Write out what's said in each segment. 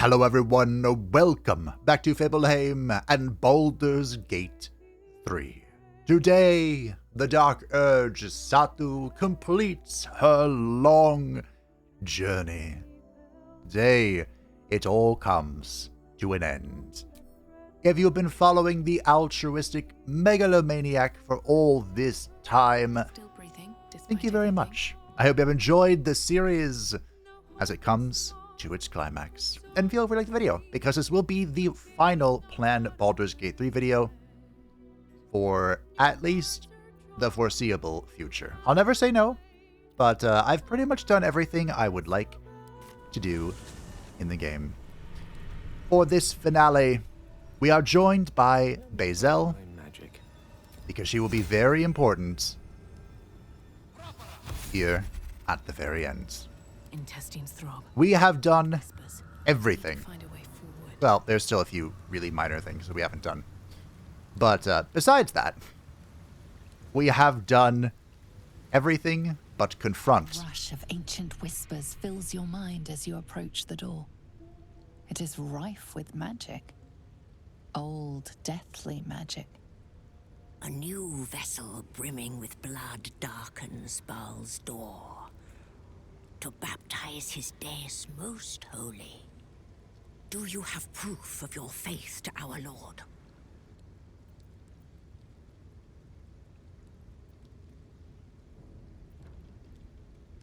Hello everyone, welcome back to Fableheim and Baldur's Gate 3. Today, the Dark Urge Satu completes her long journey. Today, it all comes to an end. If you've been following the altruistic Megalomaniac for all this time, thank you very much. I hope you have enjoyed the series as it comes to its climax. And feel free to like the video, because this will be the final planned Baldur's Gate 3 video for at least the foreseeable future. I'll never say no, but I've pretty much done everything I would like to do in the game. For this finale, we are joined by Lae'zel, because she will be very important here at the very end. Intestines throb. We have done everything. Well, there's still a few really minor things that we haven't done. But besides that, we have done everything but confront. A rush of ancient whispers fills your mind as you approach the door. It is rife with magic. Old, deathly magic. A new vessel brimming with blood darkens Bhaal's door to baptize his days most holy. Do you have proof of your faith to our Lord?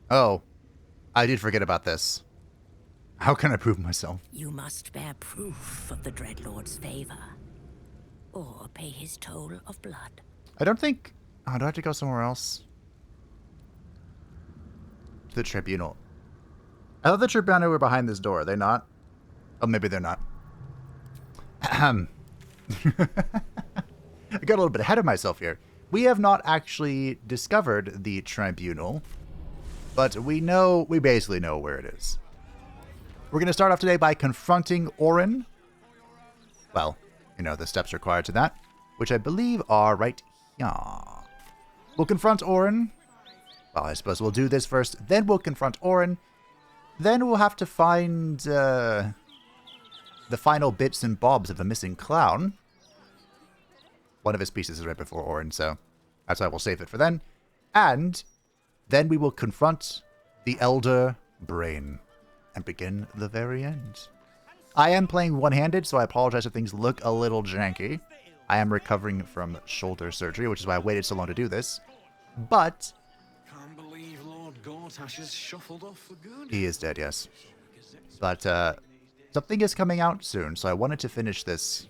Oh, I did forget about this. How can I prove myself? You must bear proof of the Dreadlord's favor, or pay his toll of blood. I don't think... Oh, do I have to go somewhere else? To the Tribunal. I thought the Tribunal were behind this door. Are they not? Oh, maybe they're not. Ahem. I got a little bit ahead of myself here. We have not actually discovered the Tribunal, but we basically know where it is. We're going to start off today by confronting Orin. Well, you know, the steps required to that, which I believe are right here. We'll confront Orin. Well, I suppose we'll do this first, then we'll confront Orin. Then we'll have to find the final bits and bobs of a missing clown. One of his pieces is right before Orin, so that's why we'll save it for then. And then we will confront the Elder Brain and begin the very end. I am playing one-handed, so I apologize if things look a little janky. I am recovering from shoulder surgery, which is why I waited so long to do this. But Can't believe Lord Gortash has shuffled off for good. he is dead, yes. But something is coming out soon, so I wanted to finish this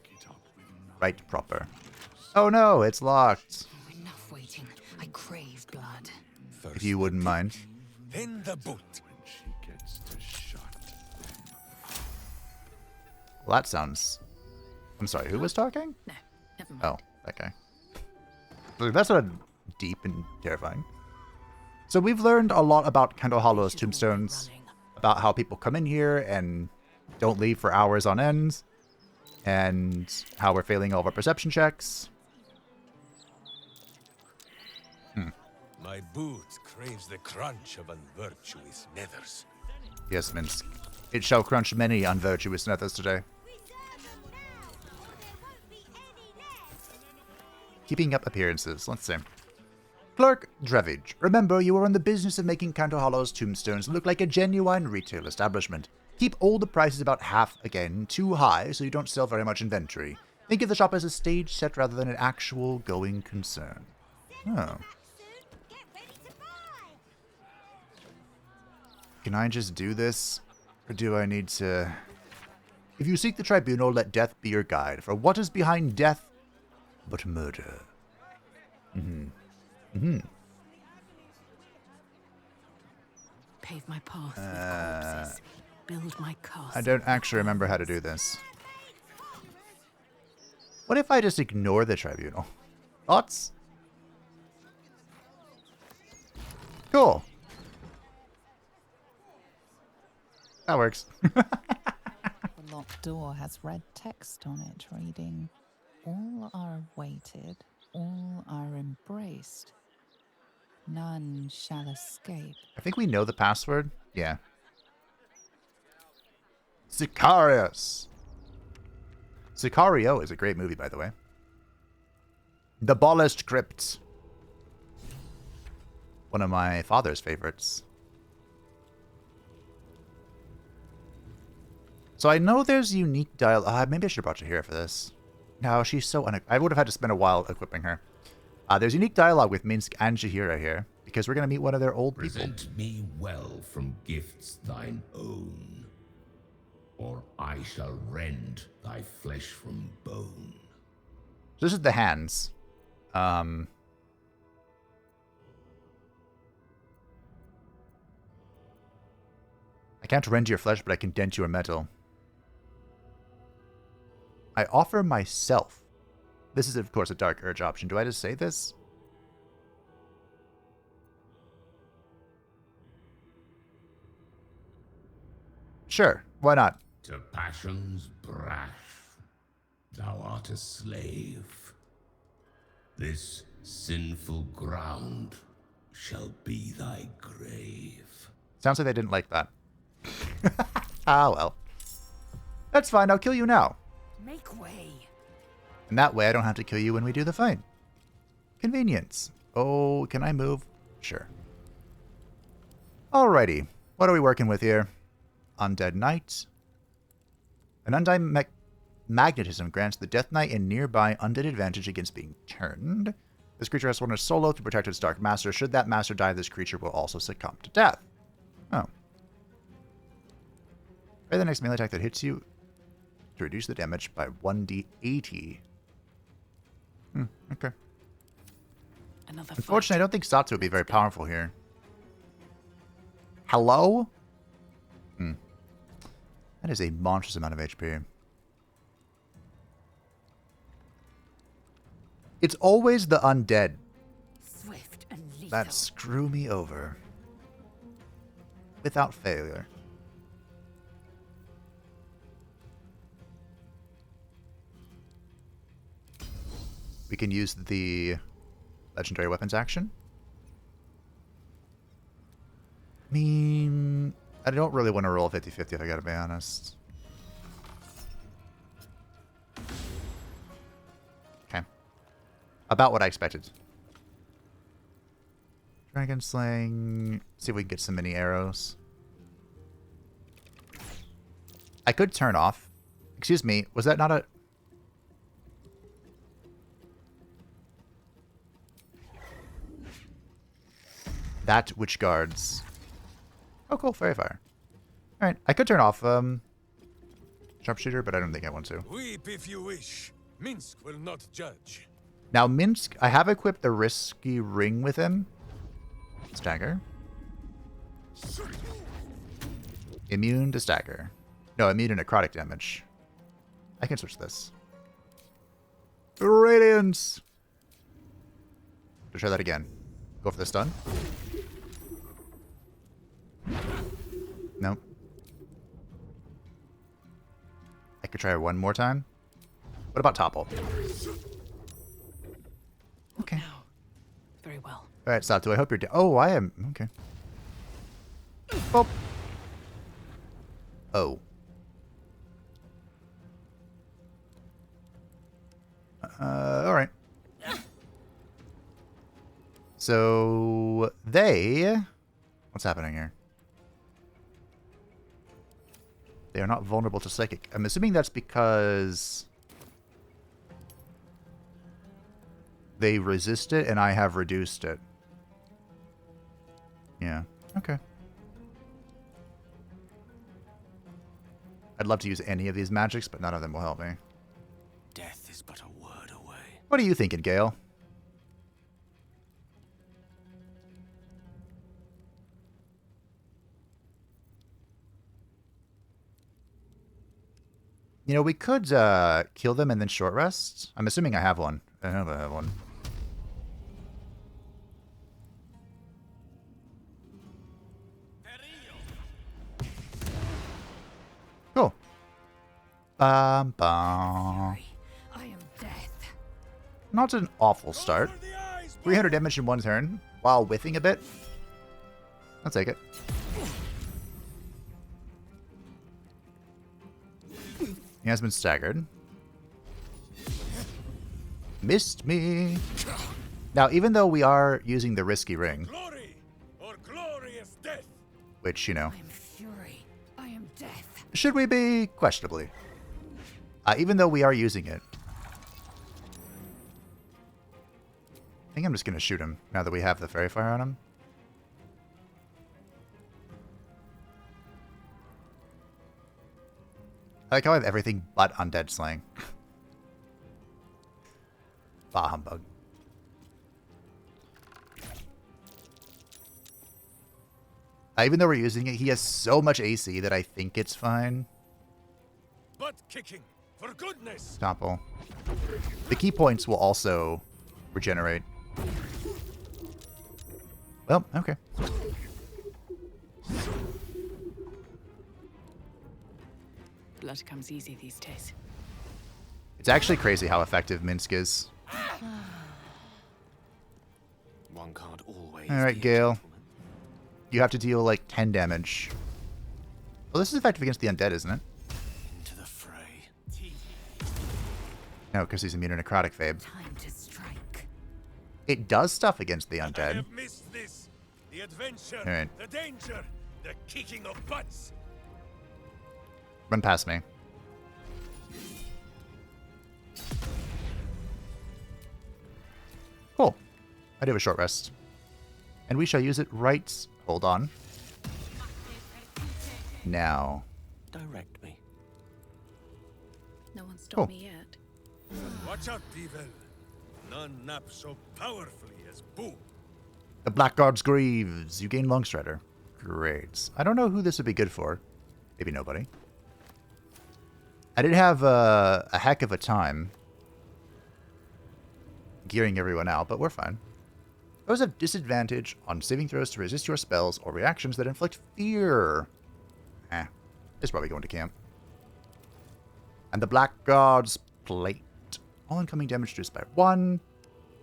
right proper. Oh no, it's locked. Enough waiting. I crave blood. If you wouldn't mind. Then the boot. Well, that sounds... I'm sorry, who was talking? No, never mind. Oh, that guy. That's not deep and terrifying. So we've learned a lot about Candle Hollow's tombstones, about how people come in here and don't leave for hours on end, and how we're failing all of our perception checks. My boot craves the crunch of unvirtuous nethers. Yes, Minsk. It shall crunch many unvirtuous nethers today. Keeping up appearances. Let's see. Clerk Drevage, remember you are in the business of making Candle Hollow's tombstones look like a genuine retail establishment. Keep all the prices about half again, too high, so you don't sell very much inventory. Think of the shop as a stage set rather than an actual going concern. Oh. Can I just do this? Or do I need to... If you seek the Tribunal, let death be your guide. For what is behind death but murder? Pave my path with corpses. Build my castle. I don't actually remember how to do this. What if I just ignore the Tribunal? Thoughts? Cool. That works. The locked door has red text on it reading, "All are awaited, all are embraced. None shall escape." I think we know the password. Yeah. Sicarius. Sicario is a great movie, by the way. The Ballast Crypt. One of my father's favorites. So I know there's unique dialogue. Maybe I should have brought you here for this. No, she's so I would have had to spend a while equipping her. There's unique dialogue with Minsk and Jahira here, because we're going to meet one of their old people. Present me well from gifts thine own, or I shall rend thy flesh from bone. So this is the hands. I can't rend your flesh, but I can dent your metal. I offer myself. This is, of course, a Dark Urge option. Do I just say this? Sure, why not? To passion's brash, thou art a slave. This sinful ground shall be thy grave. Sounds like they didn't like that. Ah, well. That's fine, I'll kill you now. Make way. And that way I don't have to kill you when we do the fight. Convenience. Oh, can I move? Sure. Alrighty. What are we working with here? Undead Knight. An undying magnetism grants the Death Knight and nearby undead advantage against being turned. This creature has one solo to protect its Dark Master. Should that master die, this creature will also succumb to death. Oh. Try the next melee attack that hits you to reduce the damage by 1d80. Okay. Another Unfortunately, I don't think Satsu would be very powerful here. Hello? That is a monstrous amount of HP. It's always the undead Swift and lethal. that screw me over. Without failure. We can use the legendary weapons action. I mean, I don't really want to roll 50-50 if I gotta be honest. Okay. About what I expected. Dragon Slaying. See if we can get some mini arrows. I could turn off. Excuse me, was that not a... That which guards. Oh, cool. Fairy Fire. Alright, I could turn off Sharpshooter, but I don't think I want to. Weep if you wish. Minsk will not judge. Now, Minsk, I have equipped the Risky Ring with him. Stagger. Immune to stagger. No, immune to necrotic damage. I can switch this. Radiance! Let's try that again. Go for the stun. Nope. I could try one more time. What about topple? Okay. now. Very well. Alright, Satu, I hope you're oh, I am. Okay. Oh. Oh. Alright. So, they... What's happening here? They are not vulnerable to psychic. I'm assuming that's because they resist it and I have reduced it. Yeah. Okay. I'd love to use any of these magics, but none of them will help me. Death is but a word away. What are you thinking, Gale? You know, we could kill them and then short rest. I'm assuming I have one. I know I have one. Cool. Bum. I am death. Not an awful start. 300 damage in one turn while whiffing a bit. I'll take it. He has been staggered. Missed me. Now, even though we are using the risky ring, Glory or glorious death. which, you know, I am fury. I am death. should we be? Questionably. Even though we are using it. I think I'm just going to shoot him now that we have the fairy fire on him. I like how I have everything but undead slaying. Bah humbug. Even though we're using it, he has so much AC that I think it's fine. Butt kicking, for goodness. Topple. The key points will also regenerate. Well, okay. Blood comes easy these days. It's actually crazy how effective Minsk is. One can't always. Alright, be a Gale. gentleman. You have to deal like 10 damage. Well, this is effective against the undead, isn't it? Into the fray. No, because he's immune to necrotic fabe. Time to strike. It does stuff against the I undead. have missed this. The adventure, Alright. the danger, the kicking of butts. Run past me. Cool. I do have a short rest. And we shall use it right... Hold on. Now. Direct me. No one stopped Cool. me yet. Watch out, Duel. None nap so powerfully as Boo. The Blackguard's Greaves. You gain LongStrider. Great. I don't know who this would be good for. Maybe nobody. I did have a heck of a time gearing everyone out, but we're fine. Those have disadvantage on saving throws to resist your spells or reactions that inflict fear. It's probably going to camp. And the Blackguard's Plate. All incoming damage reduced by 1.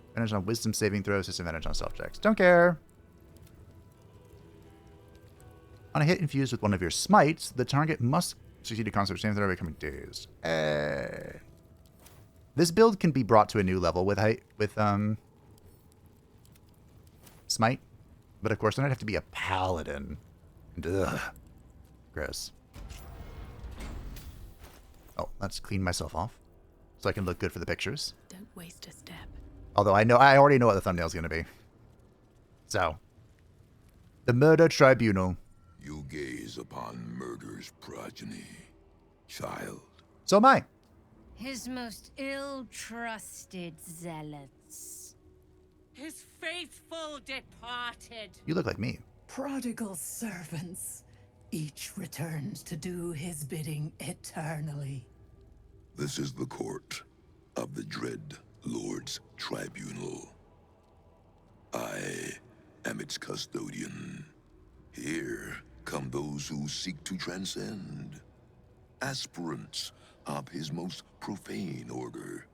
Advantage on wisdom saving throws, disadvantage on self checks. Don't care. On a hit infused with one of your smites, the target must succeed a concept saving throw every coming days. This build can be brought to a new level with smite, but of course then I'd have to be a paladin. And, ugh, gross. Oh, let's clean myself off so I can look good for the pictures. Don't waste a step. Although I already know what the thumbnail's going to be. So, the Murder Tribunal. You gaze upon murder's progeny, child. So am I. His most ill-trusted zealots. His faithful departed. You look like me. Prodigal servants, each returned to do his bidding eternally. This is the court of the dread Lord's Tribunal. I am its custodian. Here come those who seek to transcend. Aspirants of his most profane order.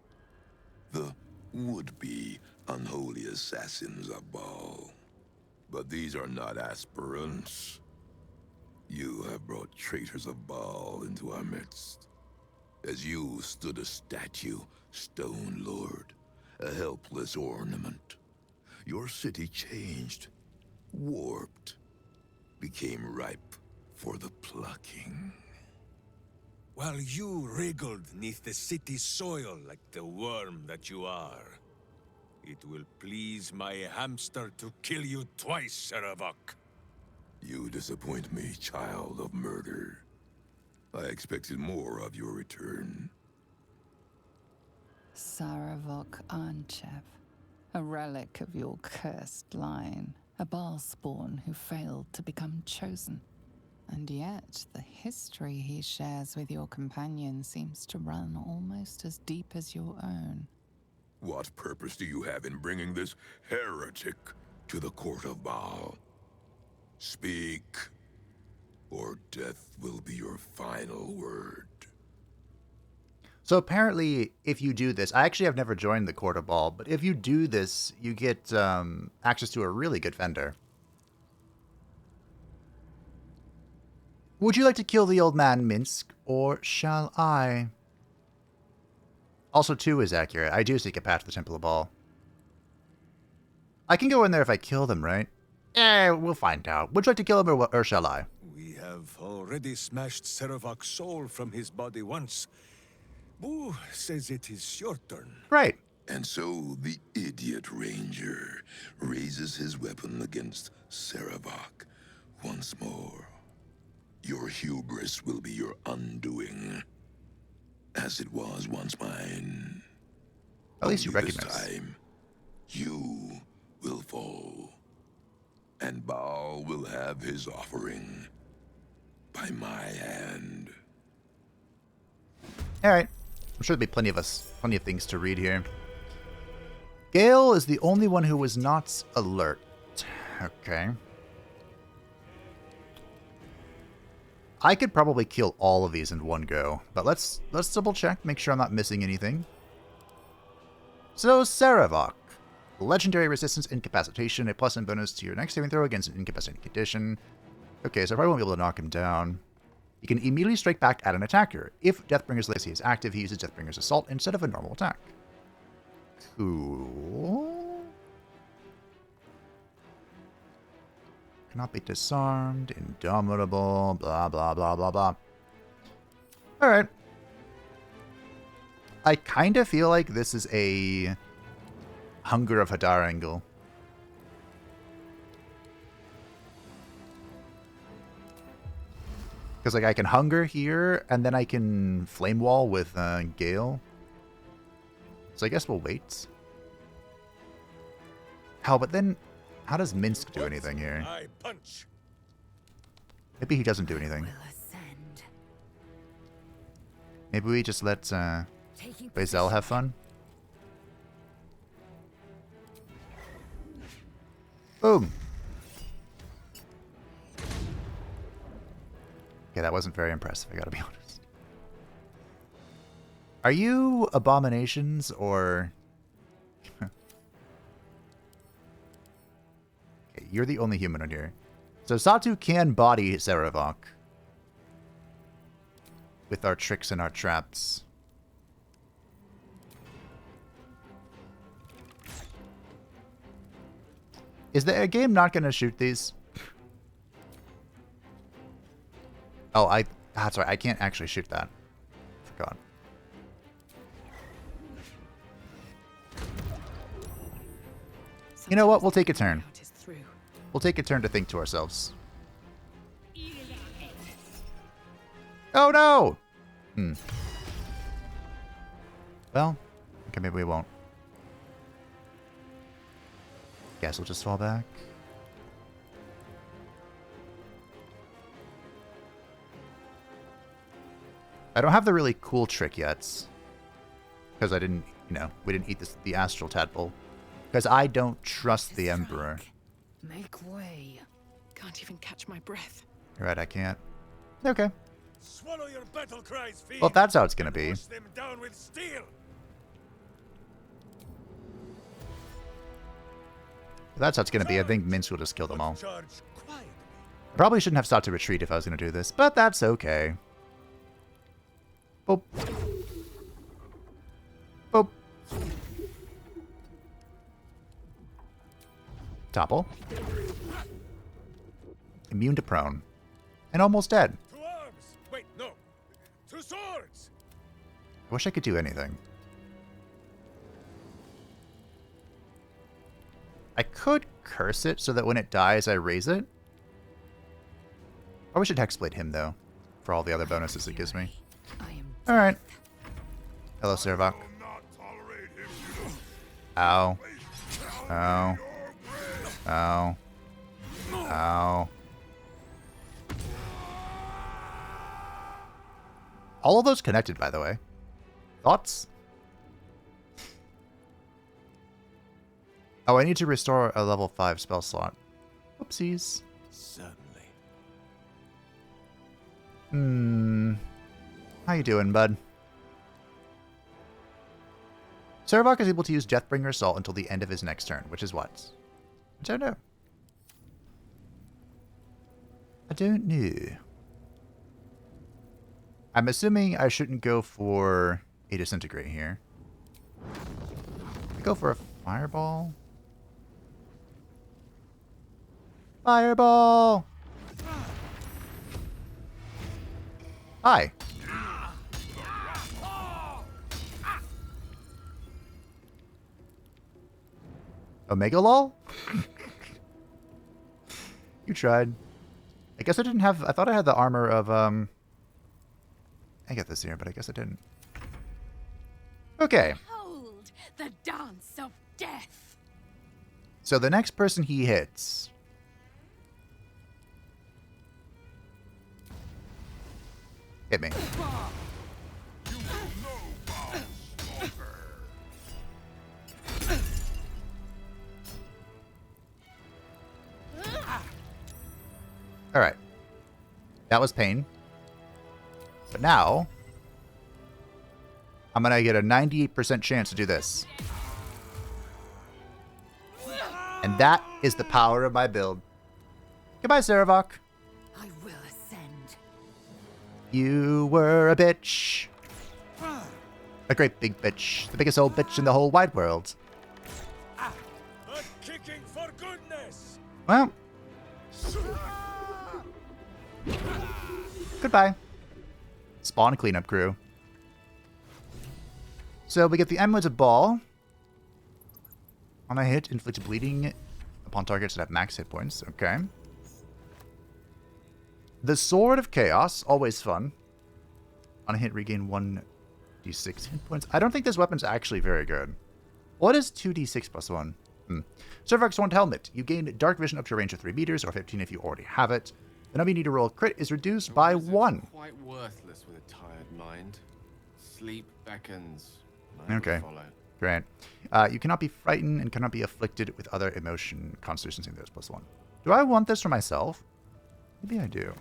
The would-be unholy assassins of Bhaal. But these are not aspirants. You have brought traitors of Bhaal into our midst. As you stood a statue, Stone Lord, a helpless ornament. Your city changed, warped, became ripe for the plucking. While you wriggled neath the city's soil like the worm that you are, it will please my hamster to kill you twice, Saravok. You disappoint me, child of murder. I expected more of your return. Saravok Anchev, a relic of your cursed line, a Bhaal spawn who failed to become chosen. And yet, the history he shares with your companion seems to run almost as deep as your own. What purpose do you have in bringing this heretic to the court of Bhaal? Speak, or death will be your final word. So apparently, if you do this, I actually have never joined the Court of Bhaal, but if you do this, you get access to a really good vendor. Would you like to kill the old man, Minsk, or shall I? Also, 2 is accurate. I do seek a path to the Temple of Bhaal. I can go in there if I kill them, right? We'll find out. Would you like to kill him, or shall I? We have already smashed Seravok's soul from his body once. Boo says it is your turn. Right. And so the idiot ranger raises his weapon against Seravok once more. Your hubris will be your undoing, as it was once mine. At least you Only recognize. This time, you will fall, and Bhaal will have his offering by my hand. All right. I'm sure there'll be plenty of things to read here. Gale is the only one who was not alert. Okay. I could probably kill all of these in one go, but let's double check, make sure I'm not missing anything. So Seravok, legendary resistance incapacitation, a +1 bonus to your next saving throw against an incapacitating condition. Okay, so I probably won't be able to knock him down. You can immediately strike back at an attacker. If Deathbringer's Legacy is active, he uses Deathbringer's Assault instead of a normal attack. Cool. Cannot be disarmed, indomitable, blah, blah, blah, blah, blah. Alright. I kind of feel like this is a Hunger of Hadar angle. Because, like, I can Hunger here, and then I can Flame Wall with Gale. So I guess we'll wait. How, but then, how does Minsk do anything here? I punch. Maybe he doesn't do anything. Will ascend. Maybe we just let Lae'zel have fun? Boom! Okay, that wasn't very impressive, I gotta be honest. Are you abominations, or... Okay, you're the only human on here. So Satu can body Seravok with our tricks and our traps. Is the game not going to shoot these? Oh, that's right. I can't actually shoot that. Forgot. You know what? We'll take a turn. We'll take a turn to think to ourselves. Oh no! Well, okay, maybe we won't. Guess we'll just fall back. I don't have the really cool trick yet. Because I didn't, we didn't eat the astral tadpole. Because I don't trust the Emperor. Make way. Can't even catch my breath. You're right, I can't. Okay. Swallow your battle cries, fiend. Well, if that's how it's gonna be. Push them down with steel. If that's how it's gonna be, I think Minsk will just kill them all. I probably shouldn't have sought to retreat if I was gonna do this, but that's okay. Boop. Boop. Topple. Immune to prone. And almost dead. To arms! Wait, no. To swords! I wish I could do anything. I could curse it so that when it dies, I raise it. Or we should hexblade him, though, for all the other bonuses it gives me. Alright. Hello, Seravok. Ow. Ow. Ow. Ow. All of those connected, by the way. Thoughts? Oh, I need to restore a level 5 spell slot. Whoopsies. Certainly. How you doing, bud? Seravok is able to use Deathbringer Assault until the end of his next turn, which is what? I don't know. I don't know. I'm assuming I shouldn't go for a Disintegrate here. go for a fireball. Fireball! Hi. Omega lol? You tried. I guess I didn't have... I thought I had the armor of, I get this here, but I guess I didn't. Okay. Hold the dance of death. So the next person he hits... Hit me. Alright. That was pain. But now, I'm going to get a 98% chance to do this. And that is the power of my build. Goodbye, Saravok. I will ascend. You were a bitch. A great big bitch. The biggest old bitch in the whole wide world. A kicking for goodness. Well. Goodbye. Spawn cleanup crew. So we get the Amulet of Bhaal. On a hit, inflict bleeding upon targets that have max hit points. Okay. The Sword of Chaos, always fun. On a hit, regain 1d6 hit points. I don't think this weapon's actually very good. What is 2d6 plus 1? Servox Wand Helmet. You gain dark vision up to a range of 3 meters, or 15 if you already have it. The number you need to roll a crit is reduced by 1. Quite worthless with a tired mind. Sleep beckons. Okay. Great. You cannot be frightened and cannot be afflicted with other emotion. Constitution saving throws plus 1. Do I want this for myself? Maybe I do.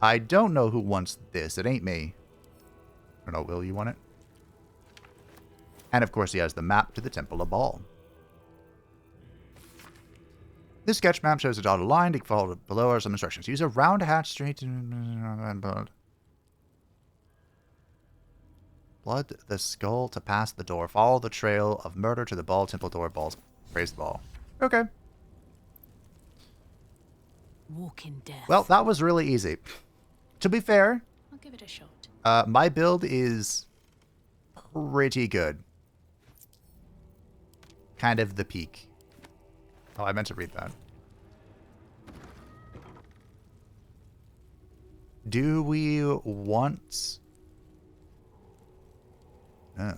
I don't know who wants this. It ain't me. I don't know. Will you want it? And of course, he has the map to the Temple of Bhaal. This sketch map shows a dotted line. To follow below are some instructions. Use a round hatch straight to blood the skull to pass the door. Follow the trail of murder to the Bhaal Temple door. Balls. Praise the Bhaal. Okay. Walk in death. Well, that was really easy. To be fair, I'll give it a shot. my build is pretty good. Kind of the peak. Oh, I meant to read that. Do we want... No.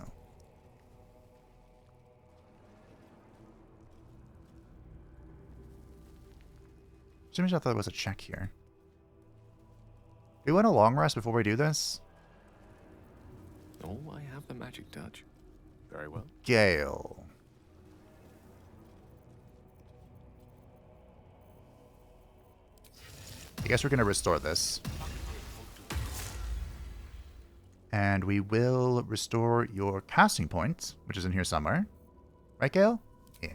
For some reason I thought there was a check here. Do we want a long rest before we do this? Oh, I have the magic touch. Very well. Gale. I guess we're going to restore this. And we will restore your casting points, which is in here somewhere. Right, Gale? Yeah.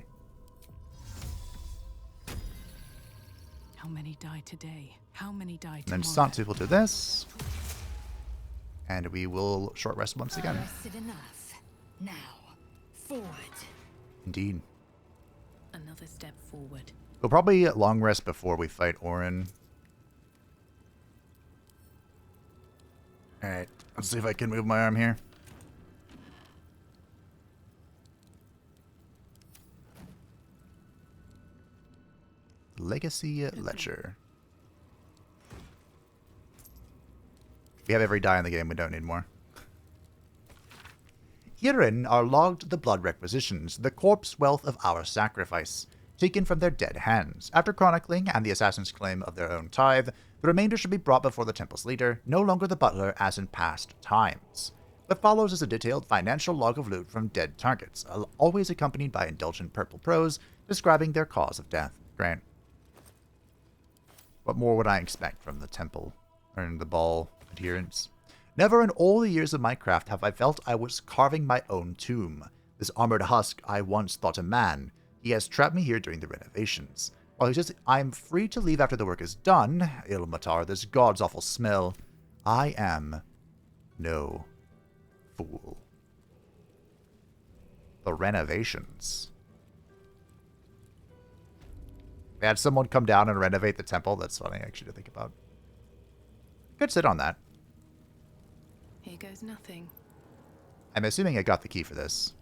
How many die today? How many die And then tomorrow? Santu will do this. And we will short rest once again. Rested enough. Now, forward. Indeed. Another step forward. We'll probably long rest before we fight Orin. Alright, let's see if I can move my arm here. Legacy Ledger. We have every die in the game, we don't need more. Herein are logged the blood requisitions, the corpse wealth of our sacrifice, taken from their dead hands. After chronicling and the assassin's claim of their own tithe, the remainder should be brought before the temple's leader, no longer the butler as in past times. What follows is a detailed financial log of loot from dead targets, always accompanied by indulgent purple prose describing their cause of death. Grant. What more would I expect from the temple, or the Bhaal adherents? Never in all the years of my craft have I felt I was carving my own tomb. This armored husk I once thought a man. He has trapped me here during the renovations. While he says I am free to leave after the work is done, Ilmatar, this god's awful smell, I am no fool. The renovations. They had someone come down and renovate the temple. That's funny, actually, to think about. Could sit on that. Here goes nothing. I'm assuming I got the key for this.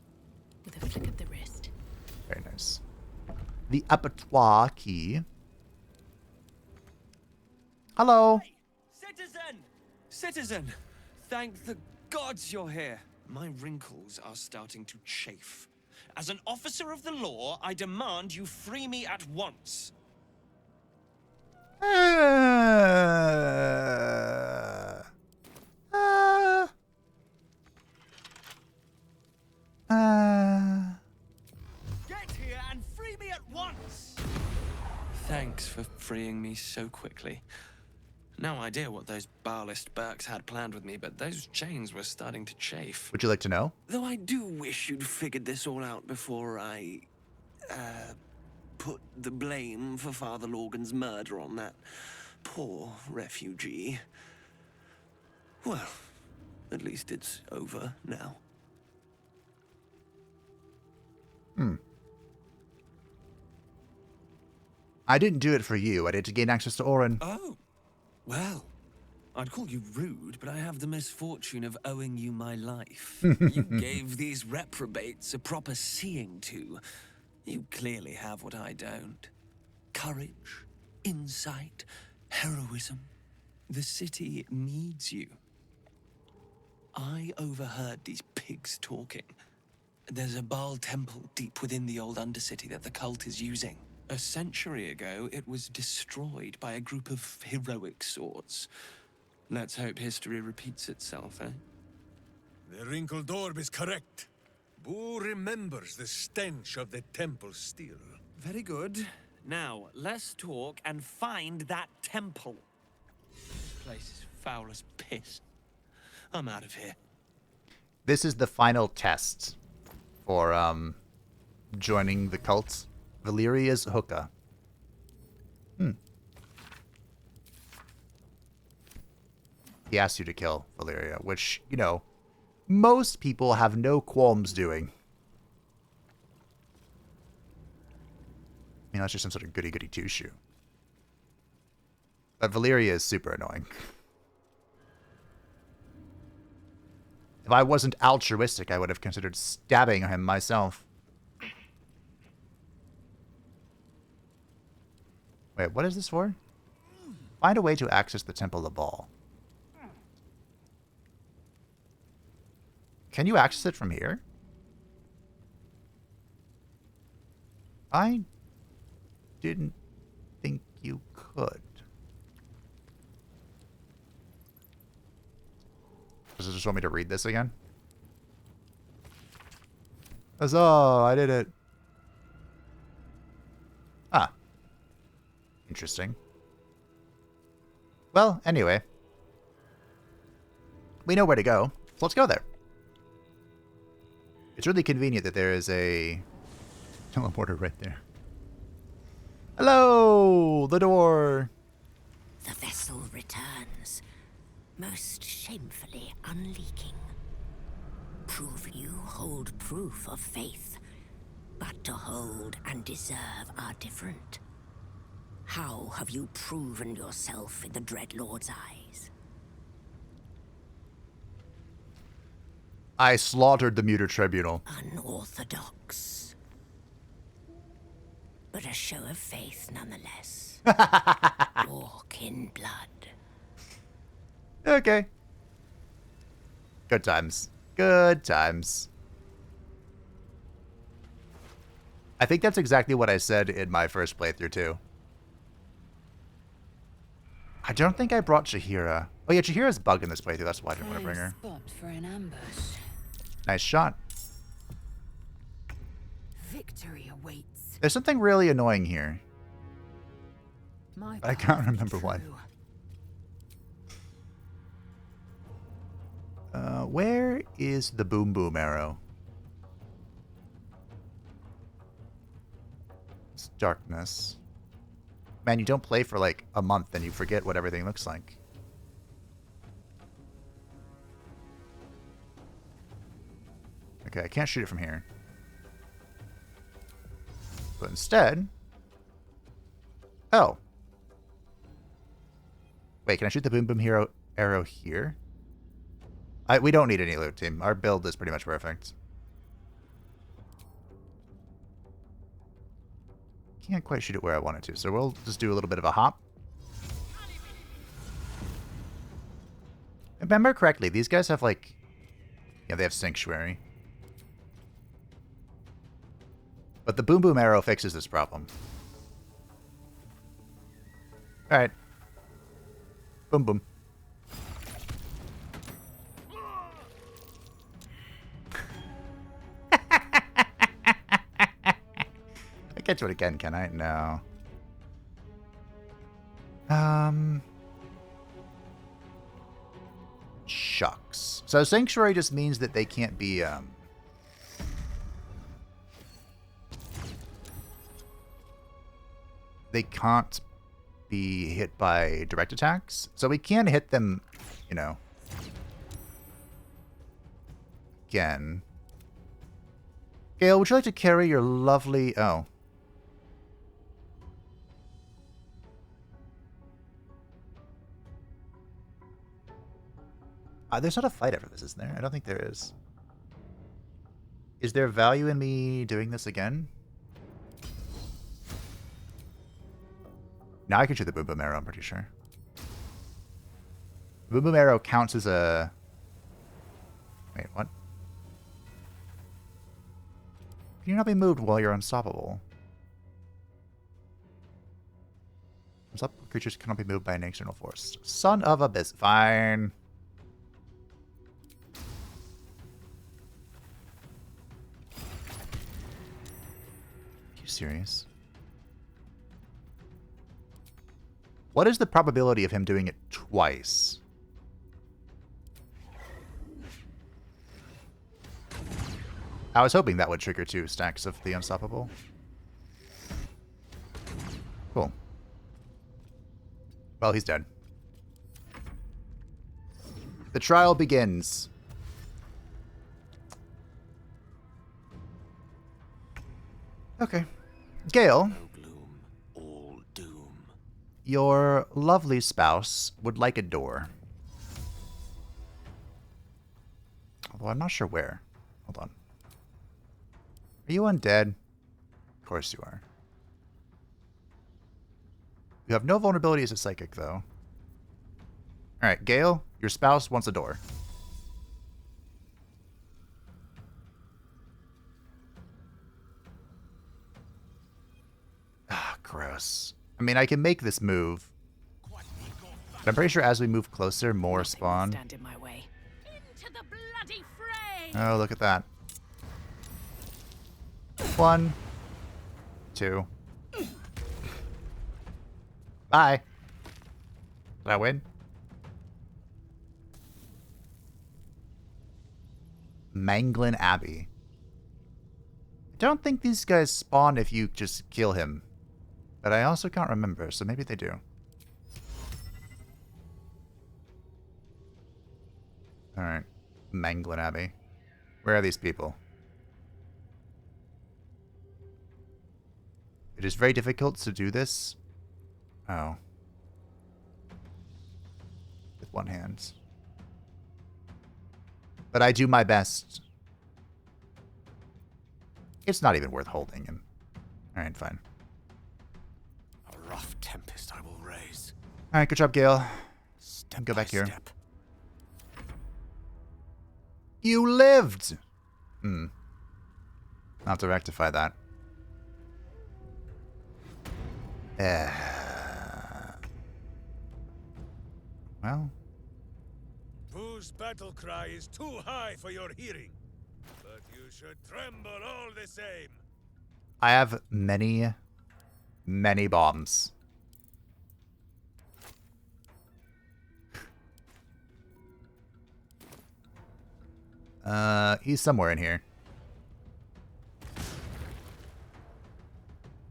With a flick of the wrist. Very nice. The abattoir key. Hello. Hey, citizen! Citizen! Thank the gods you're here. My wrinkles are starting to chafe. As an officer of the law, I demand you free me at once. Get here and free me at once! Thanks for freeing me so quickly. No idea what those Bhaalist Burks had planned with me, but those chains were starting to chafe. Would you like to know? Though I do wish you'd figured this all out before I, put the blame for Father Lorgan's murder on that poor refugee. Well, at least it's over now. I didn't do it for you. I did it to gain access to Orin. Oh. Well, I'd call you rude, but I have the misfortune of owing you my life. You gave these reprobates a proper seeing to. You clearly have what I don't. Courage, insight, heroism. The city needs you. I overheard these pigs talking. There's a Bhaal temple deep within the old Undercity that the cult is using. A century ago, it was destroyed by a group of heroic sorts. Let's hope history repeats itself, eh? The wrinkled orb is correct. Boo remembers the stench of the temple still. Very good. Now, let's talk and find that temple. This place is foul as piss. I'm out of here. This is the final test for joining the cult. Valeria's hookah. He asks you to kill Valeria, which, you know, most people have no qualms doing. I mean, that's just some sort of goody-goody two-shoe. But Valeria is super annoying. If I wasn't altruistic, I would have considered stabbing him myself. Wait, what is this for? Find a way to access the Temple of Bhaal. Can you access it from here? I didn't think you could. Does it just want me to read this again? Huzzah, I did it. Ah. Interesting. Well, anyway. We know where to go. So let's go there. It's really convenient that there is a teleporter right there. Hello! The door! The vessel returns, most shamefully unleaking. Prove you hold proof of faith, but to hold and deserve are different. How have you proven yourself in the Dreadlord's eyes? I slaughtered the Muter Tribunal. Unorthodox. But a show of faith nonetheless. Walk in blood. Okay. Good times. Good times. I think that's exactly what I said in my first playthrough, too. I don't think I brought Chihira. Oh, yeah, Chihira's bugged in this playthrough. That's why I didn't want to bring her. Spot for an ambush. Nice shot. Victory awaits. There's something really annoying here. My I can't remember what. Where is the boom boom arrow? It's darkness. Man, you don't play for like a month and you forget what everything looks like. Okay, I can't shoot it from here. But instead... Oh. Wait, can I shoot the Boom Boom Hero arrow here? We don't need any loot, team. Our build is pretty much perfect. Can't quite shoot it where I wanted to, so we'll just do a little bit of a hop. If I remember correctly, these guys have like... Yeah, they have Sanctuary. But the Boom Boom arrow fixes this problem. Alright. Boom Boom. I can't do it again, can I? No. Shucks. So Sanctuary just means that they can't be, they can't be hit by direct attacks. So we can hit them, you know, again. Gale, would you like to carry your lovely... Oh. There's not a fight after this, isn't there? I don't think there is. Is there value in me doing this again? Now I can shoot the Boom Boom Arrow, I'm pretty sure. The Boom Boom Arrow counts as a... Wait, what? Can you not be moved while you're unstoppable? Unstoppable creatures cannot be moved by an external force. Son of a bitch. Fine. Are you serious? What is the probability of him doing it twice? I was hoping that would trigger 2 stacks of the Unstoppable. Cool. Well, he's dead. The trial begins. Okay. Gale. No gloom, all doom. Your lovely spouse would like a door. Although I'm not sure where. Hold on. Are you undead? Of course you are. You have no vulnerability as a psychic, though. Alright, Gale, your spouse wants a door. Ah, gross. I mean, I can make this move. But I'm pretty sure as we move closer, more spawn. Stand in my way. Into the bloody fray! Oh, look at that. 1, 2. Bye. Did I win? Manglin Abbey. I don't think these guys spawn if you just kill him. But I also can't remember, so maybe they do. Alright. Manglin Abbey. Where are these people? It is very difficult to do this. Oh. With one hand. But I do my best. It's not even worth holding him. Alright, fine. A rough tempest I will raise. Alright, good job, Gale. Go back here. Step. You lived! I'll have to rectify that. Well. Whose battle cry is too high for your hearing, but you should tremble all the same. I have many, many bombs. He's somewhere in here.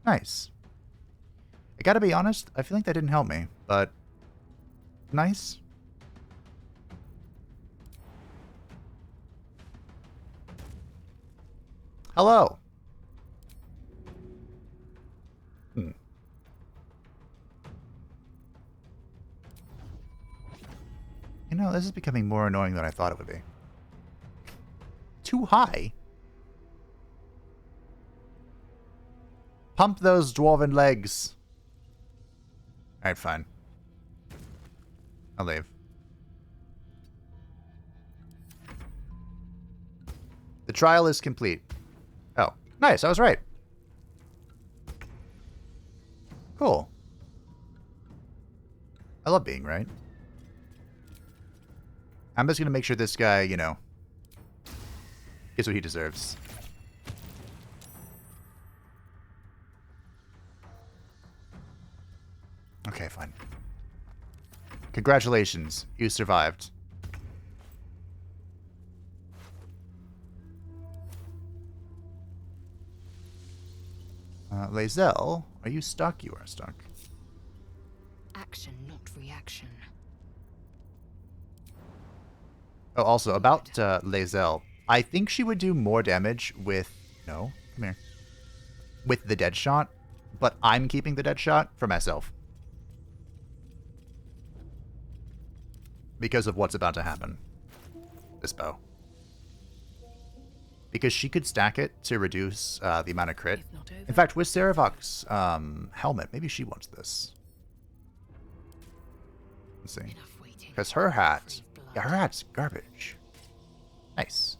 Nice. I gotta be honest, I feel like that didn't help me, but nice. Hello. Oh, this is becoming more annoying than I thought it would be. Too high? Pump those dwarven legs. Alright, fine. I'll leave. The trial is complete. Oh, nice. I was right. Cool. I love being right. I'm just going to make sure this guy, you know, gets what he deserves. Okay, fine. Congratulations. You survived. Lae'zel, are you stuck? You are stuck. Action, not reaction. Oh, also, about Lae'zel, I think she would do more damage with... No, come here. With the dead shot, but I'm keeping the dead shot for myself. Because of what's about to happen. This bow. Because she could stack it to reduce the amount of crit. In fact, with Saravok's helmet, maybe she wants this. Let's see. Because her hat... Yeah, her hat's garbage. Nice.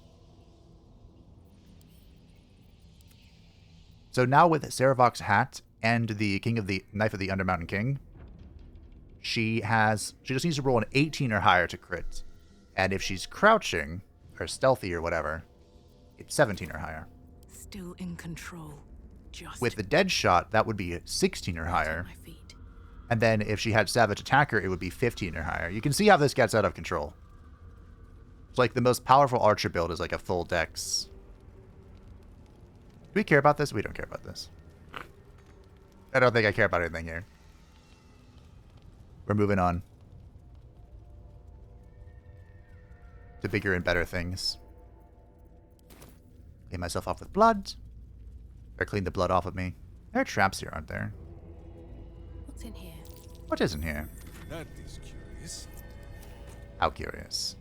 So now with Saravok's hat and the King of the Knife of the Undermountain King, she just needs to roll an 18 or higher to crit. And if she's crouching, or stealthy or whatever, it's 17 or higher. Still in control. Just with the dead shot, that would be 16 or higher. And then if she had Savage Attacker, it would be 15 or higher. You can see how this gets out of control. It's like the most powerful archer build is like a full dex. Do we care about this? We don't care about this. I don't think I care about anything here. We're moving on to bigger and better things. Clean myself off with blood. Or clean the blood off of me. There are traps here, aren't there? What's in here? What is in here? That is curious. How curious.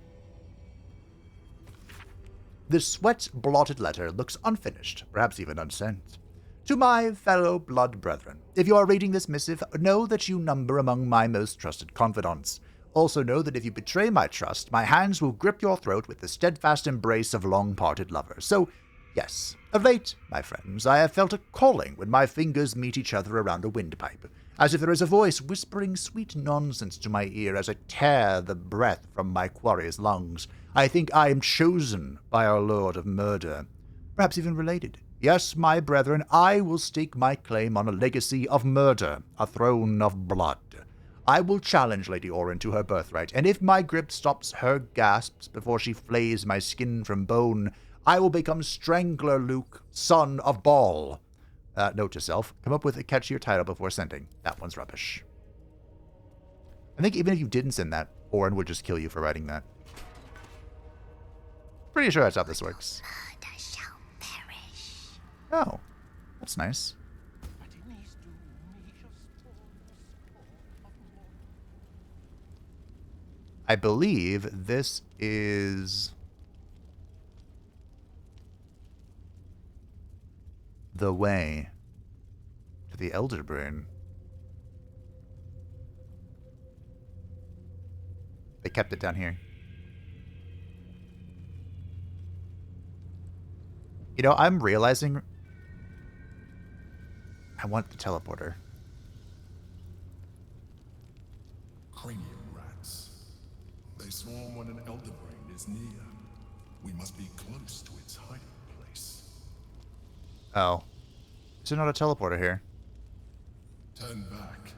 This sweat-blotted letter looks unfinished, perhaps even unsent. To my fellow blood brethren, if you are reading this missive, know that you number among my most trusted confidants. Also know that if you betray my trust, my hands will grip your throat with the steadfast embrace of long-parted lovers. So, yes, of late, my friends, I have felt a calling when my fingers meet each other around a windpipe, as if there is a voice whispering sweet nonsense to my ear as I tear the breath from my quarry's lungs. I think I am chosen by our Lord of Murder, perhaps even related. Yes, my brethren, I will stake my claim on a legacy of murder, a throne of blood. I will challenge Lady Orin to her birthright, and if my grip stops her gasps before she flays my skin from bone, I will become Strangler Luke, son of Bhaal. Note to self, come up with a catchier title before sending. That one's rubbish. I think even if you didn't send that, Orin would just kill you for writing that. Pretty sure that's how this works. Oh, that's nice. I believe this is the way to the Elderbrain. They kept it down here. You know, I'm realizing I want the teleporter. Cranium rats. They swarm when an Elderbrain is near. We must be close to its hiding place. Oh. Is there not a teleporter here? Turn back.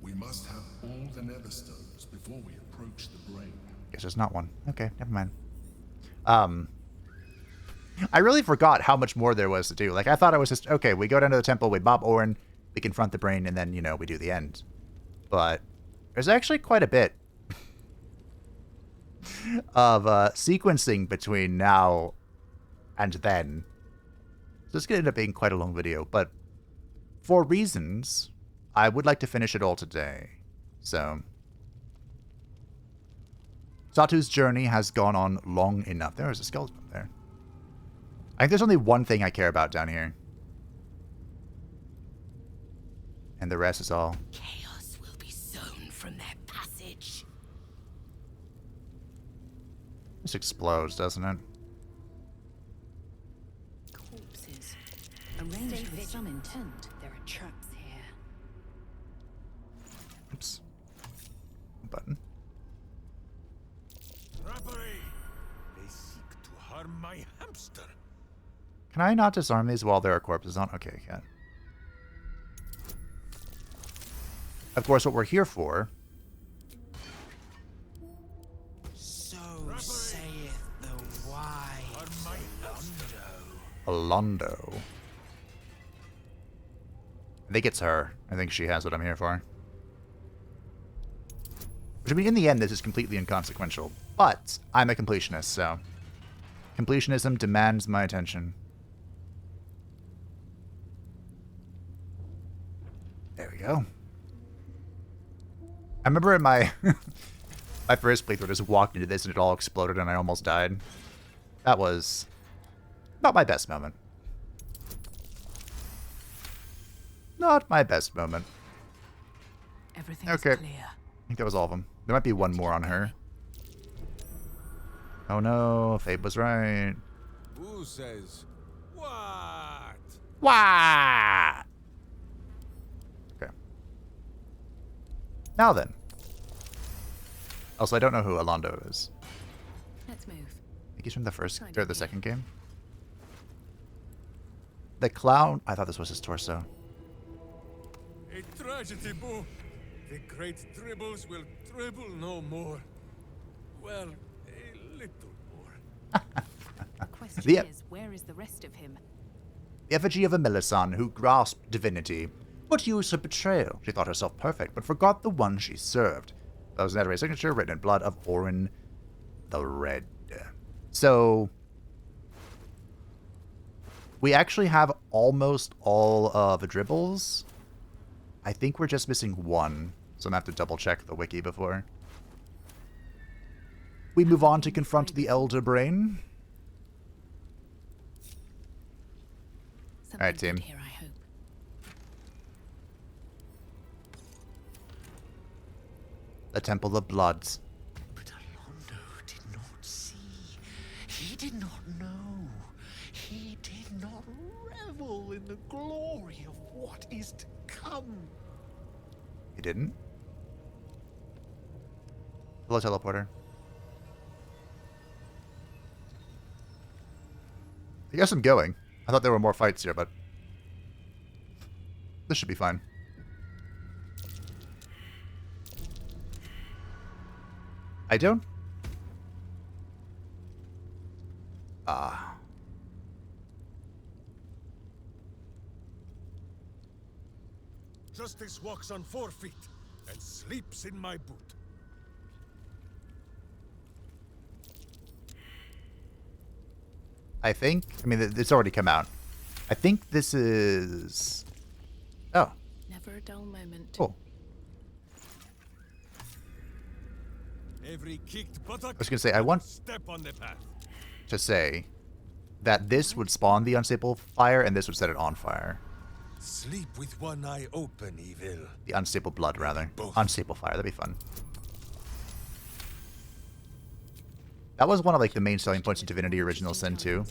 We must have all the Netherstones before we approach the brain. Guess there's not one. Okay, never mind. I really forgot how much more there was to do. Like, I thought it was just, okay, we go down to the temple, we bob Orin, we confront the brain, and then, you know, we do the end. But there's actually quite a bit of sequencing between now and then. So this could end up being quite a long video, but for reasons, I would like to finish it all today. So Satu's journey has gone on long enough. There is a skeleton up there. I think there's only one thing I care about down here. And the rest is all... Chaos will be sown from their passage. This explodes, doesn't it? Corpses. Arranged with some intent. There are traps here. Oops. Button. Robbery! They seek to harm my hamster. Can I not disarm these while there are corpses on? Okay, I can. Of course, what we're here for... So saith the wise Alondo. I think it's her. I think she has what I'm here for. Which, I mean, in the end, this is completely inconsequential. But I'm a completionist, so... Completionism demands my attention. There we go. I remember in my my first playthrough, I just walked into this and it all exploded and I almost died. That was not my best moment. Not my best moment. Everything's okay. clear. I think that was all of them. There might be one more on her. Oh no, Fabe was right. Who says what? What? Okay. Now then. Also, I don't know who Alondo is. Let's move. I think he's from the first or the second game. The clown. I thought this was his torso. A tragedy, boo. The great Dribbles will dribble no more. Well, a little more. The question The- is, where is the rest of him? The effigy of a Melisande who grasped divinity. What use her betrayal? She thought herself perfect, but forgot the one she served. That was Netherbrain's signature, written in blood of Orin the Red. So, we actually have almost all of the Dribbles. I think we're just missing one, so I'm going to have to double check the wiki before. We move on to confront the Elderbrain. Alright, team. Here, I hope. The Temple of Bloods. But Alondo did not see. He did not know. He did not revel in the glory of what is to come. He didn't? Hello, teleporter. I guess I'm going. I thought there were more fights here, but this should be fine. I don't... Justice walks on 4 feet and sleeps in my boot. I think... I mean, it's already come out. I think this is... Oh. Never a dull moment. Cool. Every kicked buttock, I was going to say, I want step on the path. to say that this would spawn the unstable fire and this would set it on fire. Sleep with one eye open, Evil. The unstable blood, rather. Unstable fire, that'd be fun. That was one of like the main selling points of Divinity Original Sin 2.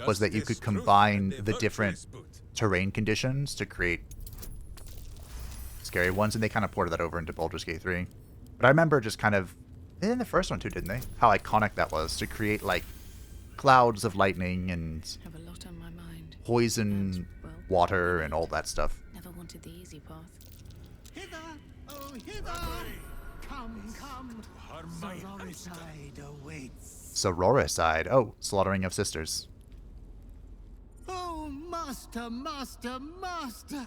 Was that you could combine the different terrain conditions to create scary ones, and they kind of ported that over into Baldur's Gate 3. But I remember just kind of, in the first one too, didn't they? How iconic that was to create like clouds of lightning and Have a lot on my mind. poison water and all that stuff. Never wanted the easy path. Hither, oh hither! Come, come! Sororicide awaits. Sororicide. Oh, slaughtering of sisters. Oh, master, master, master!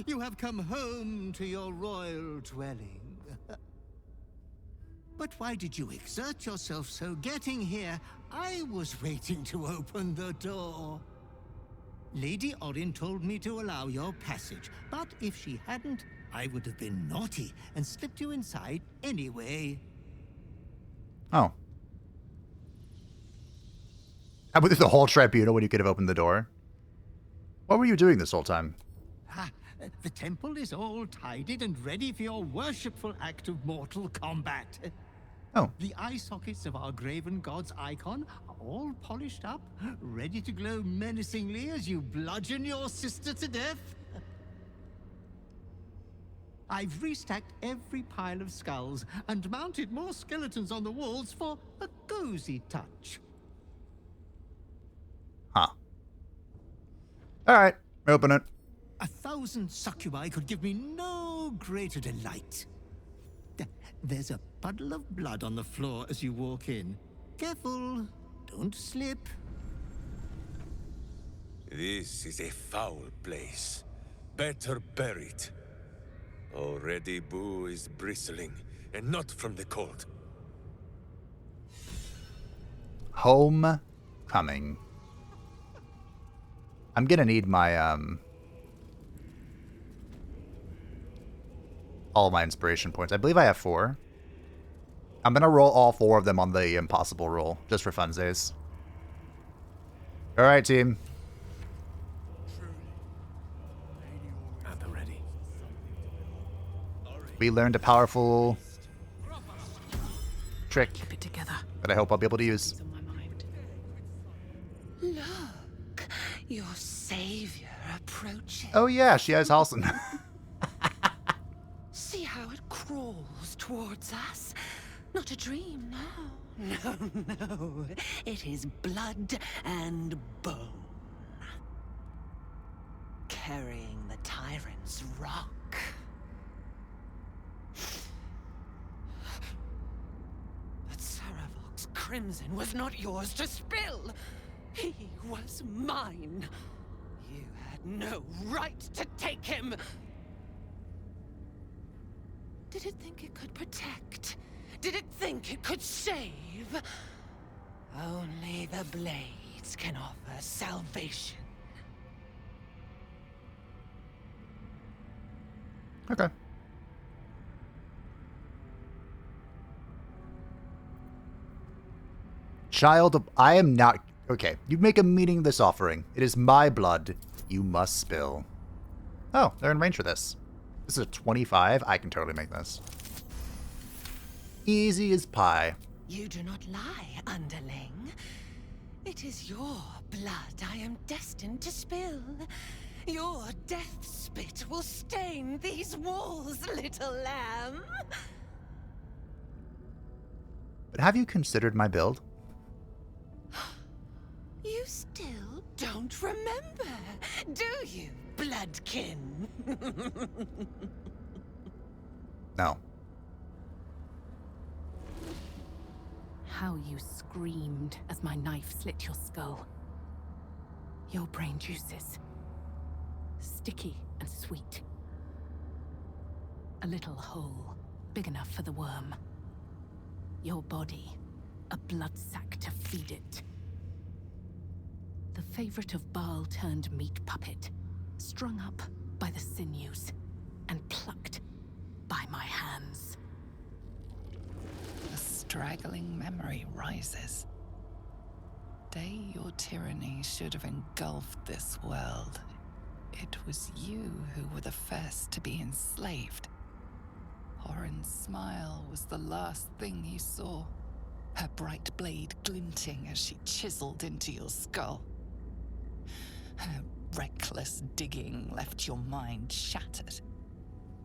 You have come home to your royal dwelling. But why did you exert yourself so getting here? I was waiting to open the door. Lady Orin told me to allow your passage, but if she hadn't, I would have been naughty and slipped you inside anyway. Oh. I went through the whole tribunal when you could have opened the door. What were you doing this whole time? The temple is all tidied and ready for your worshipful act of mortal combat. Oh. The eye sockets of our graven god's icon are all polished up, ready to glow menacingly as you bludgeon your sister to death. I've restacked every pile of skulls and mounted more skeletons on the walls for a cozy touch. Huh. Alright, open it. 1,000 succubi could give me no greater delight. There's a puddle of blood on the floor as you walk in. Careful, don't slip. This is a foul place. Better buried. Already Boo is bristling, and not from the cold. Homecoming. I'm gonna need my, all my inspiration points. I believe I have 4. I'm gonna roll all 4 of them on the impossible roll, just for funsies. Alright, team. At the ready. We learned a powerful trick Keep it together. that I hope I'll be able to use. Look, your savior approaching. Oh yeah, she has Halson. See how it crawls towards us? Not a dream, no. No. It is blood and bone. Carrying the tyrant's rock. But Saravok's crimson was not yours to spill. He was mine. You had no right to take him. Did it think it could protect? Did it think it could save? Only the blades can offer salvation. Okay. Child of... I am not... Okay, you make a meaningless offering. It is my blood. You must spill. Oh, they're in range for this. This is a 25. I can totally make this. Easy as pie. You do not lie, underling. It is your blood I am destined to spill. Your death spit will stain these walls, little lamb. But have you considered my build? You still don't remember, do you, bloodkin? No. How you screamed as my knife slit your skull. Your brain juices. Sticky and sweet. A little hole, big enough for the worm. Your body, a blood sack to feed it. The favorite of Bhaal turned meat puppet, strung up by the sinews and plucked by my hands. A straggling memory rises. Day your tyranny should have engulfed this world. It was you who were the first to be enslaved. Orin's smile was the last thing he saw. Her bright blade glinting as she chiseled into your skull. Her reckless digging left your mind shattered.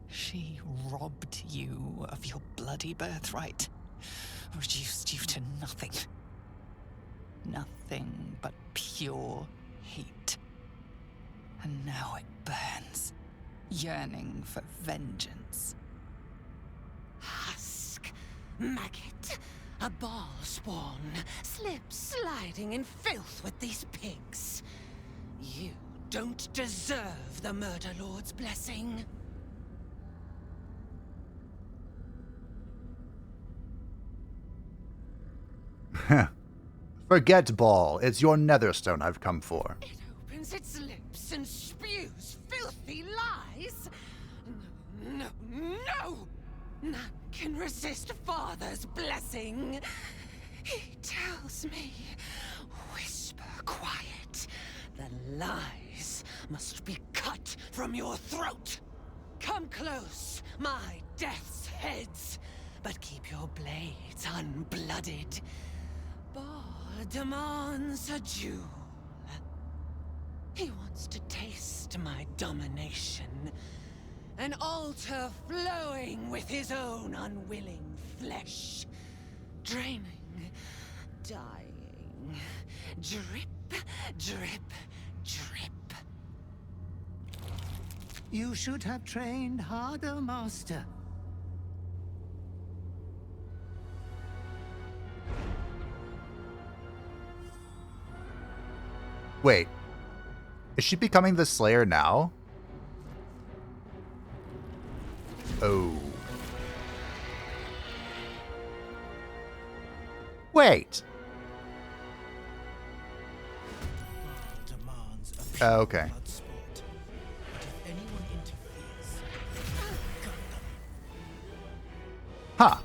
She robbed you of your bloody birthright, reduced you to nothing. Nothing but pure hate. And now it burns, yearning for vengeance. Husk, maggot, a Bhaal spawn, sliding in filth with these pigs. You don't deserve the Murder Lord's blessing. Forget Bhaal. It's your Netherstone I've come for. It opens its lips and spews filthy lies. No, no! None can resist Father's blessing. He tells me, whisper quiet, the lies must be cut from your throat. Come close, my death's heads, but keep your blades unblooded. Bhaal demands a duel. He wants to taste my domination, an altar flowing with his own unwilling flesh, draining, dying, drip, drip, drip. You should have trained harder, Master. Wait. Is she becoming the Slayer now? Oh. Wait. Oh, okay. Huh.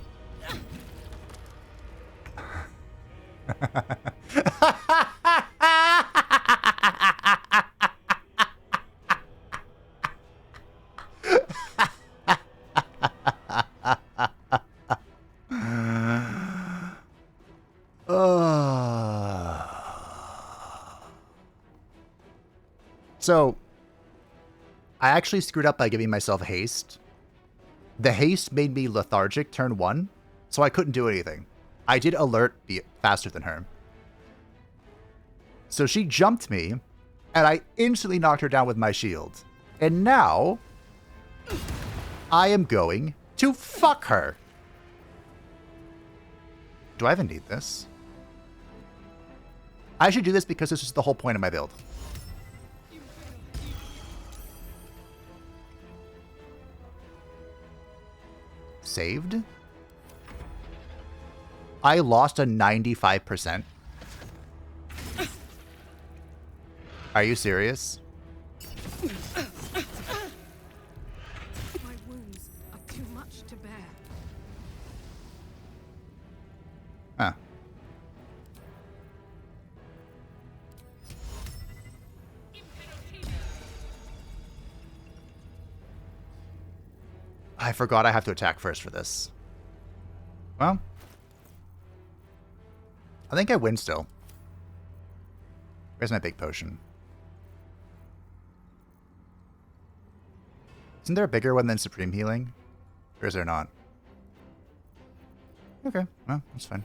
So, I actually screwed up by giving myself haste. The haste made me lethargic turn 1, so I couldn't do anything. I did alert be faster than her. So she jumped me, and I instantly knocked her down with my shield. And now, I am going to fuck her. Do I even need this? I should do this because this is the whole point of my build. Saved? I lost a 95%. Are you serious? My wounds are too much to bear. Huh. I forgot I have to attack first for this. Well, I think I win still. Where's my big potion? Isn't there a bigger one than Supreme Healing? Or is there not? Okay, well, that's fine.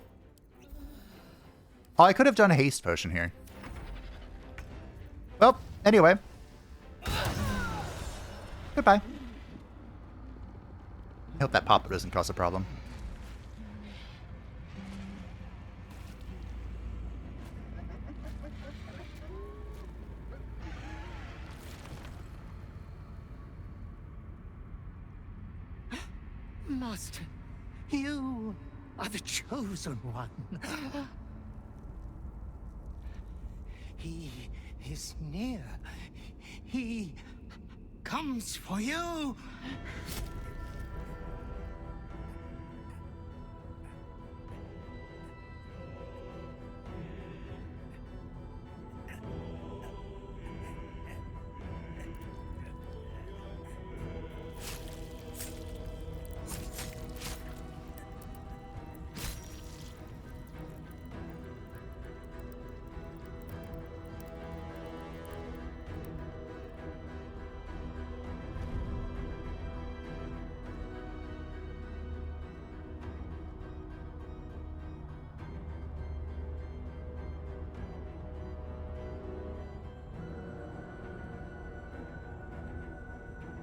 Oh, I could have done a haste potion here. Well, anyway. Goodbye. I hope that pop doesn't cause a problem. Master, you are the chosen one. He is near. He comes for you.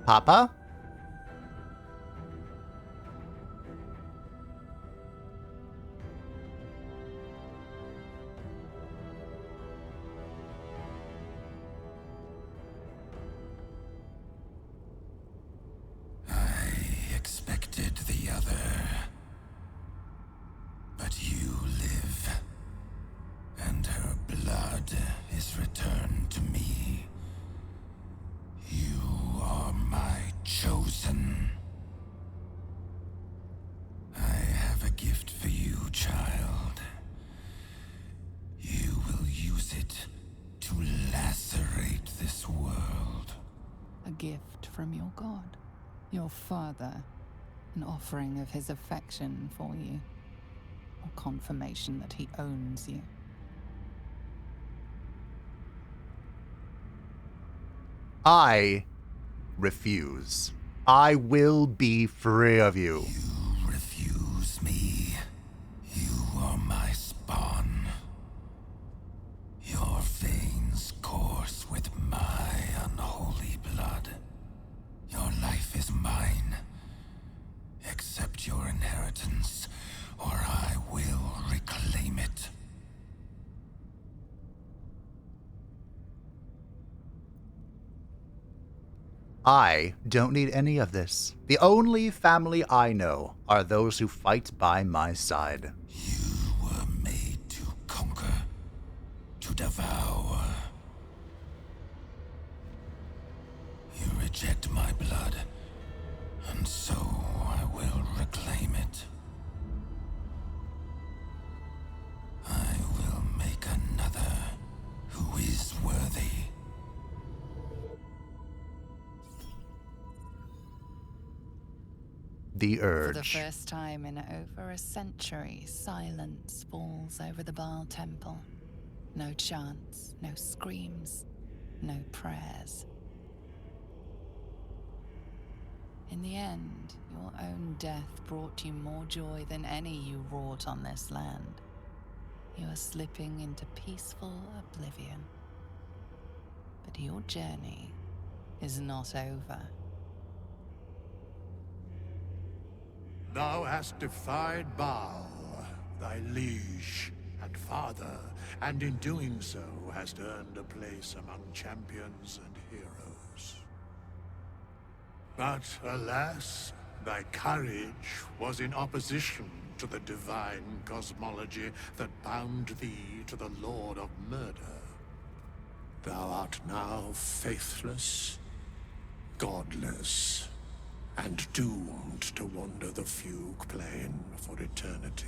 Papa? I expected the other, but you live, and her blood is returned to me. You are my chosen. I have a gift for you, child. gift from your god, your father, an offering of his affection for you, or confirmation that he owns you. I refuse. I will be free of you. You refuse me. You are my spawn. Your veins course with my unholy blood. Your life is mine. Accept your inheritance, or I will reclaim it. I don't need any of this. The only family I know are those who fight by my side. You were made to conquer, to devour. You reject my blood, and so I will reclaim it. I will make another who is worthy. The urge. For the first time in over a century, silence falls over the Bhaal temple. No chants, no screams, no prayers. In the end, your own death brought you more joy than any you wrought on this land. You are slipping into peaceful oblivion. But your journey is not over. Thou hast defied Bhaal, thy liege and father, and in doing so hast earned a place among champions and heroes. But alas, thy courage was in opposition to the divine cosmology that bound thee to the Lord of Murder. Thou art now faithless, godless, and doomed to wander the fugue plane for eternity.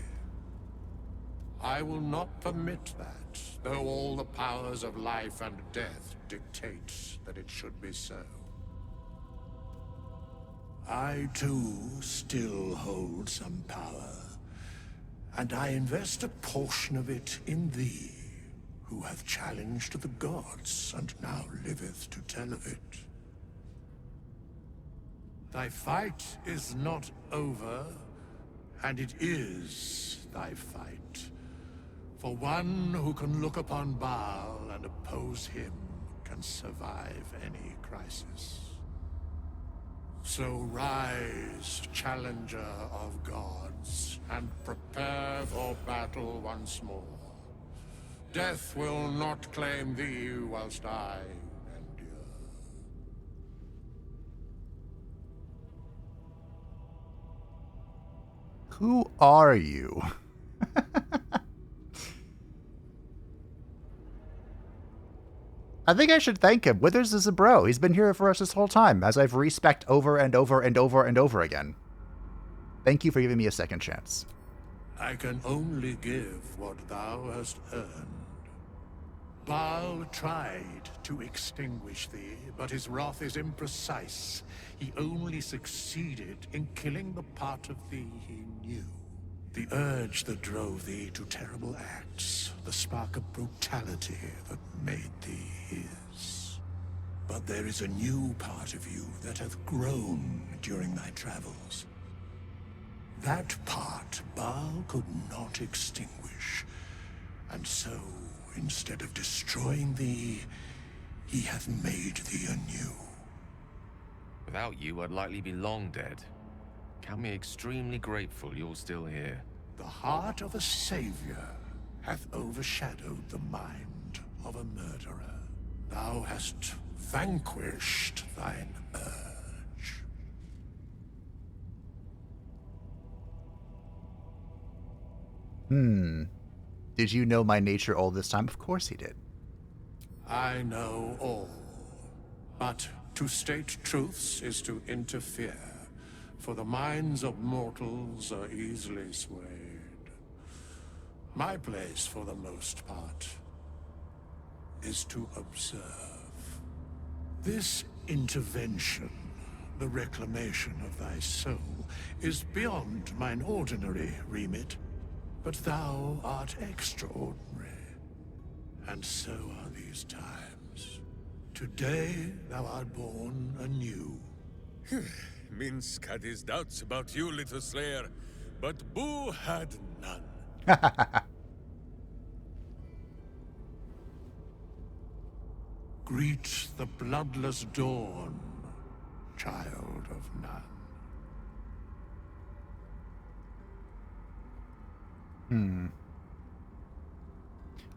I will not permit that, though all the powers of life and death dictate that it should be so. I, too, still hold some power, and I invest a portion of it in thee, who hath challenged the gods and now liveth to tell of it. Thy fight is not over, and it is thy fight. For one who can look upon Bhaal and oppose him can survive any crisis. So rise, challenger of gods, and prepare for battle once more. Death will not claim thee whilst I endure. Who are you? I think I should thank him. Withers is a bro. He's been here for us this whole time, as I've respec'd over and over and over and over again. Thank you for giving me a second chance. I can only give what thou hast earned. Bhaal tried to extinguish thee, but his wrath is imprecise. He only succeeded in killing the part of thee he knew. The urge that drove thee to terrible acts, the spark of brutality that made thee his. But there is a new part of you that hath grown during thy travels. That part Bhaal could not extinguish, and so, instead of destroying thee, he hath made thee anew. Without you, I'd likely be long dead. Count me extremely grateful you're still here. The heart of a savior hath overshadowed the mind of a murderer. Thou hast vanquished thine urge. Did you know my nature all this time? Of course he did. I know all, but to state truths is to interfere, for the minds of mortals are easily swayed. My place, for the most part, is to observe. This Intervention, the reclamation of thy soul, is beyond mine ordinary remit. But thou art extraordinary, and so are these times. Today thou art born anew. Minsk had his doubts about you, little slayer, but Boo had none. Greet the bloodless dawn, child of none.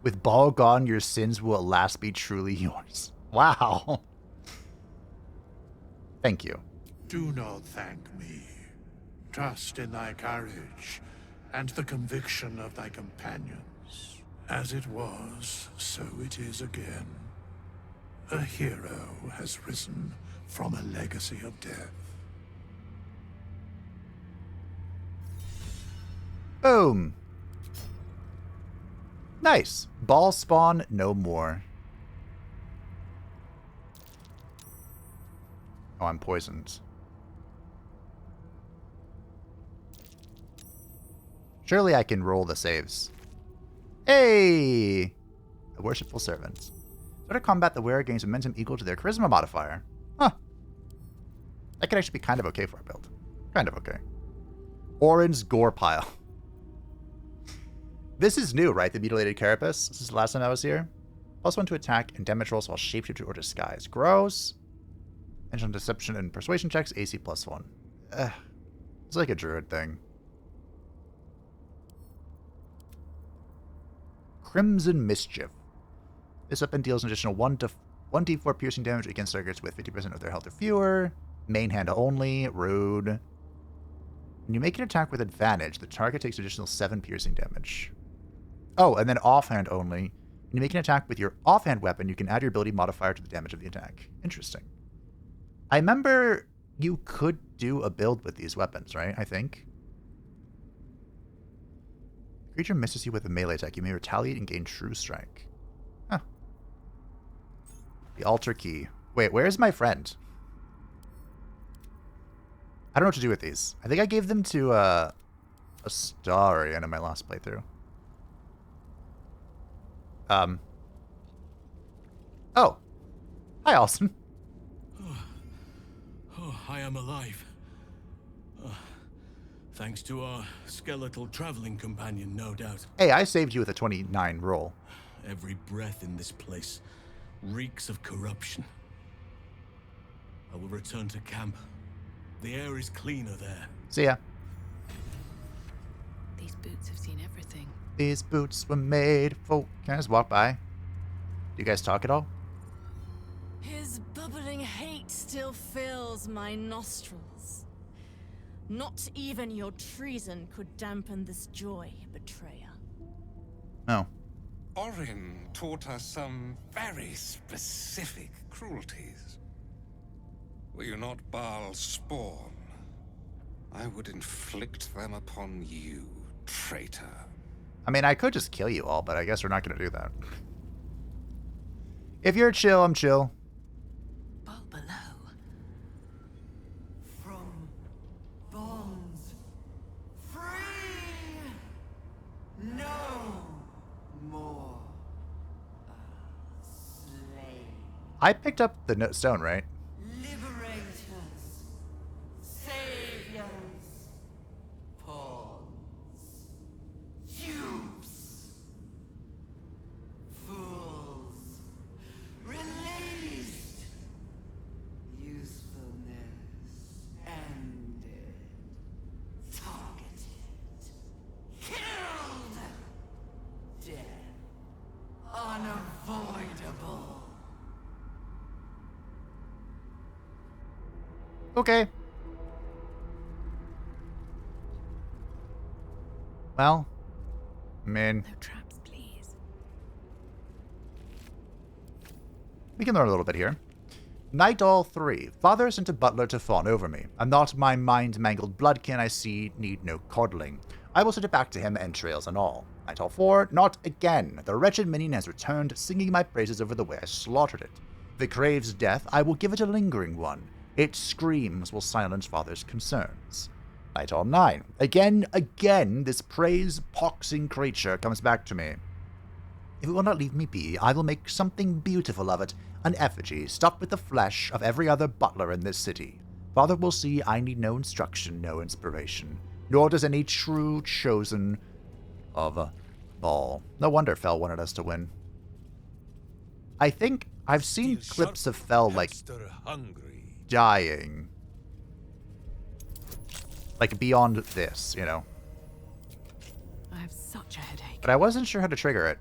With Bhaal gone, your sins will at last be truly yours. Wow. Thank you. Do not thank me. Trust in thy courage and the conviction of thy companions. As it was, so it is again. A hero has risen from a legacy of death. Boom. Nice. Bhaal spawn no more. Oh, I'm poisoned. Surely I can roll the saves. Hey! A worshipful servant. Start a combat, the wearer gains momentum equal to their charisma modifier. Huh. That could actually be kind of okay for our build. Kind of okay. Orin's gore pile. This is new, right? The mutilated carapace. This is the last time I was here. +1 to attack and damage rolls while shapeshifted or disguise. Gross. And on deception and persuasion checks, AC +1. It's like a druid thing. Crimson Mischief. This weapon deals an additional 1d4 piercing damage against targets with 50% of their health or fewer. Main hand only. Rude. When you make an attack with advantage, the target takes an additional 7 piercing damage. Oh, and then offhand only. When you make an attack with your offhand weapon, you can add your ability modifier to the damage of the attack. Interesting. I remember you could do a build with these weapons, right? I think. The creature misses you with a melee attack. You may retaliate and gain true strike. Huh. The altar key. Wait, where's my friend? I don't know what to do with these. I think I gave them to a Astarion in my last playthrough. Oh. Hi, Austin. Oh, I am alive. Thanks to our skeletal traveling companion, no doubt. Hey, I saved you with a 29 roll. Every breath in this place reeks of corruption. I will return to camp. The air is cleaner there. See ya. These boots have seen everything. These boots were made for... Can I just walk by? Do you guys talk at all? His bubbling hate still fills my nostrils. Not even your treason could dampen this joy, betrayer. No. Orin taught us some very specific cruelties. Were you not Bhaal's spawn, I would inflict them upon you, traitor. I mean, I could just kill you all, but I guess we're not going to do that. If you're chill, I'm chill. Bhaal below. From bonds free. No more slave. I picked up the stone, right? Liberators. Saviors. Pawns. Dupes. Fools. Released. Usefulness ended. Targeted. Killed. Death. Unavoidable. Okay. Well, I mean... No traps, please. We can learn a little bit here. Night all 3. Father sent a butler to fawn over me. I'm not my mind-mangled bloodkin I see need no coddling. I will send it back to him, entrails and all. Night all 4. Not again. The wretched minion has returned, singing my praises over the way I slaughtered it. If it craves death, I will give it a lingering one. Its screams will silence father's concerns. Night on 9. Again, this praise-poxing creature comes back to me. If it will not leave me be, I will make something beautiful of it, an effigy stuffed with the flesh of every other butler in this city. Father will see I need no instruction, no inspiration, nor does any true chosen of Bhaal. No wonder Fel wanted us to win. I think I've seen clips of Fel, like, dying. Like, beyond this, you know. I have such a headache. But I wasn't sure how to trigger it.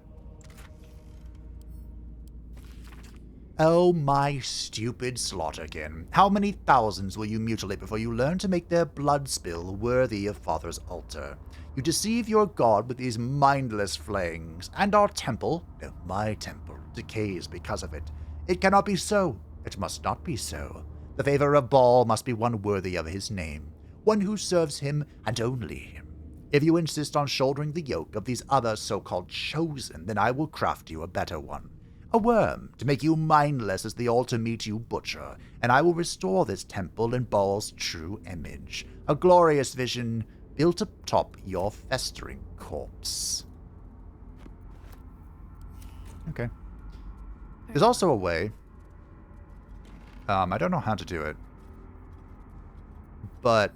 Oh, my stupid Slaughterkin. How many thousands will you mutilate before you learn to make their blood spill worthy of Father's altar? You deceive your god with these mindless flayings, and our temple, no, my temple, decays because of it. It cannot be so. It must not be so. The favor of Bhaal must be one worthy of his name, one who serves him and only him. If you insist on shouldering the yoke of these other so-called chosen, then I will craft you a better one. A worm, to make you mindless as the altar meat you butcher, and I will restore this temple in Bhaal's true image, a glorious vision built atop your festering corpse. Okay. There's also a way. I don't know how to do it. But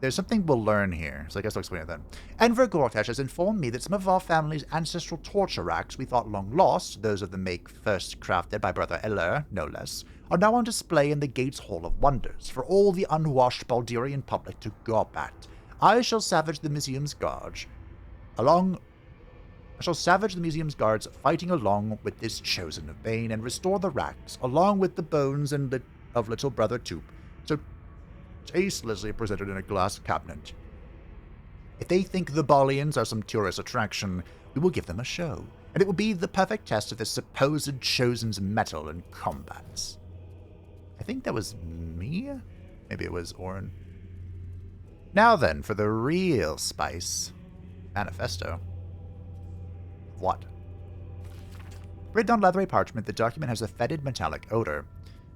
there's something we'll learn here, so I guess I'll explain it then. Enver Gortash has informed me that some of our family's ancestral torture racks we thought long lost, those of the make first crafted by Brother Eller, no less, are now on display in the Gates Hall of Wonders for all the unwashed Baldurian public to gawp at. I shall savage the museum's guards fighting along with this chosen of Bane and restore the racks, along with the bones of little brother Toop, so tastelessly presented in a glass cabinet. If they think the Bhaalians are some tourist attraction, we will give them a show, and it will be the perfect test of this supposed chosen's mettle in combat. I think that was me? Maybe it was Orin. Now then, for the real spice. Manifesto. What? Written on leathery parchment, the document has a fetid metallic odor.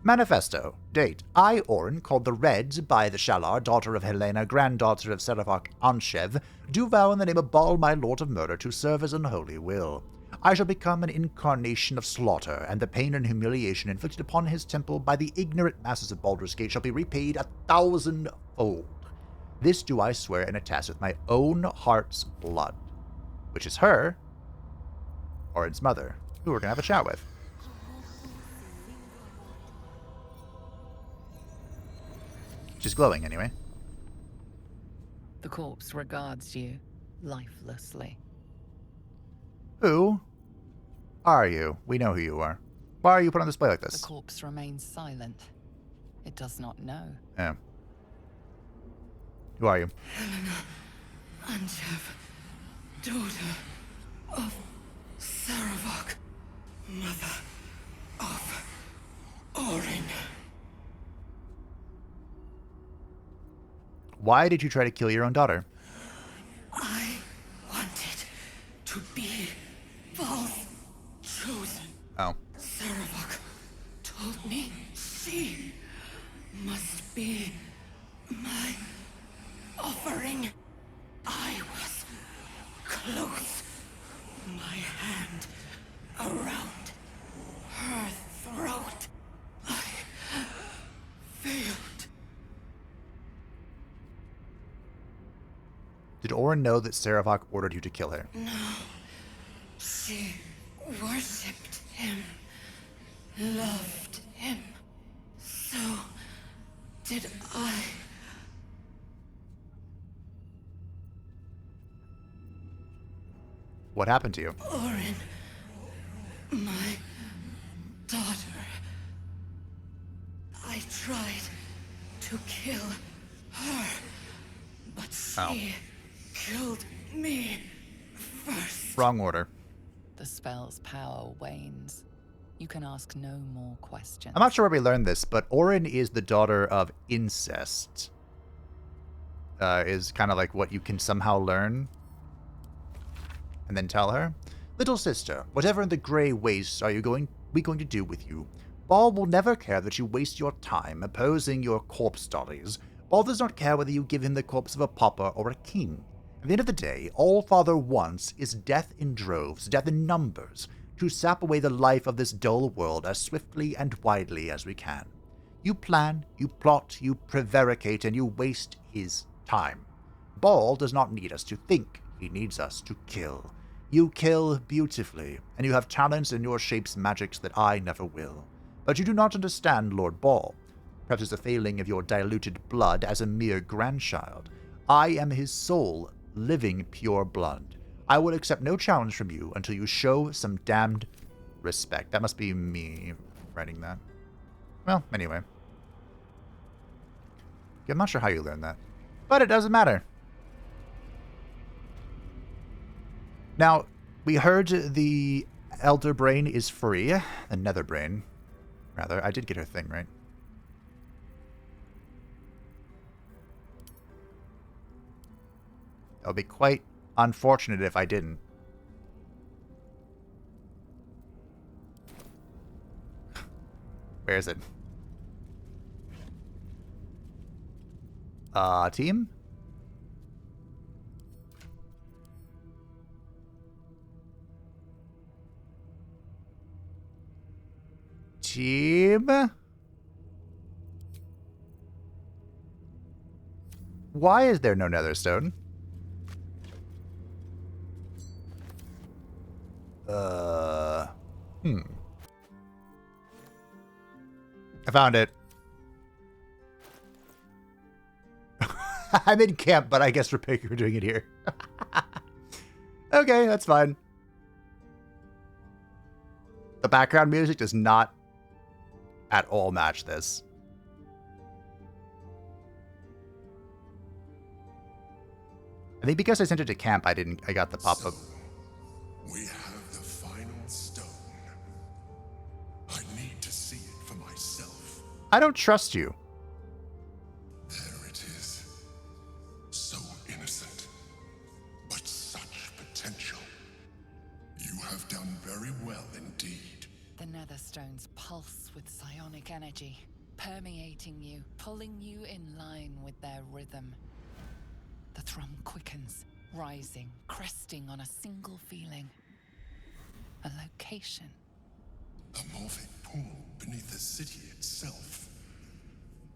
Manifesto. Date. I, Orin, called the Red by the Shalar, daughter of Helena, granddaughter of Serafok Anshev, do vow in the name of Bhaal, my lord of murder, to serve as unholy will. I shall become an incarnation of slaughter, and the pain and humiliation inflicted upon his temple by the ignorant masses of Baldur's Gate shall be repaid 1,000-fold. This do I swear and attest with my own heart's blood, which is her, Orin's mother, who we're going to have a chat with. She's glowing, anyway. The corpse regards you lifelessly. Who are you? We know who you are. Why are you put on display like this? The corpse remains silent. It does not know. Yeah. Who are you? Helena Anshev, daughter of Serafok, mother of Orin. Why did you try to kill your own daughter? I wanted to be Bhaal's chosen. Oh. Serafok told me she must be my offering. I was close, my hand around her throat. I failed. Did Orin know that Serafok ordered you to kill her? No. She worshipped him, loved him. So did I. What happened to you? Orin, my daughter. I tried to kill her, but she killed me first. Wrong order. The spell's power wanes. You can ask no more questions. I'm not sure where we learned this, but Orin is the daughter of incest. Is kind of like what you can somehow learn and then tell her. Little sister, whatever in the grey wastes are you going we going to do with you? Bhaal will never care that you waste your time opposing your corpse studies. Bhaal does not care whether you give him the corpse of a pauper or a king. At the end of the day, all Father wants is death in droves, death in numbers, to sap away the life of this dull world as swiftly and widely as we can. You plan, you plot, you prevaricate, and you waste his time. Bhaal does not need us to think, he needs us to kill. You kill beautifully, and you have talents in your shape's magics that I never will. But you do not understand Lord Bhaal. Perhaps it's a failing of your diluted blood as a mere grandchild. I am his soul, living pure blood. I will accept no challenge from you until you show some damned respect. That must be me writing that. Well, anyway. I'm not sure how you learned that, but it doesn't matter. Now, we heard the Elderbrain is free. The Netherbrain, rather. I did get her thing, right? That would be quite unfortunate if I didn't. Where is it? Team? Team? Why is there no Netherstone? I found it. I'm in camp, but I guess we're doing it here. Okay, that's fine. The background music does not at all match this. I think because I sent it to camp, I got the pop-up. We have the final stone. I need to see it for myself. I don't trust you. There it is. So innocent, but such potential. You have done very well indeed. The Netherstones pulse with psionic energy, permeating you, pulling you in line with their rhythm. The thrum quickens, rising, cresting on a single feeling. A location. A morphic pool beneath the city itself.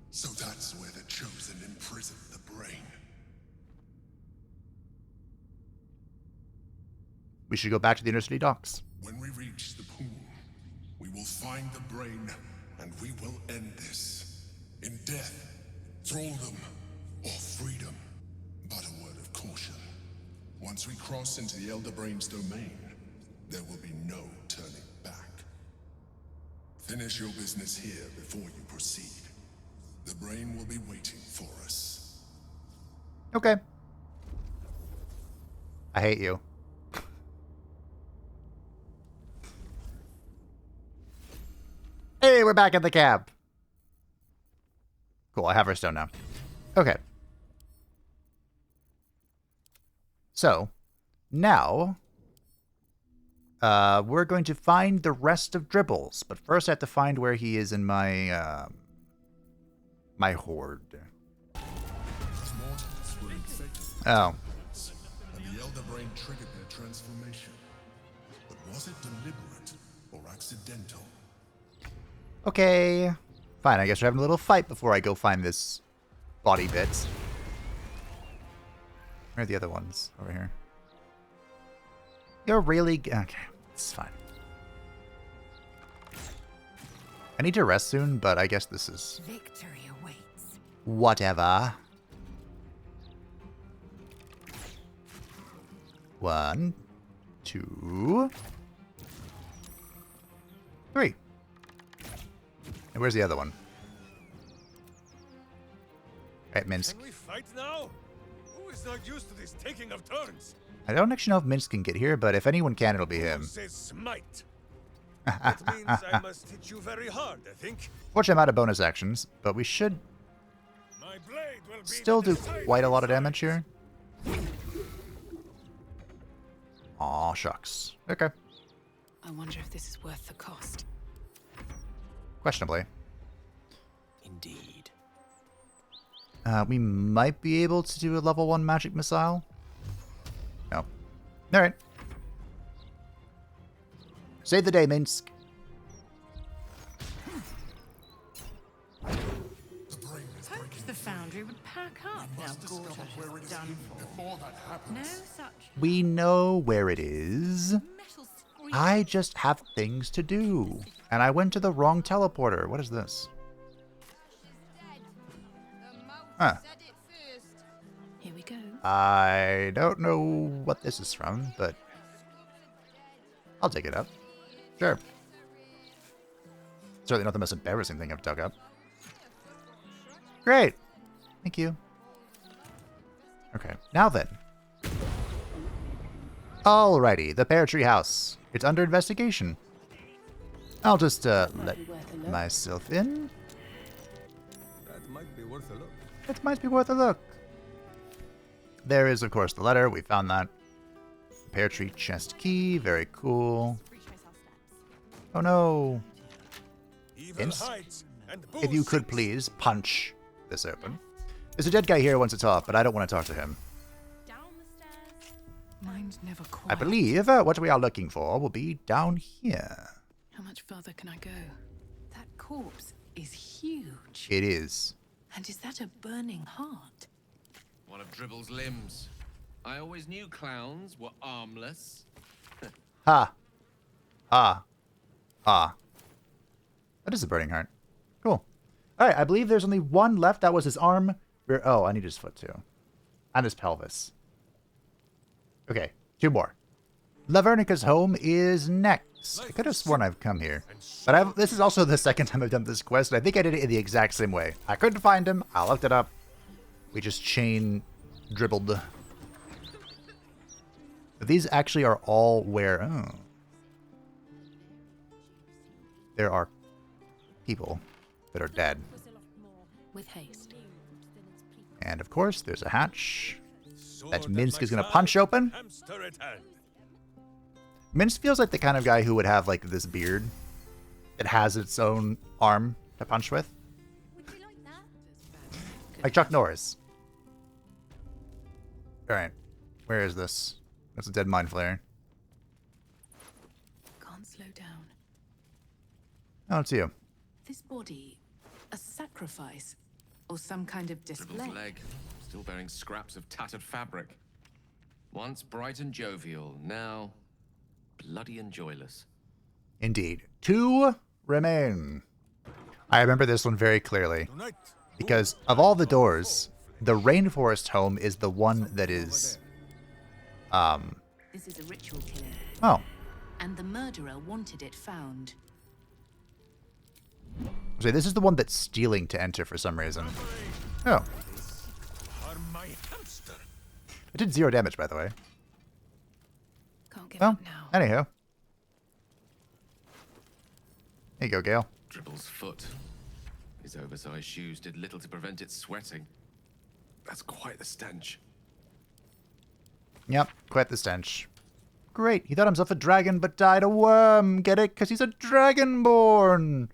So that's where the Chosen imprisoned the brain. We should go back to the Inner City docks. When we reach the pool, we will find the brain, and we will end this. In death, thraldom, or freedom. But a word of caution. Once we cross into the Elderbrain's domain, there will be no turning back. Finish your business here before you proceed. The brain will be waiting for us. Okay. I hate you. Hey, we're back at the camp. Cool, I have her stone now. Okay. So, now, we're going to find the rest of Dribbles, but first I have to find where he is in my, my horde. Oh. And the Elderbrain triggered their transformation. But was it deliberate or accidental? Okay. Fine, I guess we're having a little fight before I go find this body bit. Where are the other ones? Over here. You're really... Okay, it's fine. I need to rest soon, but I guess this is... Victory awaits. Whatever. 1, 2, 3. And where's the other one? Right, Minsk. Can we fight now? Who is not used to this taking of turns? I don't actually know if Minsk can get here, but if anyone can, it'll be him. Says smite. That means I must hit you very hard, I think. Fortunately, I'm out of bonus actions, but we should still do quite a lot of damage here. Aw, shucks. Okay. I wonder if this is worth the cost. Questionably. Indeed. We might be able to do a level 1 magic missile. No. Alright. Save the day, Minsk. Hoped the foundry would pack up now Gortash is done for. No such. We know where it is. I just have things to do. And I went to the wrong teleporter. What is this? Huh. Here we go. I don't know what this is from, but I'll dig it up. Sure. Certainly not the most embarrassing thing I've dug up. Great. Thank you. Okay, now then. Alrighty, the pear tree house. It's under investigation. I'll just let myself in. That might be worth a look. It might be worth a look. There is, of course, the letter. We found that. Pear tree chest key. Very cool. Oh no. Vince, if you could please punch this open. There's a dead guy here who wants to talk, but I don't want to talk to him. Mine's never quiet. I believe what we are looking for will be down here. How much further can I go? That corpse is huge. It is. And is that a burning heart? One of Dribbles' limbs. I always knew clowns were armless. Ha. Ha. Ha. That is a burning heart. Cool. Alright, I believe there's only one left. That was his arm. Oh, I need his foot too. And his pelvis. Okay, 2 more. Lavernica's home is next. I could have sworn I've come here. But this is also the second time I've done this quest, and I think I did it in the exact same way. I couldn't find him. I looked it up. We just chain dribbled. But these actually are all where... Oh. There are people that are dead. With haste. And of course, there's a hatch that Minsk is going to punch open. Minsk feels like the kind of guy who would have like this beard that has its own arm to punch with. Like Chuck Norris. Alright, where is this? That's a dead mind flare. Can't slow down. Oh, it's you. This body, a sacrifice, or some kind of display. Dribbles' leg, still bearing scraps of tattered fabric. Once bright and jovial, now bloody and joyless. Indeed. 2 remain. I remember this one very clearly. Because of all the doors, the rainforest home is the one that is... This is a ritual killing. Oh. And the murderer wanted it found. So this is the one that's stealing to enter for some reason. Oh. It did 0 damage, by the way. Can't give Well, up now. anyhow. There you go, Gale. Dribbles' foot. His oversized shoes did little to prevent it sweating. That's quite the stench. Yep, quite the stench. Great, he thought himself a dragon but died a worm. Get it? Because he's a dragonborn.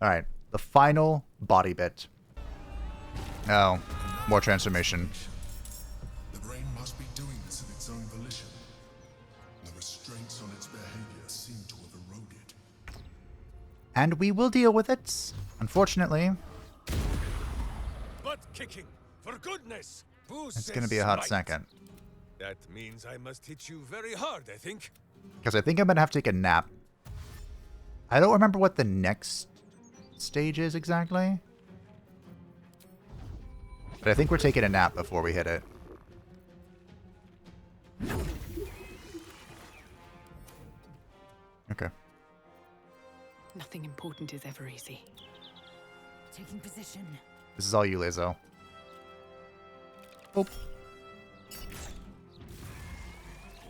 Alright, the final body bit. Oh, more transformation. The brain must be doing this of its own volition. The restraints on its behavior seem to have eroded. And we will deal with it, unfortunately. Butt kicking, for goodness! It's going to be a hot second. That means I must hit you very hard, I think. Because I think I'm going to have to take a nap. I don't remember what the next stage is exactly. But I think we're taking a nap before we hit it. Okay. Nothing important is ever easy. Taking position. This is all you, Lae'zel. Oh.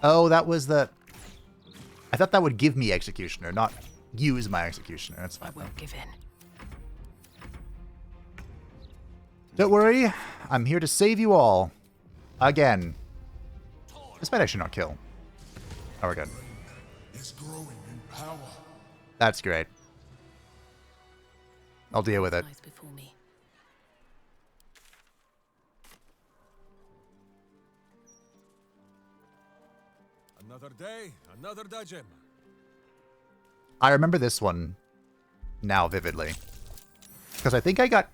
Oh, that was the... I thought that would give me Executioner, not use my Executioner. That's fine. I won't give in. Don't worry. I'm here to save you all. Again. This might actually not kill. Oh, we're good. It's growing in power. That's great. I'll deal with it. Lies before me. Another day, another dungeon. I remember this one now vividly. Because I think I got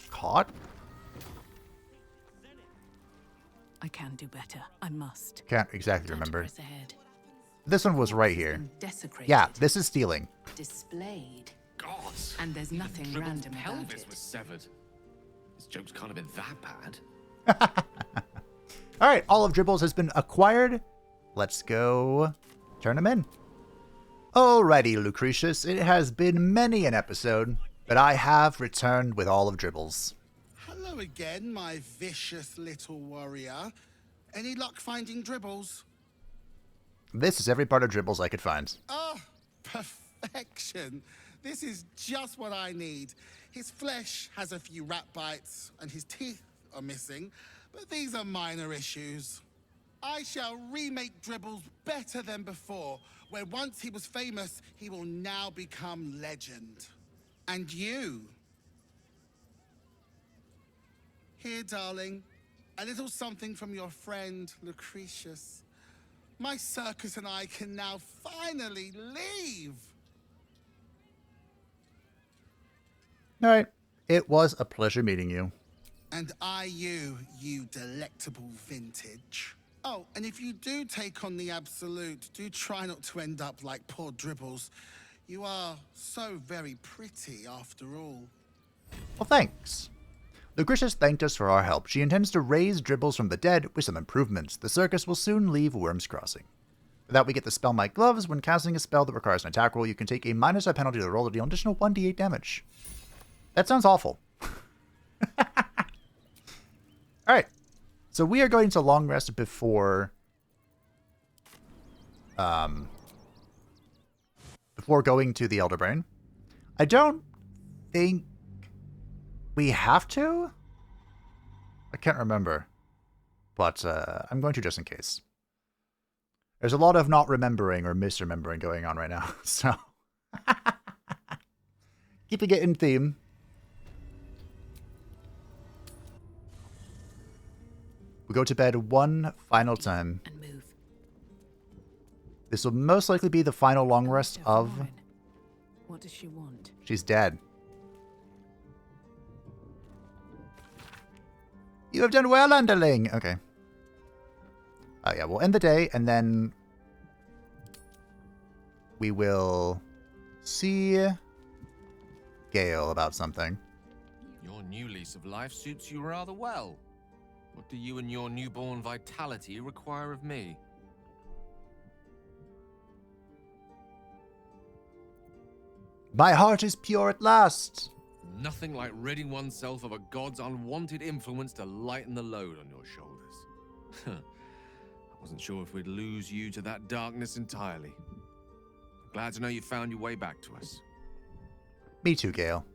caught? I can do better. I must. Can't exactly remember. Press ahead. This one was right here. Desecrated. Yeah, this is stealing. Displayed. God. And there's nothing Dribbles' random about pelvis it. was severed. This joke's can't have been that bad. Alright, all of Dribbles has been acquired. Let's go turn them in. Alrighty, Lucretius, it has been many an episode, but I have returned with all of Dribbles. Hello again, my vicious little warrior. Any luck finding Dribbles? This is every part of Dribbles I could find. Oh, perfection. This is just what I need. His flesh has a few rat bites, and his teeth are missing, but these are minor issues. I shall remake Dribbles better than before, where once he was famous, he will now become legend. And you? Here, darling, a little something from your friend, Lucretius. My circus and I can now finally leave. Alright, it was a pleasure meeting you. And you delectable vintage. Oh, and if you do take on the Absolute, do try not to end up like poor Dribbles. You are so very pretty after all. Well, thanks. Lucretius thanked us for our help. She intends to raise Dribbles from the dead with some improvements. The circus will soon leave Worm's Crossing. For that, we get the spell Might Gloves. When casting a spell that requires an attack roll, you can take a -5 penalty to the roll to deal additional 1d8 damage. That sounds awful. Alright. So we are going to long rest before going to the Elderbrain. I don't think we have to? I can't remember. But I'm going to just in case. There's a lot of not remembering or misremembering going on right now. So keeping it in theme. We go to bed one final time. And move. This will most likely be the final long rest of... What does she want? She's dead. You have done well, underling! Okay. Oh yeah, we'll end the day, and then... we will... see... Gale about something. Your new lease of life suits you rather well. What do you and your newborn vitality require of me? My heart is pure at last! Nothing like ridding oneself of a god's unwanted influence to lighten the load on your shoulders. I wasn't sure if we'd lose you to that darkness entirely. Glad to know you found your way back to us. Me too, Gale.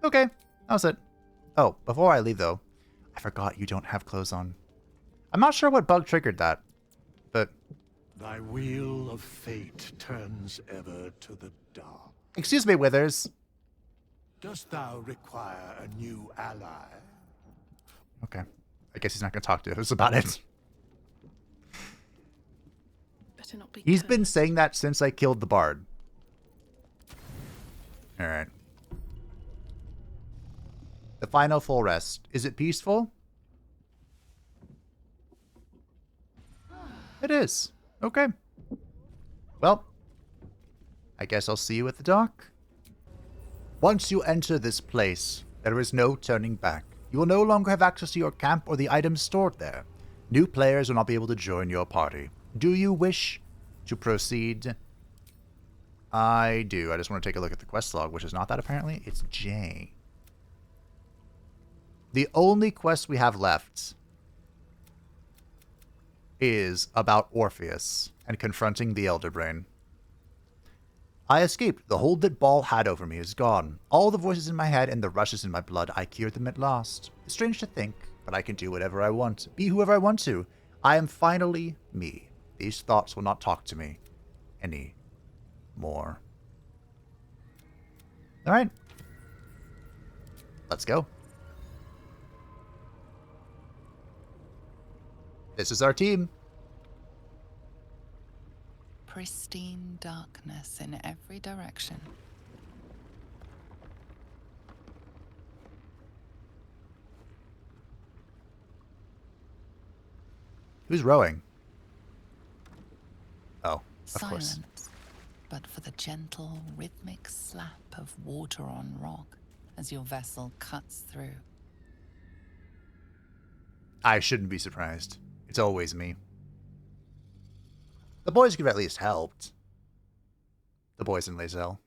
Okay, that's it. Oh, before I leave though, I forgot you don't have clothes on. I'm not sure what bug triggered that, but... Thy wheel of fate turns ever to the dark. Excuse me, Withers. Dost thou require a new ally? Okay. I guess he's not going to talk to us about it. Better not be. He's been saying that since I killed the bard. Alright. The final full rest. Is it peaceful? It is. Okay. Well, I guess I'll see you at the dock. Once you enter this place, there is no turning back. You will no longer have access to your camp or the items stored there. New players will not be able to join your party. Do you wish to proceed? I do. I just want to take a look at the quest log, which is not that apparently. It's J. The only quest we have left is about Orpheus and confronting the Elderbrain. I escaped. The hold that Bhaal had over me is gone. All the voices in my head and the rushes in my blood, I cured them at last. It's strange to think, but I can do whatever I want, be whoever I want to. I am finally me. These thoughts will not talk to me any more. Alright. Let's go. This is our team. Pristine darkness in every direction. Who's rowing? Oh, of course. Silence, but for the gentle, rhythmic slap of water on rock as your vessel cuts through. I shouldn't be surprised. It's always me. The boys could have at least helped. The boys in Lae'zel.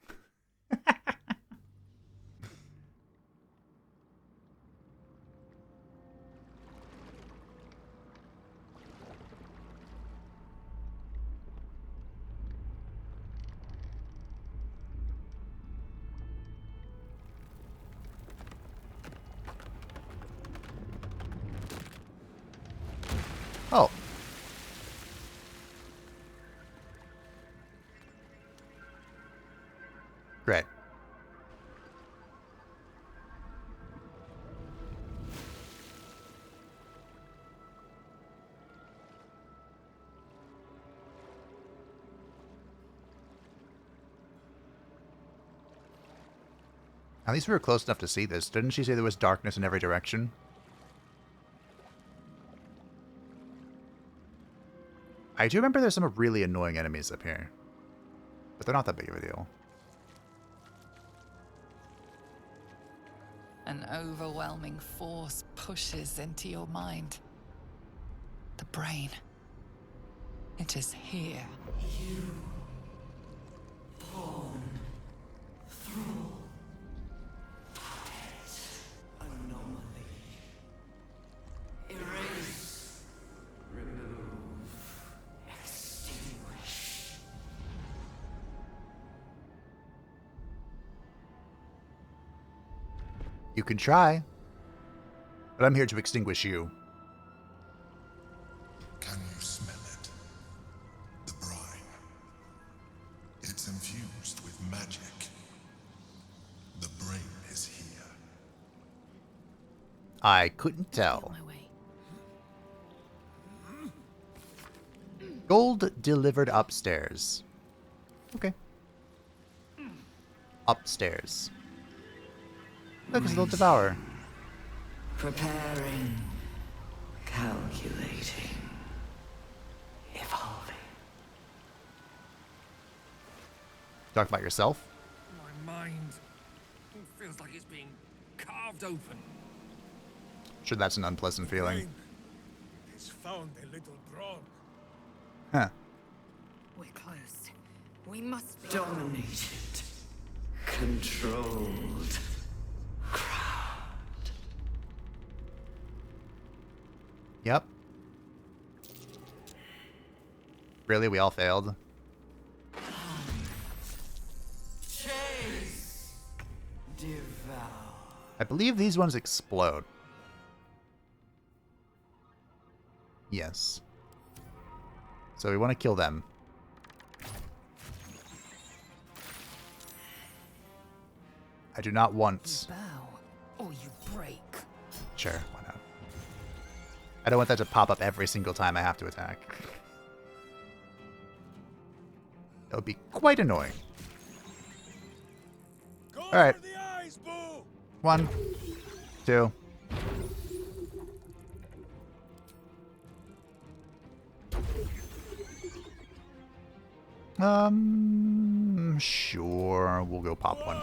Oh. Great. At least we were close enough to see this. Didn't she say there was darkness in every direction? I do remember there's some really annoying enemies up here. But they're not that big of a deal. An overwhelming force pushes into your mind. The brain. It is here. You, pawn, thrall, puppet, anomaly. Erase, remove, extinguish. You can try, but I'm here to extinguish you. Can you smell it? The brine. It's infused with magic. The brain is here. I couldn't tell. Gold delivered upstairs. Okay. Upstairs. Look, it's a little devourer. Preparing, calculating, evolving. Talk about yourself. My mind feels like it's being carved open. Sure, that's an unpleasant feeling. It's found a little drawn. Huh. We're close. We must be Dominated, controlled. Yep. Really? We all failed? Chase, devour. I believe these ones explode. Yes. So we want to kill them. I do not want... You bow, or you break. Sure, why not? I don't want that to pop up every single time I have to attack. That would be quite annoying. Alright. 1, 2. Sure, we'll go pop one.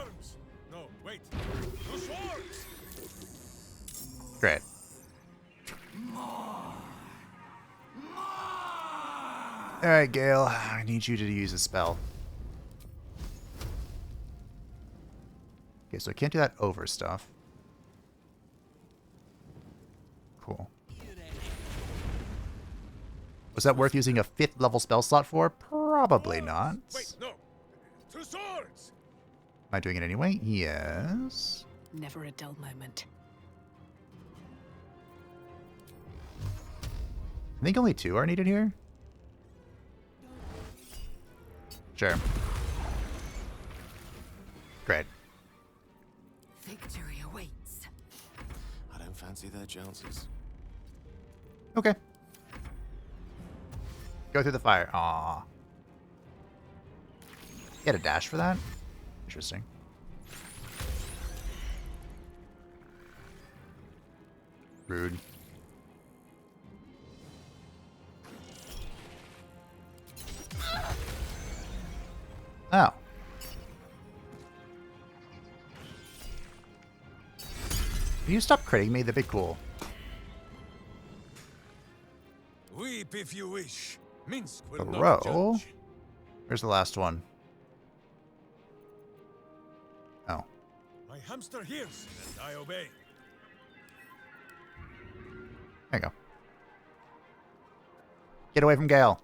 No, wait. No swords. Great. Alright, Gale. I need you to use a spell. Okay, so I can't do that over stuff. Cool. Was that worth using a 5th level spell slot for? Probably not. Wait, no. 2 swords. Am I doing it anyway? Yes. Never a dull moment. I think only 2 are needed here. Sure. Great. Victory awaits. Fancy their chances. Okay. Go through the fire. Aww. Get a dash for that? Interesting. Rude. Oh. Can you stop critting me? That'd be cool. Weep if you wish. Minsk will Throw. not judge. Where's the last one? Oh. My hamster hears, and I obey. There you go. Get away from Gale.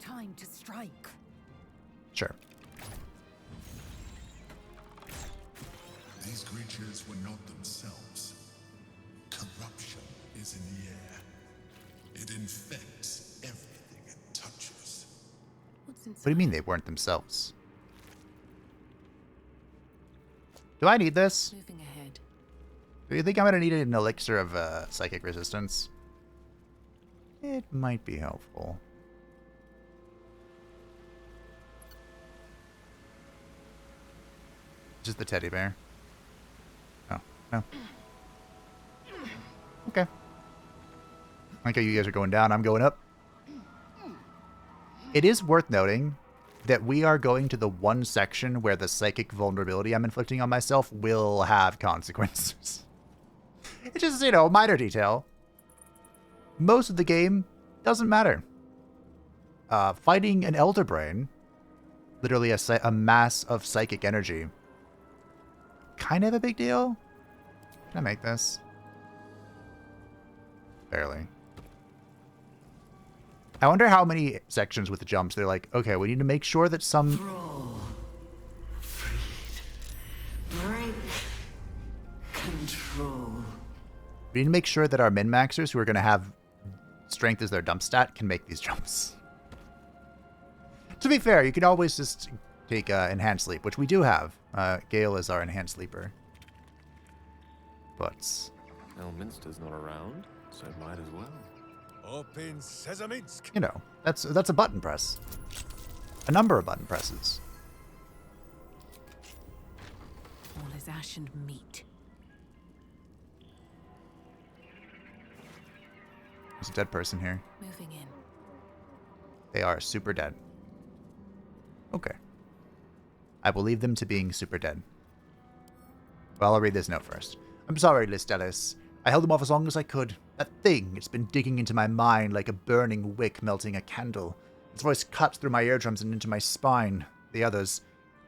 Time to strike. Sure. These creatures were not themselves. Corruption is in the air. It infects everything it touches. What do you mean they weren't themselves? Do I need this? Moving ahead. Do you think I'm going to need an elixir of psychic resistance? It might be helpful. Just the teddy bear. Oh, no. Okay. I like how you guys are going down, I'm going up. It is worth noting that we are going to the one section where the psychic vulnerability I'm inflicting on myself will have consequences. It's just, you know, a minor detail. Most of the game doesn't matter. Fighting an Elderbrain, literally a mass of psychic energy, kind of a big deal. Can I make this? Barely. I wonder how many sections with the jumps they're like, okay, we need to make sure that some... Break control. We need to make sure that our min-maxers who are going to have strength as their dump stat can make these jumps. To be fair, you can always just take enhanced sleep, which we do have. Gale is our enhanced sleeper. But... Elminster's not around, so might as well. Open Sesaminsk. You know, that's a button press. A number of button presses. All is ash and meat. There's a dead person here. Moving in. They are super dead. Okay. I will leave them to being super dead. Well, I'll read this note first. I'm sorry, Listelis. I held them off as long as I could. That thing, it's been digging into my mind like a burning wick melting a candle. Its voice cuts through my eardrums and into my spine. The others.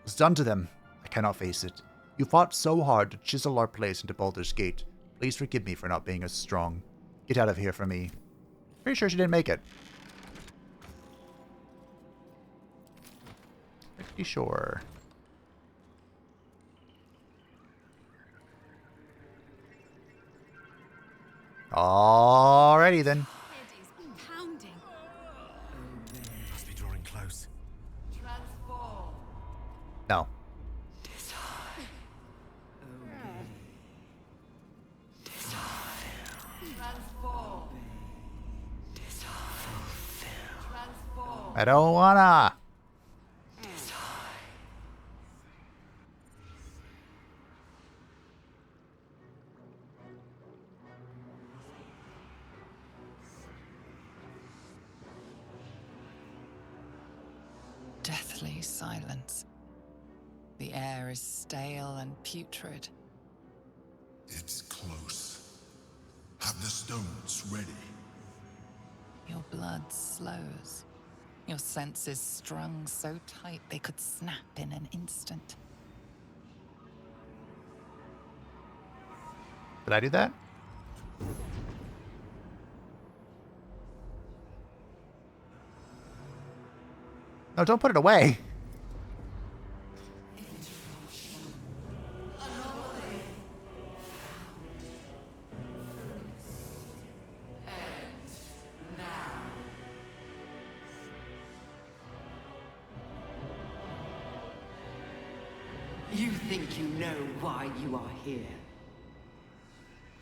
What's done to them? I cannot face it. You fought so hard to chisel our place into Baldur's Gate. Please forgive me for not being as strong. Get out of here for me. Pretty sure she didn't make it. Pretty sure. Alrighty then. Pounding. Must be drawing close. Transform. No. Transform. Transform. I don't wanna. Deathly silence. The air is stale and putrid. It's close. Have the stones ready. Your blood slows. Your senses strung so tight they could snap in an instant. Did I do that? No, don't put it away. You think you know why you are here?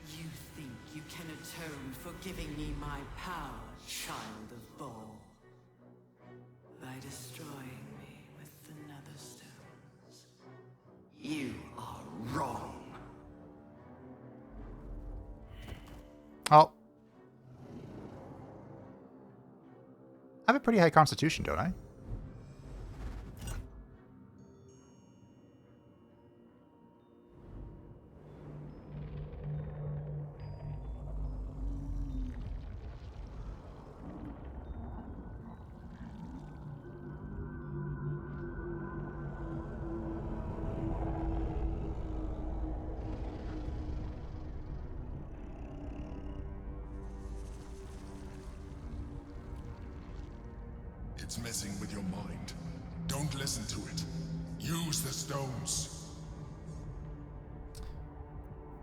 You think you can atone for giving me my power, child of Bhaal, by destroying me with the Netherstones? You are wrong. Oh. I have a pretty high constitution, don't I? It's messing with your mind. Don't listen to it. Use the stones.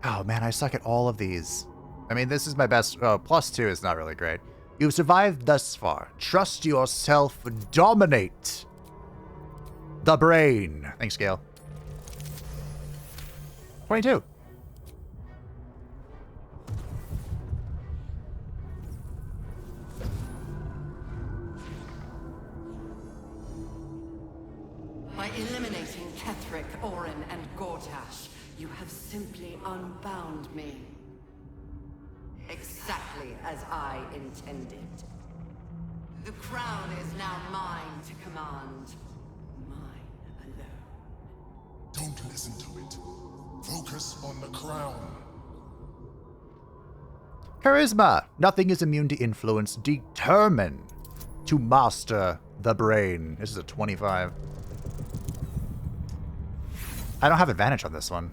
Oh man, I suck at all of these. I mean, this is my best. Oh, +2 is not really great. You've survived thus far. Trust yourself. Dominate the brain. Thanks, Gale. 22. By eliminating Ketheric, Orin, and Gortash, you have simply unbound me. Exactly as I intended. The crown is now mine to command. Mine alone. Don't listen to it. Focus on the crown. Charisma. Nothing is immune to influence. Determine to master the brain. This is a 25. I don't have advantage on this one.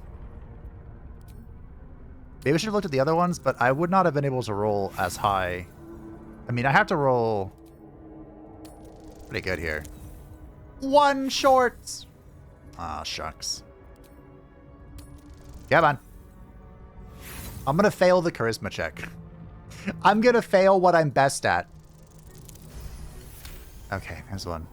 Maybe I should have looked at the other ones, but I would not have been able to roll as high. I mean, I have to roll pretty good here. 1 short. Ah, shucks. Come on. I'm going to fail the charisma check. I'm going to fail what I'm best at. Okay, here's one.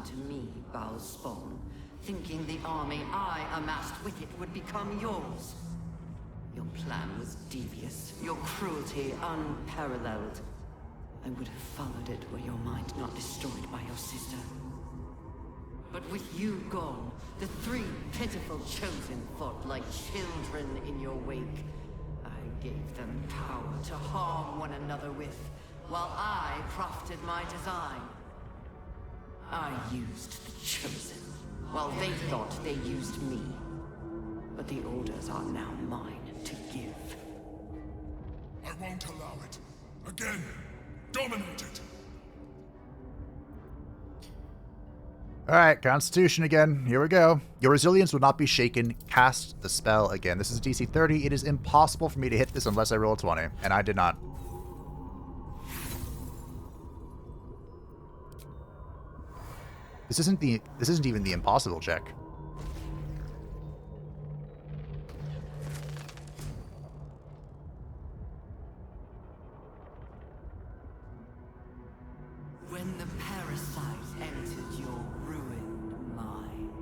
To me, Bhaal Spawn, thinking the army I amassed with it would become yours. Your plan was devious, your cruelty unparalleled. I would have followed it were your mind not destroyed by your sister. But with you gone, the 3 pitiful chosen fought like children in your wake. I gave them power to harm one another with, while I crafted my design. I used the Chosen, while they thought they used me. But the orders are now mine to give. I won't allow it. Again, dominate it. Alright, Constitution again. Here we go. Your resilience will not be shaken. Cast the spell again. This is DC 30. It is impossible for me to hit this unless I roll a 20, and I did not. This isn't even the impossible check. When the parasite entered your ruined mind,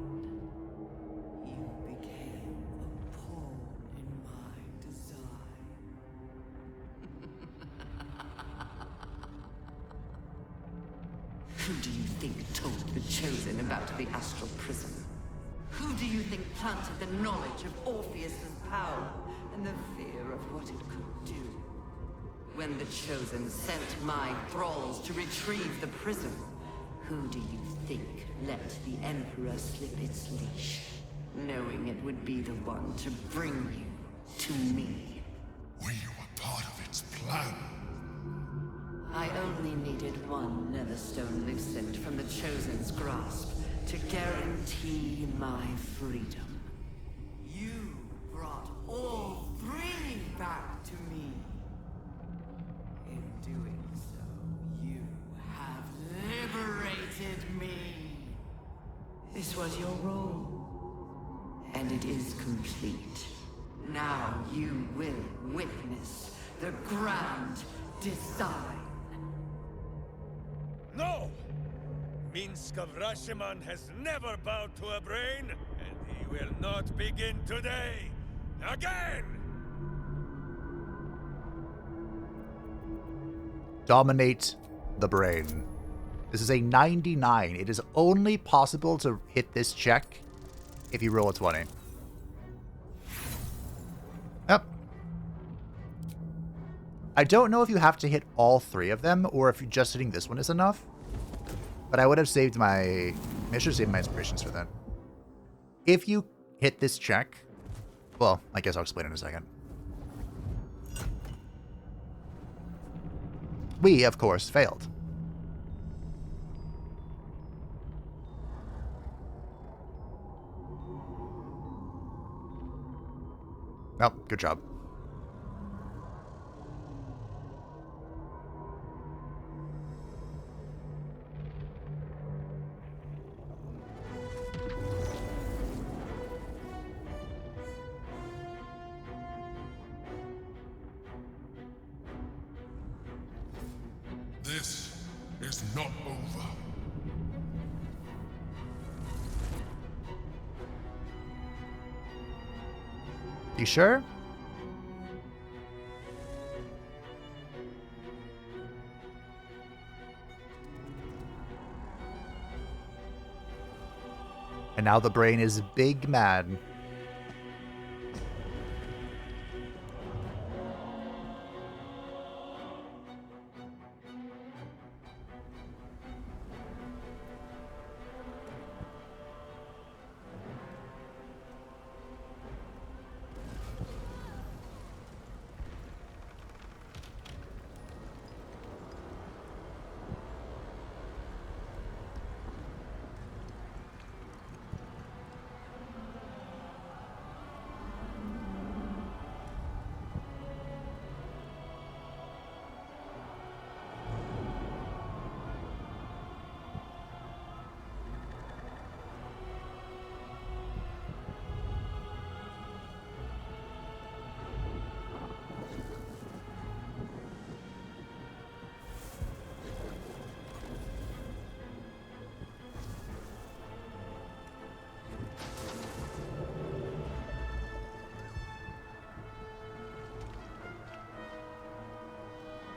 you became a pawn in my design. Who do you think told the Chosen about the Astral Prism? Who do you think planted the knowledge of Orpheus's power and the fear of what it could do? When the Chosen sent my thralls to retrieve the prism, who do you think let the Emperor slip its leash, knowing it would be the one to bring you to me? We were part of its plan. I only needed one Netherstone loosened from the Chosen's grasp to guarantee my freedom. This was your role. And it is complete. Now you will witness the grand design. No! Minsk of Rashiman has never bowed to a brain, and he will not begin today! Again! Dominate the brain. This is a 99. It is only possible to hit this check if you roll a 20. Yep. I don't know if you have to hit all 3 of them or if just hitting this one is enough. But I would have saved my... I should have saved my inspirations for that. If you hit this check... Well, I guess I'll explain in a second. We, of course, failed. Oh, good job. This is not over. You sure? And now the brain is big mad.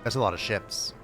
That's a lot of ships.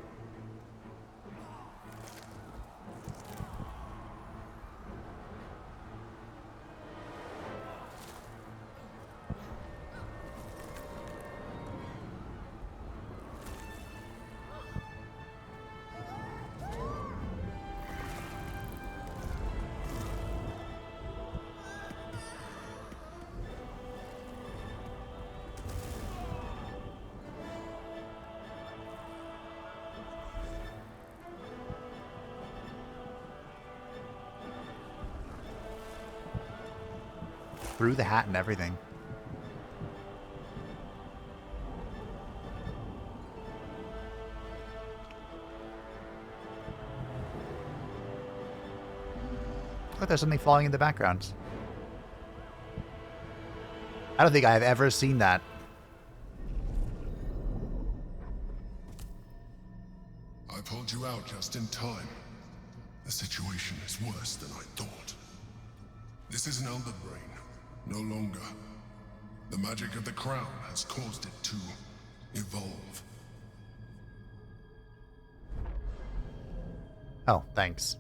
Through the hat and everything. Look, there's something falling in the background. I don't think I have ever seen that. I pulled you out just in time. The situation is worse than I thought. This is an Elderbrain. No longer. The magic of the crown has caused it to evolve. Oh, thanks.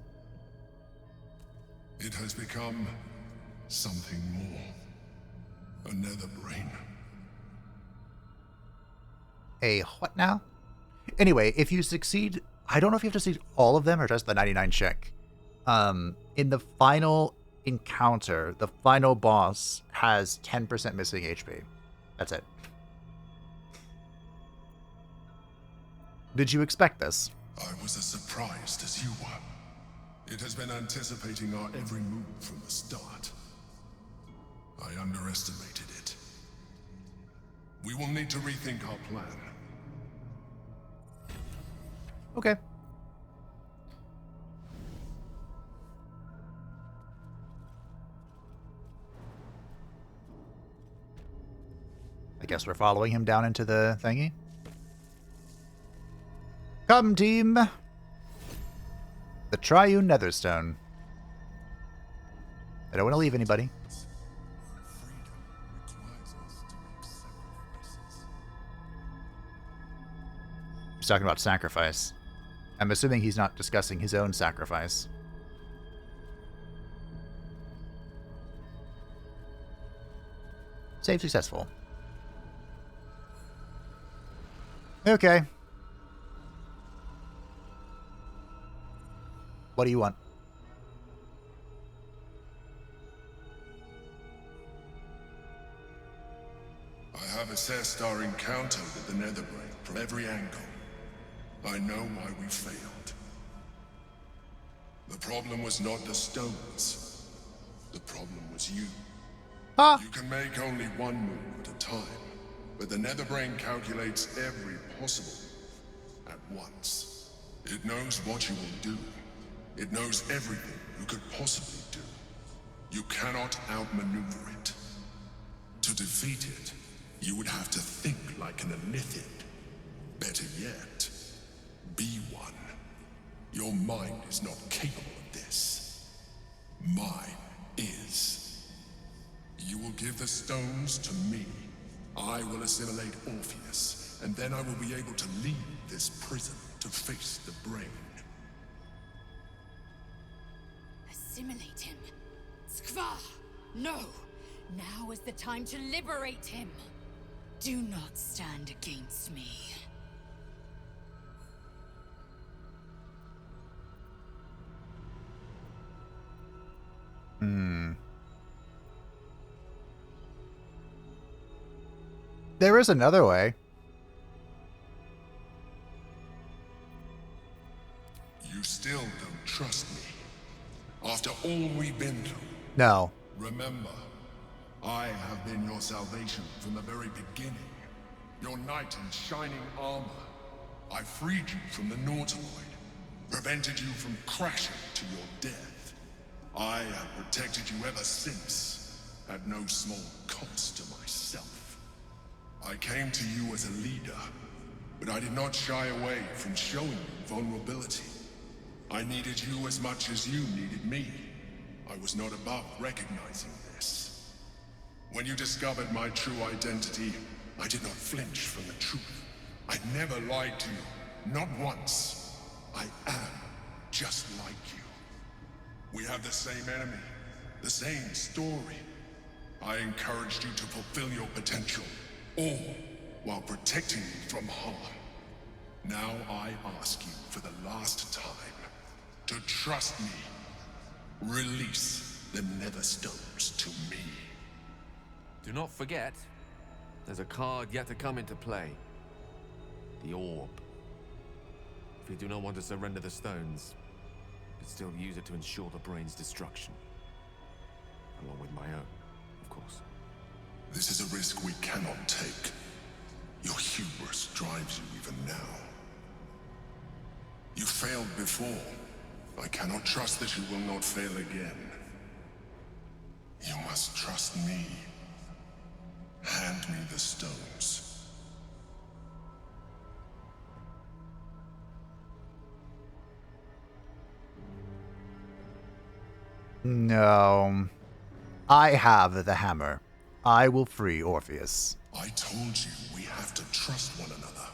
It has become something more. A Netherbrain. A what now? Anyway, if you succeed, I don't know if you have to succeed all of them or just the 99 check. In the final encounter, the final boss has 10% missing HP. That's it. Did you expect this? I was as surprised as you were. It has been anticipating our every move from the start. I underestimated it. We will need to rethink our plan. Okay. guess we're following him down into the thingy. Come, team! The Triune Netherstone. I don't want to leave anybody. He's talking about sacrifice. I'm assuming he's not discussing his own sacrifice. Save successful. Okay. What do you want? I have assessed our encounter with the Netherbrain from every angle. I know why we failed. The problem was not the stones. The problem was you. You can make only one move at a time, but the Netherbrain calculates every possible move at once. It knows what you will do. It knows everything you could possibly do. You cannot outmaneuver it. To defeat it, you would have to think like an Elithid. Better yet, be one. Your mind is not capable of this. Mine is. You will give the stones to me. I will assimilate Orpheus, and then I will be able to leave this prison to face the brain. Assimilate him? Skva! No! Now is the time to liberate him! Do not stand against me. There is another way. You still don't trust me. After all we've been through. No. Remember, I have been your salvation from the very beginning. Your knight in shining armor. I freed you from the Nautiloid. Prevented you from crashing to your death. I have protected you ever since. At no small cost to myself. I came to you as a leader, but I did not shy away from showing you vulnerability. I needed you as much as you needed me. I was not above recognizing this. When you discovered my true identity, I did not flinch from the truth. I never lied to you, not once. I am just like you. We have the same enemy, the same story. I encouraged you to fulfill your potential. All while protecting you from harm. Now I ask you for the last time to trust me. Release the Netherstones to me. Do not forget, there's a card yet to come into play. The Orb. If you do not want to surrender the stones, you can still use it to ensure the brain's destruction. Along with my own, of course. This is a risk we cannot take. Your hubris drives you even now. You failed before. I cannot trust that you will not fail again. You must trust me. Hand me the stones. No. I have the hammer. I will free Orpheus. I told you we have to trust one another.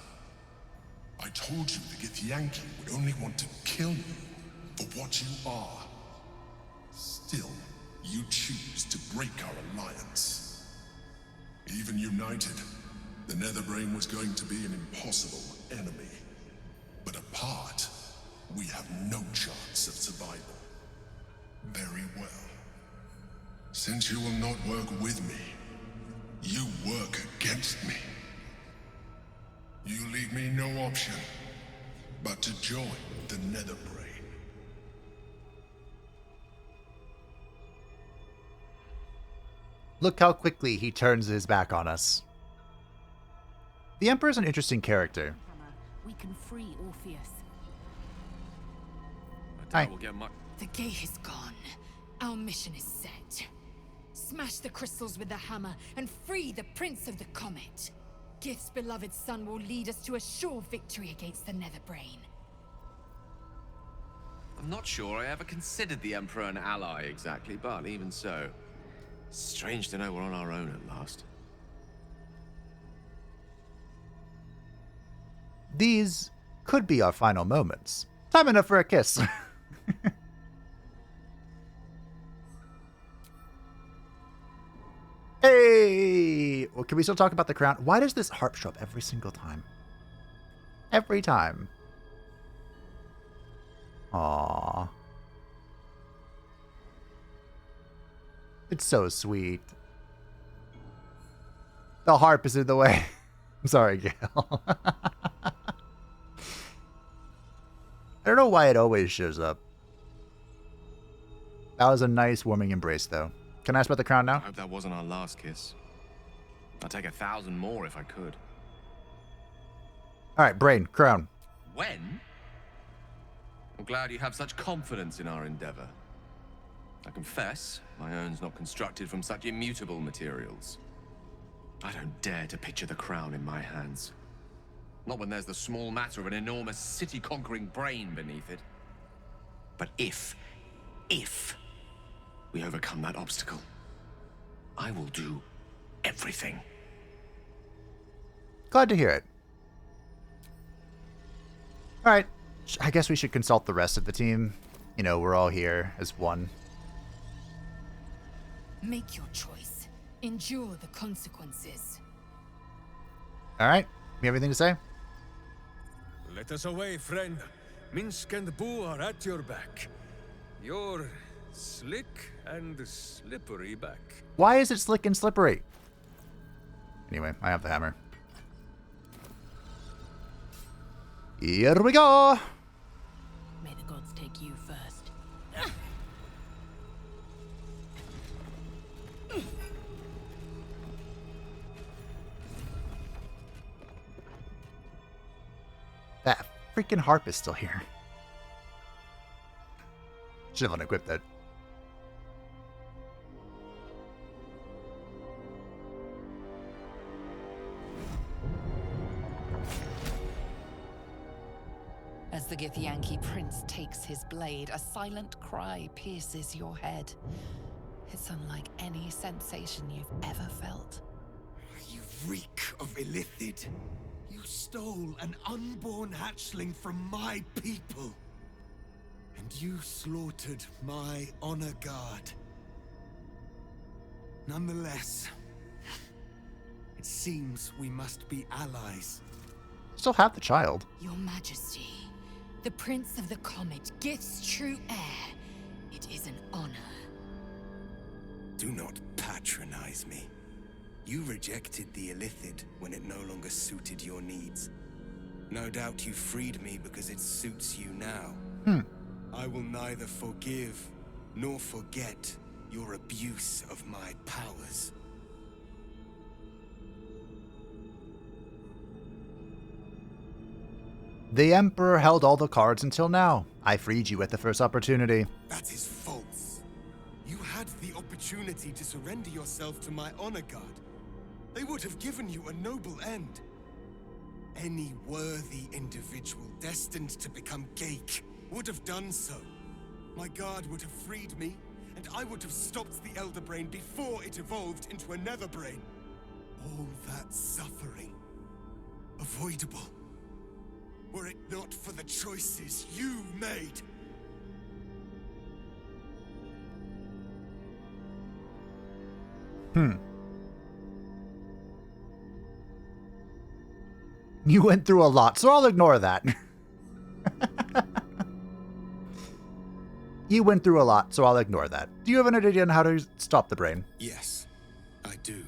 I told you the Githyanki would only want to kill you for what you are. Still, you choose to break our alliance. Even united, the Netherbrain was going to be an impossible enemy. But apart, we have no chance of survival. Very well. Since you will not work with me, you work against me. You leave me no option but to join the Netherbrain. Look how quickly he turns his back on us. The Emperor's an interesting character. We can free Orpheus. I doubt we'll get much. The gate is gone. Our mission is set. Smash the crystals with the hammer and free the Prince of the Comet. Gith's beloved son will lead us to a sure victory against the Netherbrain. I'm not sure I ever considered the Emperor an ally exactly, but even so, strange to know we're on our own at last. These could be our final moments. Time enough for a kiss. Hey! Well, can we still talk about the crown? Why does this harp show up every single time? Every time. Aww. It's so sweet. The harp is in the way. I'm sorry, Gail. I don't know why it always shows up. That was a nice warming embrace, though. Can I ask about the crown now? I hope that wasn't our last kiss. I'd take 1,000 more if I could. All right, Brain, crown. When? I'm glad you have such confidence in our endeavor. I confess, my own's not constructed from such immutable materials. I don't dare to picture the crown in my hands. Not when there's the small matter of an enormous city-conquering brain beneath it. But if we overcome that obstacle, I will do everything. Glad to hear it. All right, I guess we should consult the rest of the team. You know, we're all here as one. Make your choice. Endure the consequences. All right, you have anything to say? Let us away, friend. Minsk and Boo are at your back. You're slick and slippery back. Why is it slick and slippery? Anyway, I have the hammer. Here we go! May the gods take you first. That freaking harp is still here. Should have unequipped that. As the Githyanki prince takes his blade, a silent cry pierces your head. It's unlike any sensation you've ever felt. You reek of Illithid. You stole an unborn hatchling from my people. And you slaughtered my honor guard. Nonetheless, it seems we must be allies. Still have the child. Your Majesty, the Prince of the Comet, Gith's true heir. It is an honor. Do not patronize me. You rejected the Illithid when it no longer suited your needs. No doubt you freed me because it suits you now. I will neither forgive nor forget your abuse of my powers. The Emperor held all the cards until now. I freed you at the first opportunity. That is false. You had the opportunity to surrender yourself to my honor guard. They would have given you a noble end. Any worthy individual destined to become Geik would have done so. My guard would have freed me, and I would have stopped the Elderbrain before it evolved into a Netherbrain. All that suffering, avoidable, were it not for the choices you made. You went through a lot, so I'll ignore that. You went through a lot, so I'll ignore that. Do you have an idea on how to stop the brain? Yes, I do.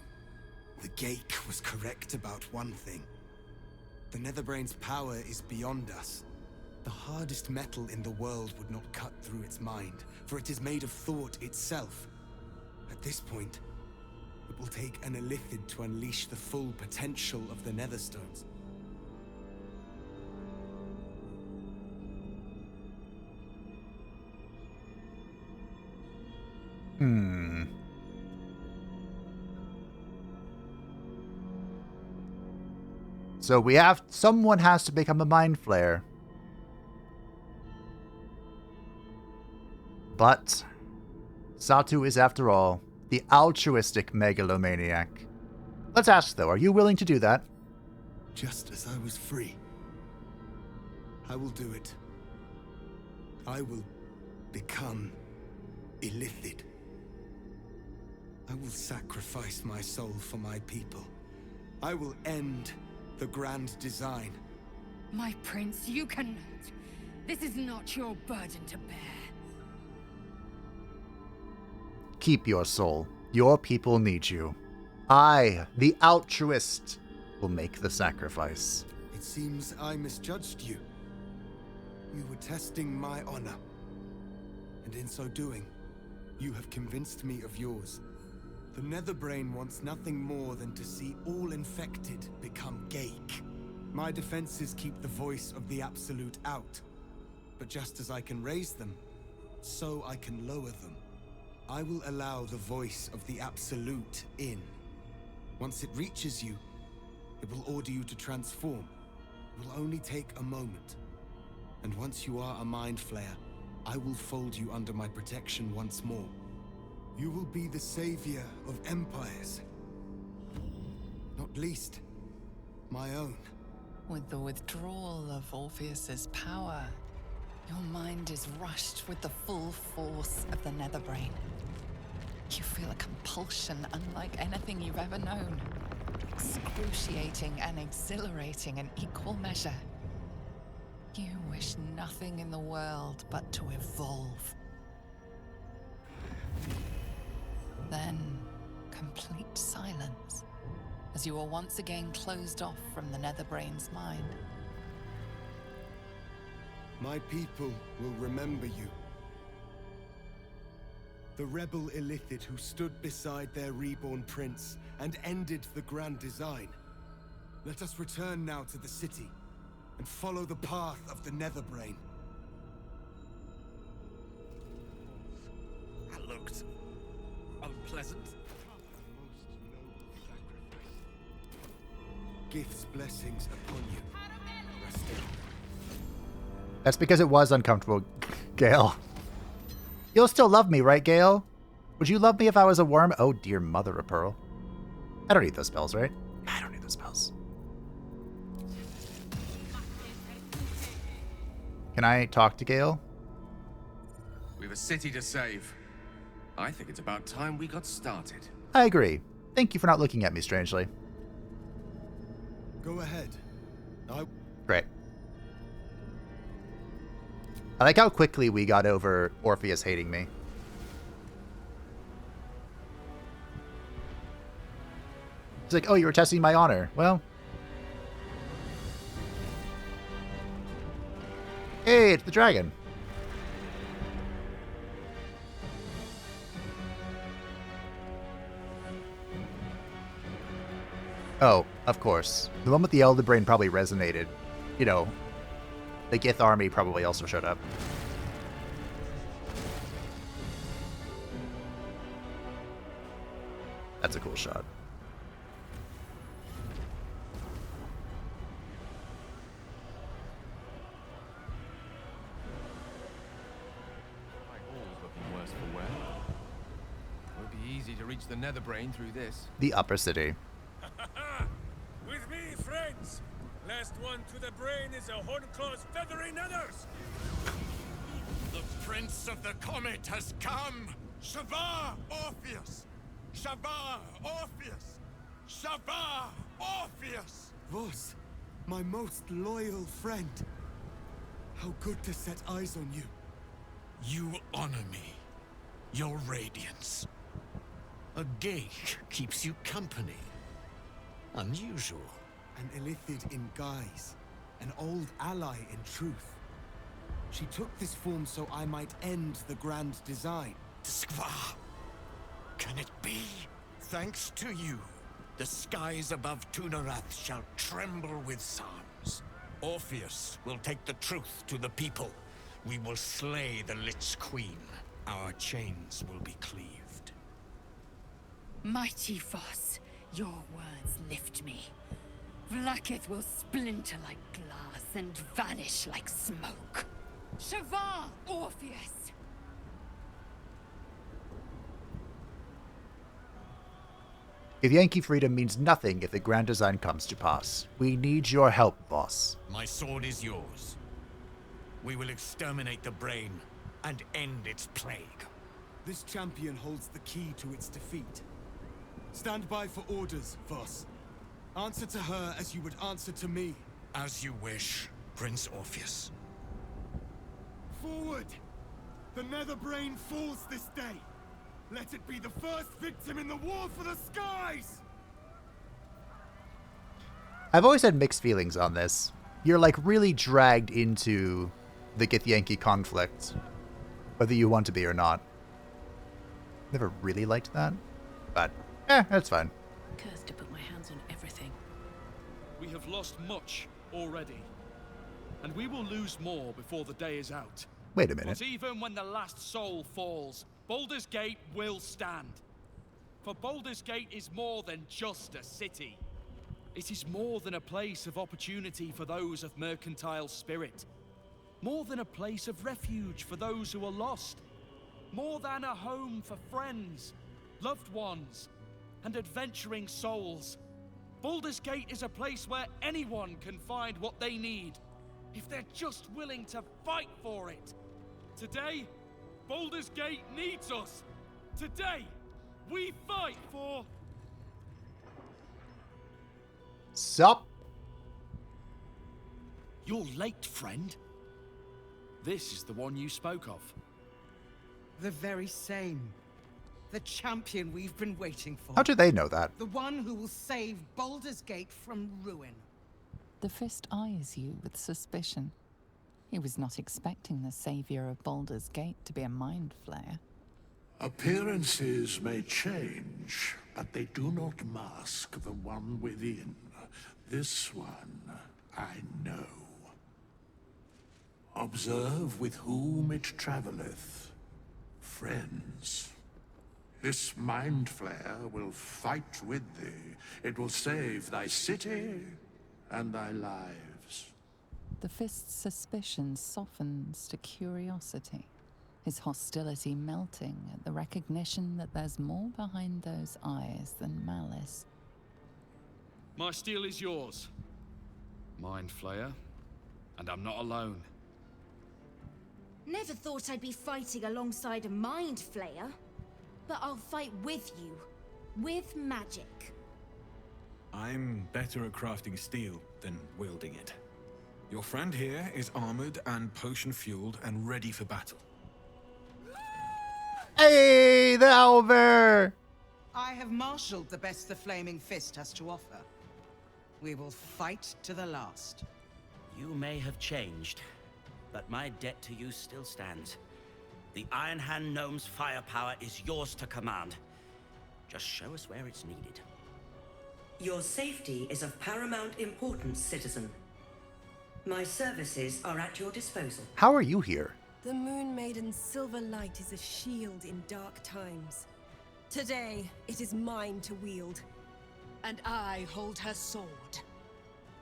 The Geik was correct about one thing. The Netherbrain's power is beyond us. The hardest metal in the world would not cut through its mind, for it is made of thought itself. At this point, it will take an Illithid to unleash the full potential of the Netherstones. So someone has to become a Mind Flayer. But Satu is, after all, the altruistic megalomaniac. Let's ask, though, are you willing to do that? Just as I was free, I will do it. I will become illithid. I will sacrifice my soul for my people. I will end the grand design. My prince, you cannot. This is not your burden to bear. Keep your soul. Your people need you. I, the altruist, will make the sacrifice. It seems I misjudged you. You were testing my honor. And in so doing, you have convinced me of yours. The Netherbrain wants nothing more than to see all infected become Gaik. My defenses keep the voice of the Absolute out. But just as I can raise them, so I can lower them. I will allow the voice of the Absolute in. Once it reaches you, it will order you to transform. It will only take a moment. And once you are a Mind Flayer, I will fold you under my protection once more. You will be the savior of empires. Not least, my own. With the withdrawal of Orpheus's power, your mind is rushed with the full force of the Netherbrain. You feel a compulsion unlike anything you've ever known. Excruciating and exhilarating in equal measure. You wish nothing in the world but to evolve. Then, complete silence, as you are once again closed off from the Netherbrain's mind. My people will remember you. The rebel illithid who stood beside their reborn prince and ended the grand design. Let us return now to the city and follow the path of the Netherbrain. That looked unpleasant. Gifts blessings upon you. Rest in. That's because it was uncomfortable, Gale. You'll still love me, right, Gale? Would you love me if I was a worm? Oh, dear mother of pearl. I don't need those spells, right? I don't need those spells. Can I talk to Gale? We have a city to save. I think it's about time we got started. I agree. Thank you for not looking at me strangely. Go ahead. Great. I like how quickly we got over Orpheus hating me. It's like, oh, you were testing my honor. Well. Hey, it's the dragon. Oh, of course. The one with the Elderbrain probably resonated. You know, the Gith army probably also showed up. That's a cool shot. My hall's looking worse for wear. Won't be easy to reach the Netherbrain through this. The upper city. With me, friends! Last one to the brain is a Hornclaw's feathering others! The Prince of the Comet has come! Shavar Orpheus! Shavar Orpheus! Shavar Orpheus! Vos, my most loyal friend. How good to set eyes on you. You honor me. Your radiance. A Gaik keeps you company. Unusual. An illithid in guise. An old ally in truth. She took this form so I might end the grand design. Skva! Can it be? Thanks to you, the skies above Tunarath shall tremble with psalms. Orpheus will take the truth to the people. We will slay the Lich Queen. Our chains will be Mighty Voss, your words lift me. Vlaakith will splinter like glass and vanish like smoke. Shavar, Orpheus! Githyanki freedom means nothing if the grand design comes to pass. We need your help, boss. My sword is yours. We will exterminate the brain and end its plague. This champion holds the key to its defeat. Stand by for orders, Voss. Answer to her as you would answer to me. As you wish, Prince Orpheus. Forward! The Netherbrain falls this day. Let it be the first victim in the war for the skies! I've always had mixed feelings on this. You're like really dragged into the Githyanki conflict, whether you want to be or not. Never really liked that, but that's fine. Cursed to put my hands on everything. We have lost much already, and we will lose more before the day is out. Wait a minute. But even when the last soul falls, Baldur's Gate will stand. For Baldur's Gate is more than just a city. It is more than a place of opportunity for those of mercantile spirit. More than a place of refuge for those who are lost. More than a home for friends, loved ones, and adventuring souls. Baldur's Gate is a place where anyone can find what they need, if they're just willing to fight for it. Today, Baldur's Gate needs us. Today, we fight for... Sup? You're late, friend. This is the one you spoke of. The very same. The champion we've been waiting for. How do they know that? The one who will save Baldur's Gate from ruin. The Fist eyes you with suspicion. He was not expecting the savior of Baldur's Gate to be a mind flayer. Appearances may change, but they do not mask the one within. This one I know. Observe with whom it travelleth. Friends. This mind flayer will fight with thee. It will save thy city and thy lives. The Fist's suspicion softens to curiosity, his hostility melting at the recognition that there's more behind those eyes than malice. My steel is yours, Mind Flayer, and I'm not alone. Never thought I'd be fighting alongside a Mind Flayer, but I'll fight with you, with magic. I'm better at crafting steel than wielding it. Your friend here is armored and potion-fueled and ready for battle. Hey, the Elver! I have marshaled the best the Flaming Fist has to offer. We will fight to the last. You may have changed, but my debt to you still stands. The Iron Hand Gnome's firepower is yours to command. Just show us where it's needed. Your safety is of paramount importance, citizen. My services are at your disposal. How are you here? The Moon Maiden's silver light is a shield in dark times. Today, it is mine to wield. And I hold her sword.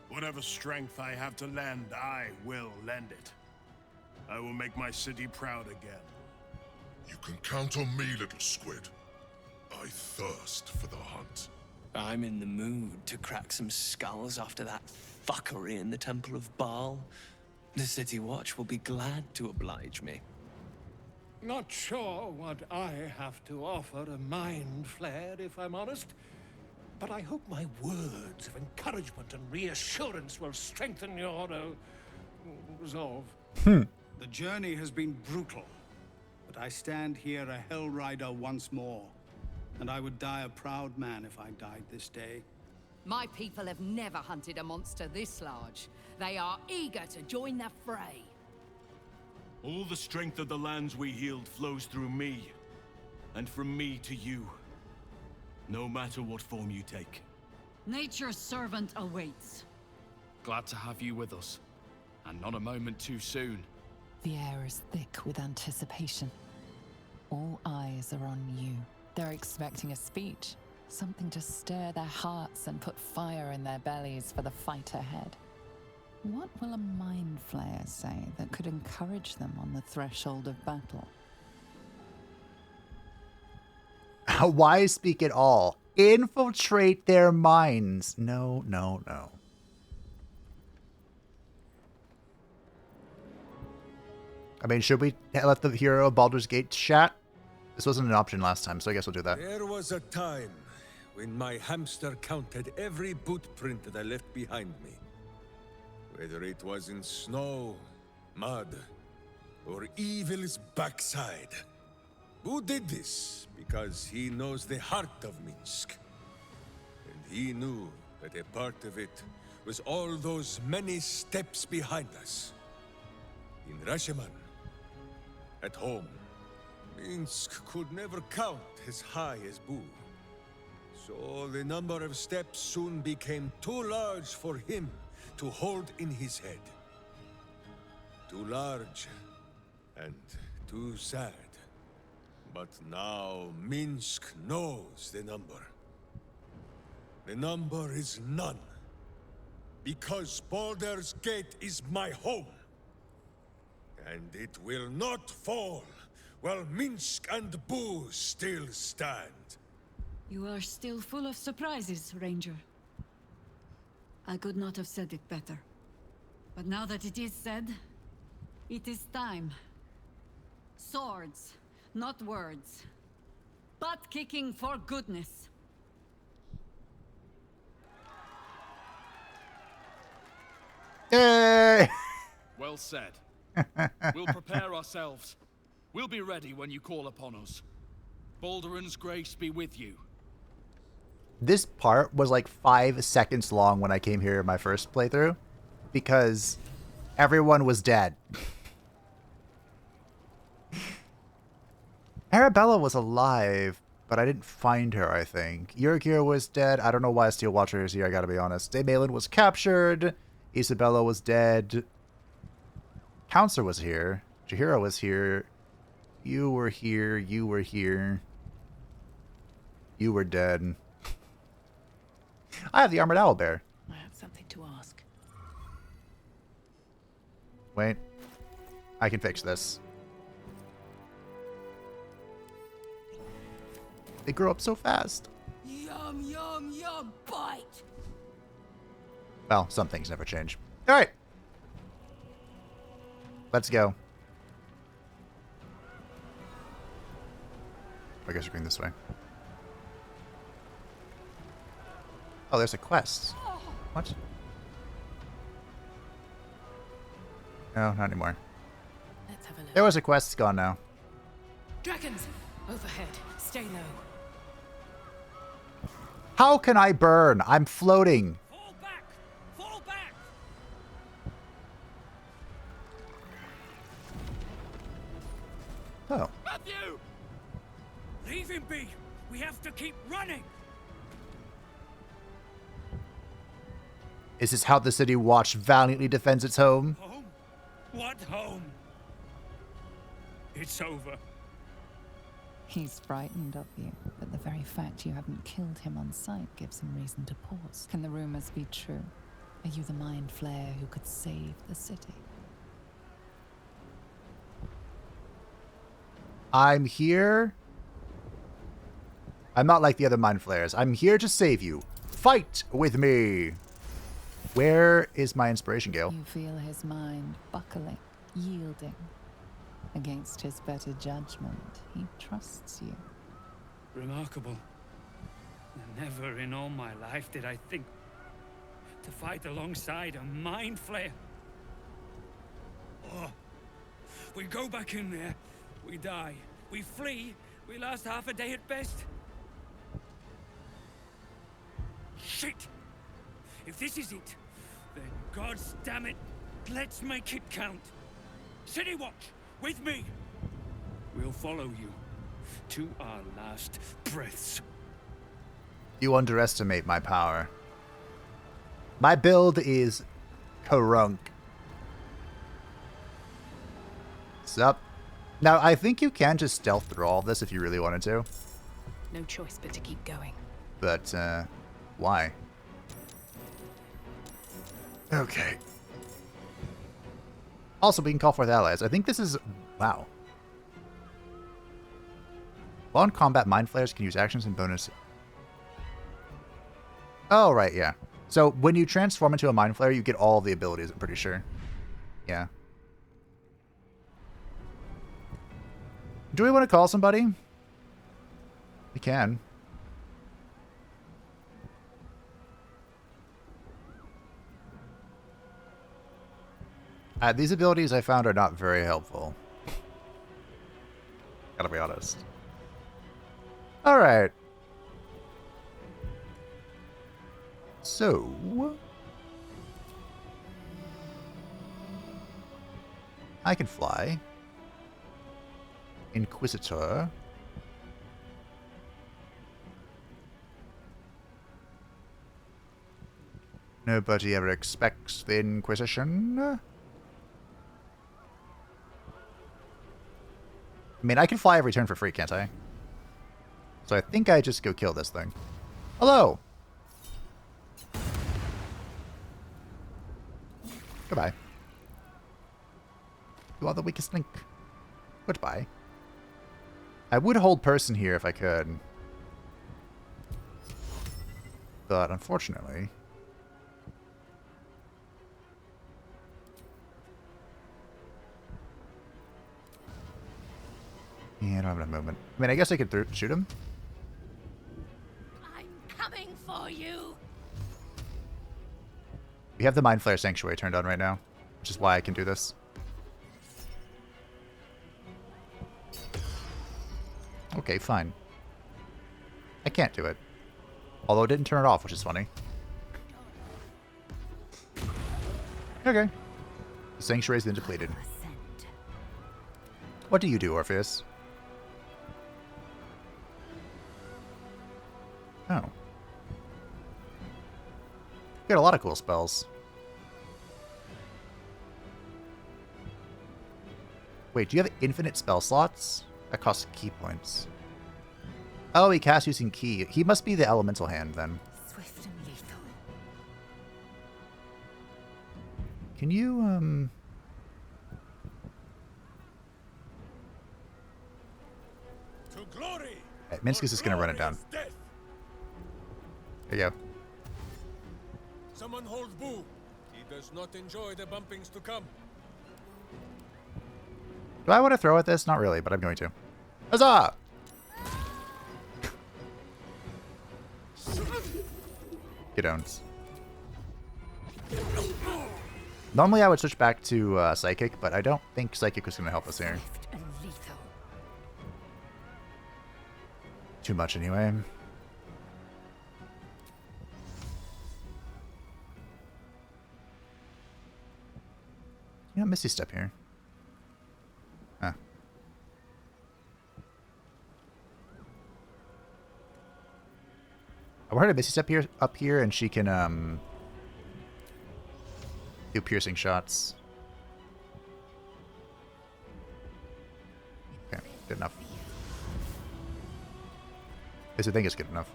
Whatever strength I have to lend, I will lend it. I will make my city proud again. You can count on me, little squid. I thirst for the hunt. I'm in the mood to crack some skulls after that fuckery in the Temple of Bhaal. The City Watch will be glad to oblige me. Not sure what I have to offer a mind flare, if I'm honest. But I hope my words of encouragement and reassurance will strengthen your resolve. The journey has been brutal, but I stand here a Hell Rider once more. And I would die a proud man if I died this day. My people have never hunted a monster this large. They are eager to join the fray. All the strength of the lands we healed flows through me, and from me to you. No matter what form you take. Nature's servant awaits. Glad to have you with us, and not a moment too soon. The air is thick with anticipation. All eyes are on you. They're expecting a speech, Something to stir their hearts and put fire in their bellies for the fight ahead. What will a mind flayer say that could encourage them on the threshold of battle? Why speak at all? Infiltrate their minds. No, no, no. I mean, should we let the hero of Baldur's Gate chat? This wasn't an option last time, so I guess we'll do that. There was a time when my hamster counted every bootprint that I left behind me. Whether it was in snow, mud, or evil's backside. Who did this? Because he knows the heart of Minsk. And he knew that a part of it was all those many steps behind us. In Rashomon, at home, Minsk could never count as high as Boo. So the number of steps soon became too large for him to hold in his head. Too large and too sad. But now Minsk knows the number. The number is none. Because Baldur's Gate is my home. And it will not fall while Minsk and Boo still stand. You are still full of surprises, Ranger. I could not have said it better. But now that it is said, it is time. Swords, not words. Butt kicking for goodness. Yay! Well said. We'll prepare ourselves. We'll be ready when you call upon us. Baldur's grace be with you. This part was like 5 seconds long when I came here in my first playthrough, because everyone was dead. Arabella was alive, but I didn't find her, I think. Yurgir was dead. I don't know why Steel Watcher is here, I gotta be honest. Daemalin was captured. Isabella was dead. Counselor was here. Jaheira was here. You were here. You were here. You were dead. I have the Armored Owlbear. I have something to ask. Wait. I can fix this. They grow up so fast. Yum, yum, yum, bite! Well, some things never change. Alright. Let's go. I guess we're going this way. Oh, there's a quest. What? No, not anymore. Let's have a look. There was a quest, it's gone now. Dragons! Overhead. Stay low. How can I burn? I'm floating. Fall back! Fall back! Oh. Matthew! Leave him be! We have to keep running! Is this how the City Watch valiantly defends its home? Home? What home? It's over. He's frightened of you, but the very fact you haven't killed him on sight gives him reason to pause. Can the rumors be true? Are you the mind flayer who could save the city? I'm here. I'm not like the other mind flayers. I'm here to save you. Fight with me. Where is my inspiration, Gale? You feel his mind buckling, yielding. Against his better judgment, he trusts you. Remarkable. Never in all my life did I think to fight alongside a mind flayer. Oh, we go back in there, we die. We flee, we last half a day at best. Shit! If this is it, then gods damn it, let's make it count. City Watch, with me. We'll follow you to our last breaths. You underestimate my power. My build is Karunk. Sup? Now, I think you can just stealth through all of this if you really wanted to. No choice but to keep going. but, why? Okay. Also, we can call forth allies. I think this is... Wow. While in combat, Mind Flayers can use actions and bonus... Oh, right, yeah. So, when you transform into a Mind Flayer, you get all the abilities, I'm pretty sure. Yeah. Do we want to call somebody? We can. These abilities I found are not very helpful. Gotta be honest. Alright. So... I can fly. Inquisitor. Nobody ever expects the Inquisition. I mean, I can fly every turn for free, can't I? So I think I just go kill this thing. Hello! Goodbye. You are the weakest link. Goodbye. I would hold person here if I could. But unfortunately... Yeah, I don't have enough movement. I mean, I guess I could shoot him. I'm coming for you. We have the Mind Flayer Sanctuary turned on right now, which is why I can do this. Okay, fine. I can't do it. Although it didn't turn it off, which is funny. Okay. The Sanctuary's been depleted. What do you do, Orpheus? Oh. You got a lot of cool spells. Wait, do you have infinite spell slots? That costs key points. Oh, he casts using key. He must be the elemental hand, then. Swift and lethal. Can you, To glory! Right, Minskus is going to run it down. There you go. Someone hold Boo. He does not enjoy the bumpings to come. Do I want to throw at this? Not really, but I'm going to. Huzzah! Gidons. Normally I would switch back to Psychic, but I don't think Psychic was going to help us here. Too much anyway. You know, Misty Step here. Huh. I heard a Misty Step here, up here, and she can do piercing shots. Okay, good enough. At least I think it's good enough.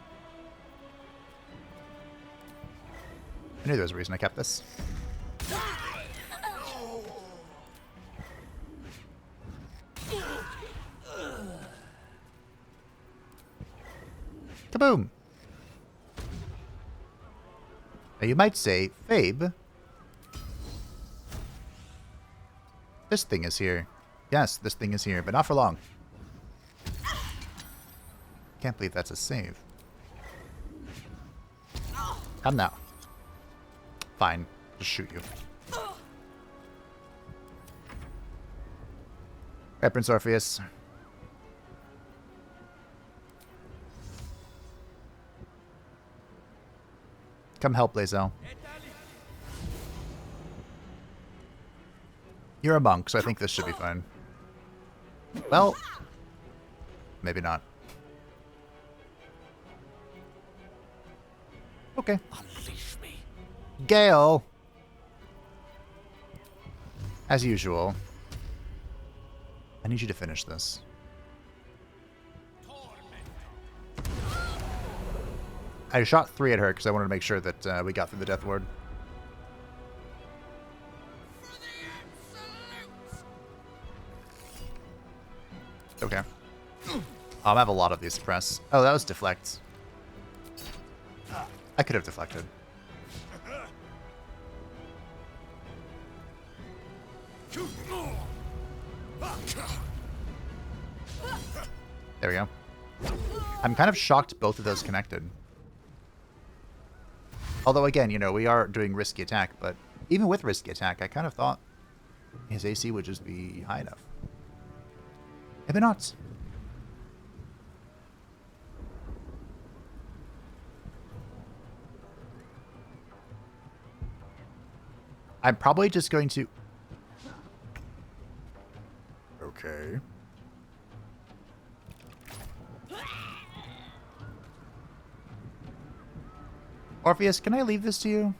I knew there was a reason I kept this. Kaboom! Now you might say, Fabe, this thing is here. Yes, this thing is here, but not for long. Can't believe that's a save. Come now. Fine, just shoot you. Right, Prince Orpheus. Come help, Lae'zel. You're a monk, so I think this should be fine. Well, maybe not. Okay. Unleash me. Gale! As usual. I need you to finish this. I shot 3 at her because I wanted to make sure that we got through the Death Ward. Okay. I have a lot of these suppress. Oh, that was deflect. I could have deflected. There we go. I'm kind of shocked both of those connected. Although, again, you know, we are doing risky attack, but even with risky attack, I kind of thought his AC would just be high enough. Maybe not. I'm probably just going to... Okay. Orpheus, can I leave this to you?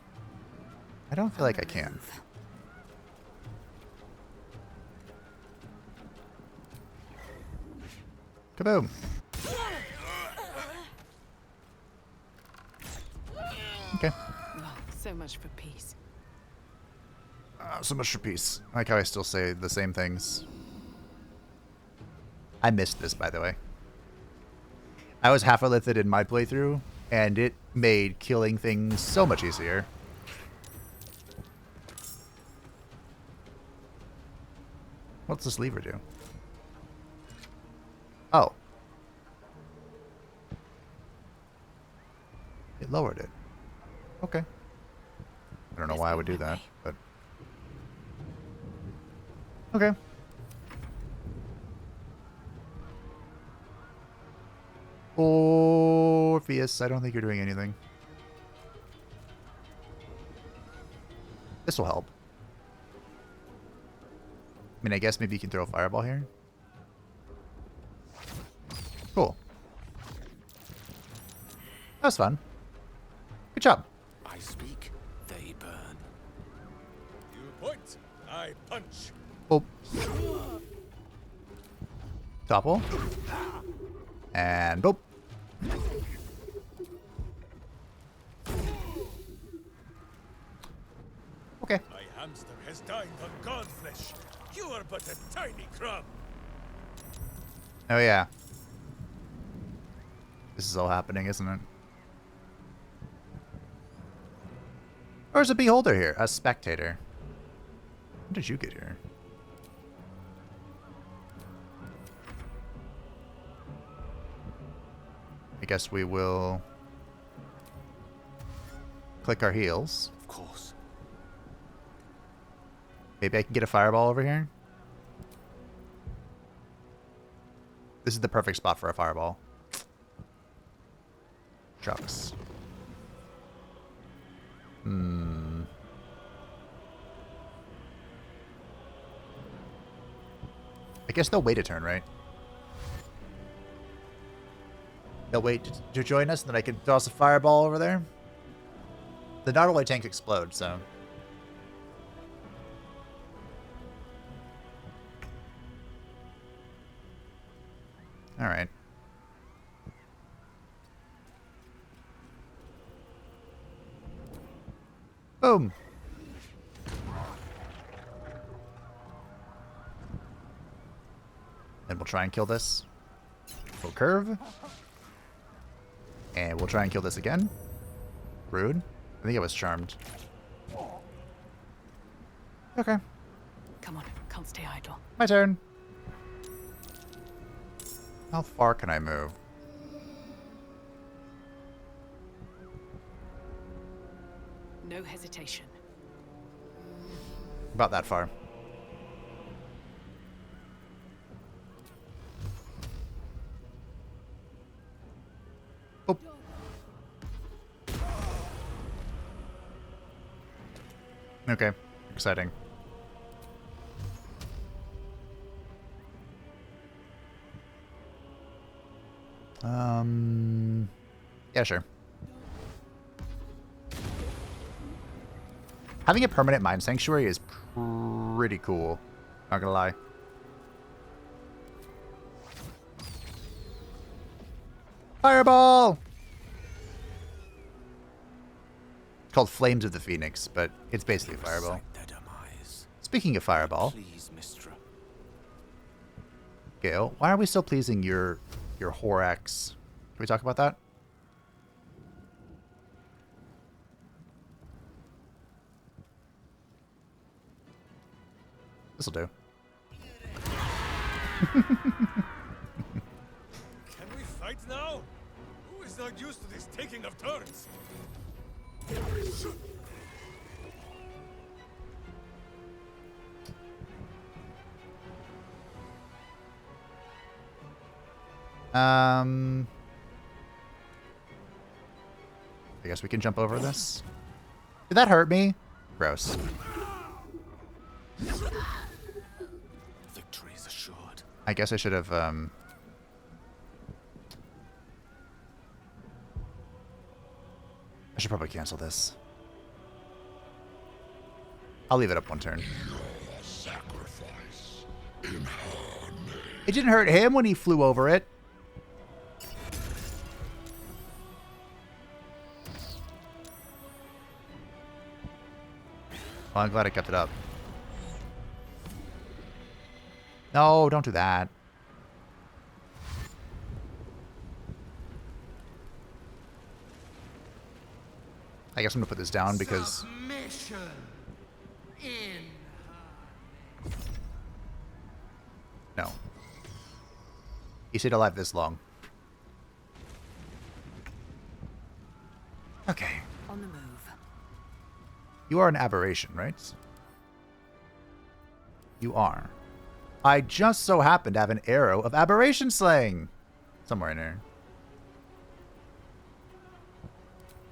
I don't feel like I can. Kaboom. Okay. Oh, so much for peace. So much for peace. I like how I still say the same things. I missed this, by the way. I was half a lithid in my playthrough, and it made killing things so much easier. What's this lever do? Oh. It lowered it. Okay. I don't know why I would do that, but... Okay. Orpheus, I don't think you're doing anything. This will help. I mean, I guess maybe you can throw a fireball here. Cool. That was fun. Good job. I speak, they burn. You point, I punch. Oh. Topple. And boop. Okay. My hamster has dined on god flesh. You are but a tiny crumb. Oh yeah. This is all happening, isn't it? Or is a beholder here? A spectator. When did you get here? I guess we will click our heels. Of course. Maybe I can get a fireball over here. This is the perfect spot for a fireball. Shucks. I guess they'll wait a turn, right? They'll wait to join us, and then I can toss a fireball over there. The Nautilus tanks explode, so... Alright. Boom! And we'll try and kill this. Full curve. And we'll try and kill this again. Rude. I think I was charmed. Okay. Come on, can't stay idle. My turn. How far can I move? No hesitation. About that far. Oh. Okay, exciting. Yeah, sure. Having a permanent Mind Sanctuary is pretty cool. Not gonna lie. Fireball! called Flames of the Phoenix, but it's basically a fireball. Speaking of fireball, Gale, why are we still pleasing your Horax? Can we talk about that? This'll do. Can we fight now? Who is not used to this taking of turns? I guess we can jump over this. Did that hurt me? Gross. Victory is assured. I guess I should have, I should probably cancel this. I'll leave it up one turn. It didn't hurt him when he flew over it. Well, I'm glad I kept it up. No, don't do that. I guess I'm gonna put this down because no. He stayed alive this long. Okay. On the move. You are an aberration, right? You are. I just so happen to have an arrow of aberration slaying somewhere in here.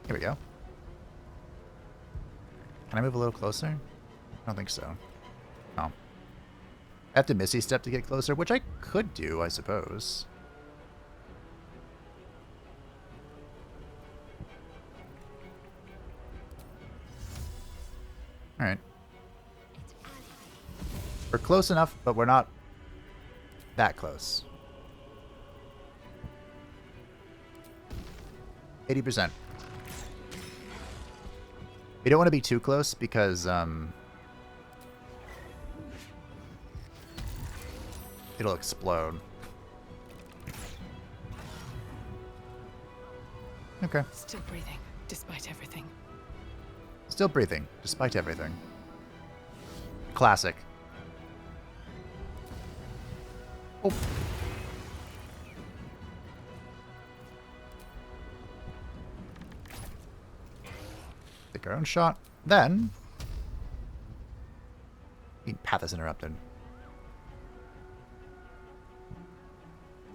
Here we go. Can I move a little closer? I don't think so. Oh. I have to Misty Step to get closer, which I could do, I suppose. Alright. We're close enough, but we're not that close. 80%. We don't want to be too close because it'll explode. Okay. Still breathing, despite everything. Still breathing, despite everything. Classic. Oh. Take our own shot. Then... path is interrupted.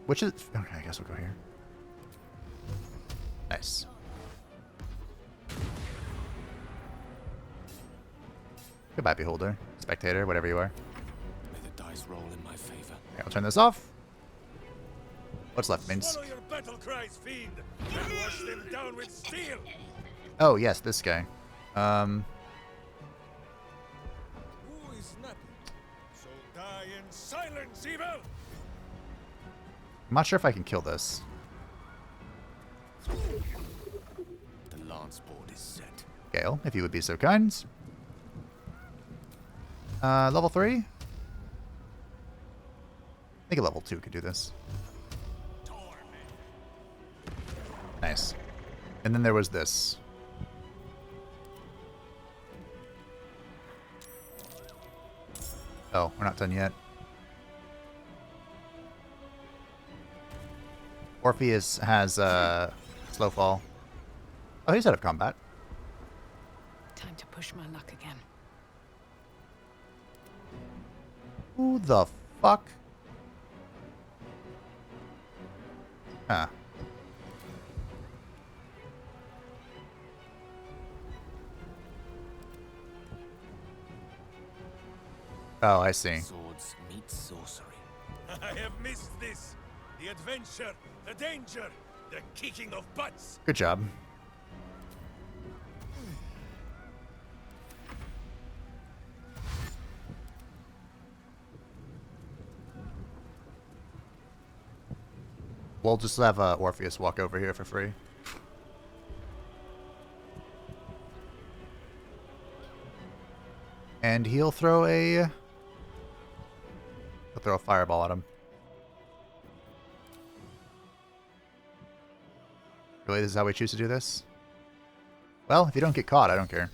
Which is... okay, I guess we'll go here. Nice. Goodbye, Beholder. Spectator, whatever you are. May the dice roll in my favor. Okay, I'll turn this off. What's left, Minx? Swallow your battle cries, fiend, and wash them down with steel. Oh, yes, this guy. Who is napping? So die in silence, evil! I'm not sure if I can kill this. The lance board is set. Gale, if you would be so kind. Level 3? I think a level 2 could do this. Nice. And then there was this. Oh, we're not done yet. Orpheus has slow fall. Oh, he's out of combat. Time to push my luck again. Who the fuck? Huh. Oh, I see. Swords meet sorcery. I have missed this. The adventure, the danger, the kicking of butts. Good job. We'll just have Orpheus walk over here for free. And he'll throw a fireball at him. Really, this is how we choose to do this? Well, if you don't get caught, I don't care.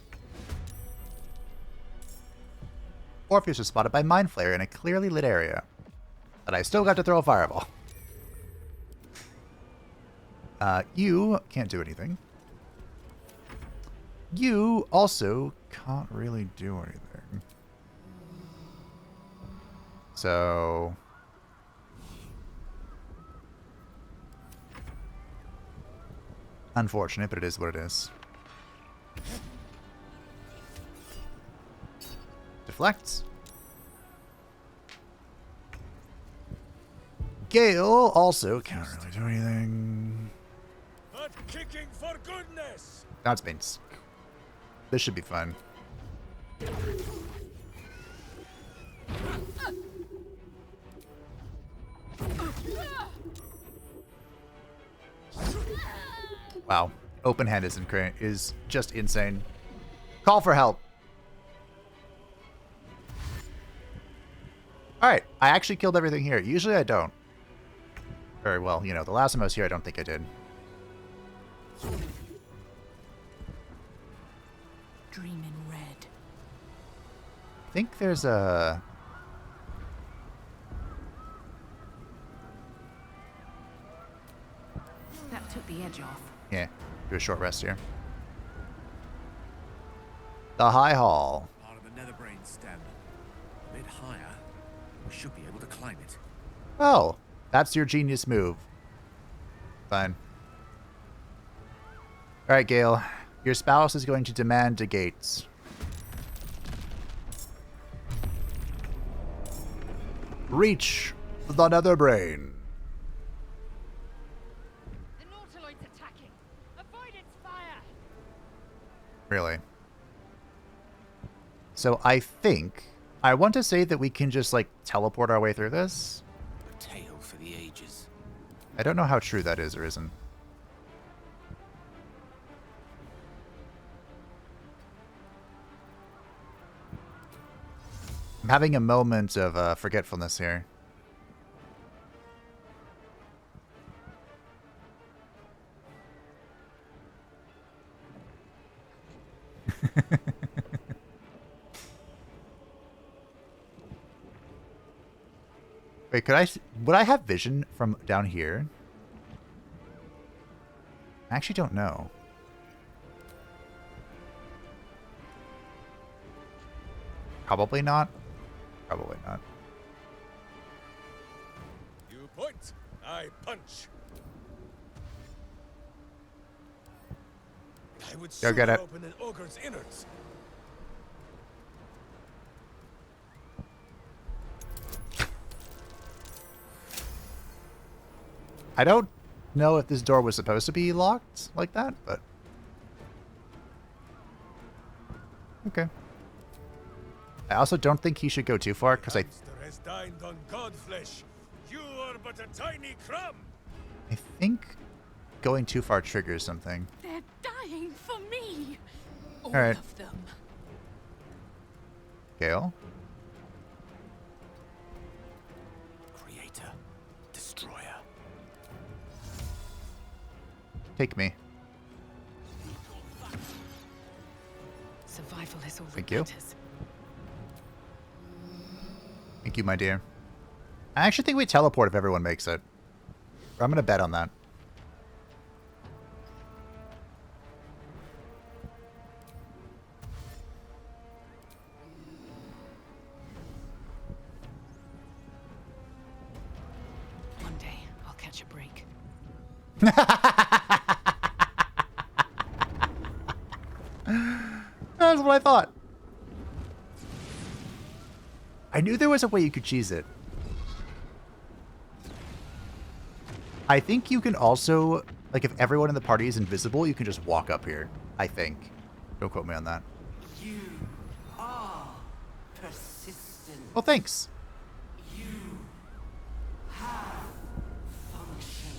Orpheus was spotted by Mind Flayer in a clearly lit area. But I still got to throw a fireball. You can't do anything. You also can't really do anything. So... unfortunate, but it is what it is. Deflects. Gale also can't really do anything. Not kicking for goodness. That's been... this should be fun. Wow. Open hand is just insane. Call for help. Alright, I actually killed everything here. Usually I don't. Very well, you know, the last time I was here, I don't think I did. Dream in red. I think there's a... That took the edge off. yeah, do a short rest here. The High Hall. Part of the Netherbrain stem. A bit higher. We should be able to climb it. Oh, that's your genius move. Fine. Alright, Gale. Your spouse is going to demand the gates. Reach the Netherbrain. The Nautiloid's attacking. Avoid its fire. Really? So I think... I want to say that we can just, like, teleport our way through this. A tale for the ages. I don't know how true that is or isn't. I'm having a moment of forgetfulness here. Wait, would I have vision from down here? I actually don't know. Probably not. Probably not. You point, I punch. I would Go get it. open an ogre's innards. I don't know if this door was supposed to be locked like that, but... okay. I also don't think he should go too far, because I Has dined on godflesh. You are but a tiny crumb. think going too far triggers something. They're dying for me. All Alright. of them. Gale? Creator. Destroyer. Take me. Survival is all that Thank you. matters. Thank you, my dear. I actually think we teleport if everyone makes it. I'm gonna bet on that. One day, I'll catch a break. That's what I thought. I knew there was a way you could cheese it. I think you can also, like, if everyone in the party is invisible, you can just walk up here. I think. Don't quote me on that. You are persistent. Well, thanks. You have function.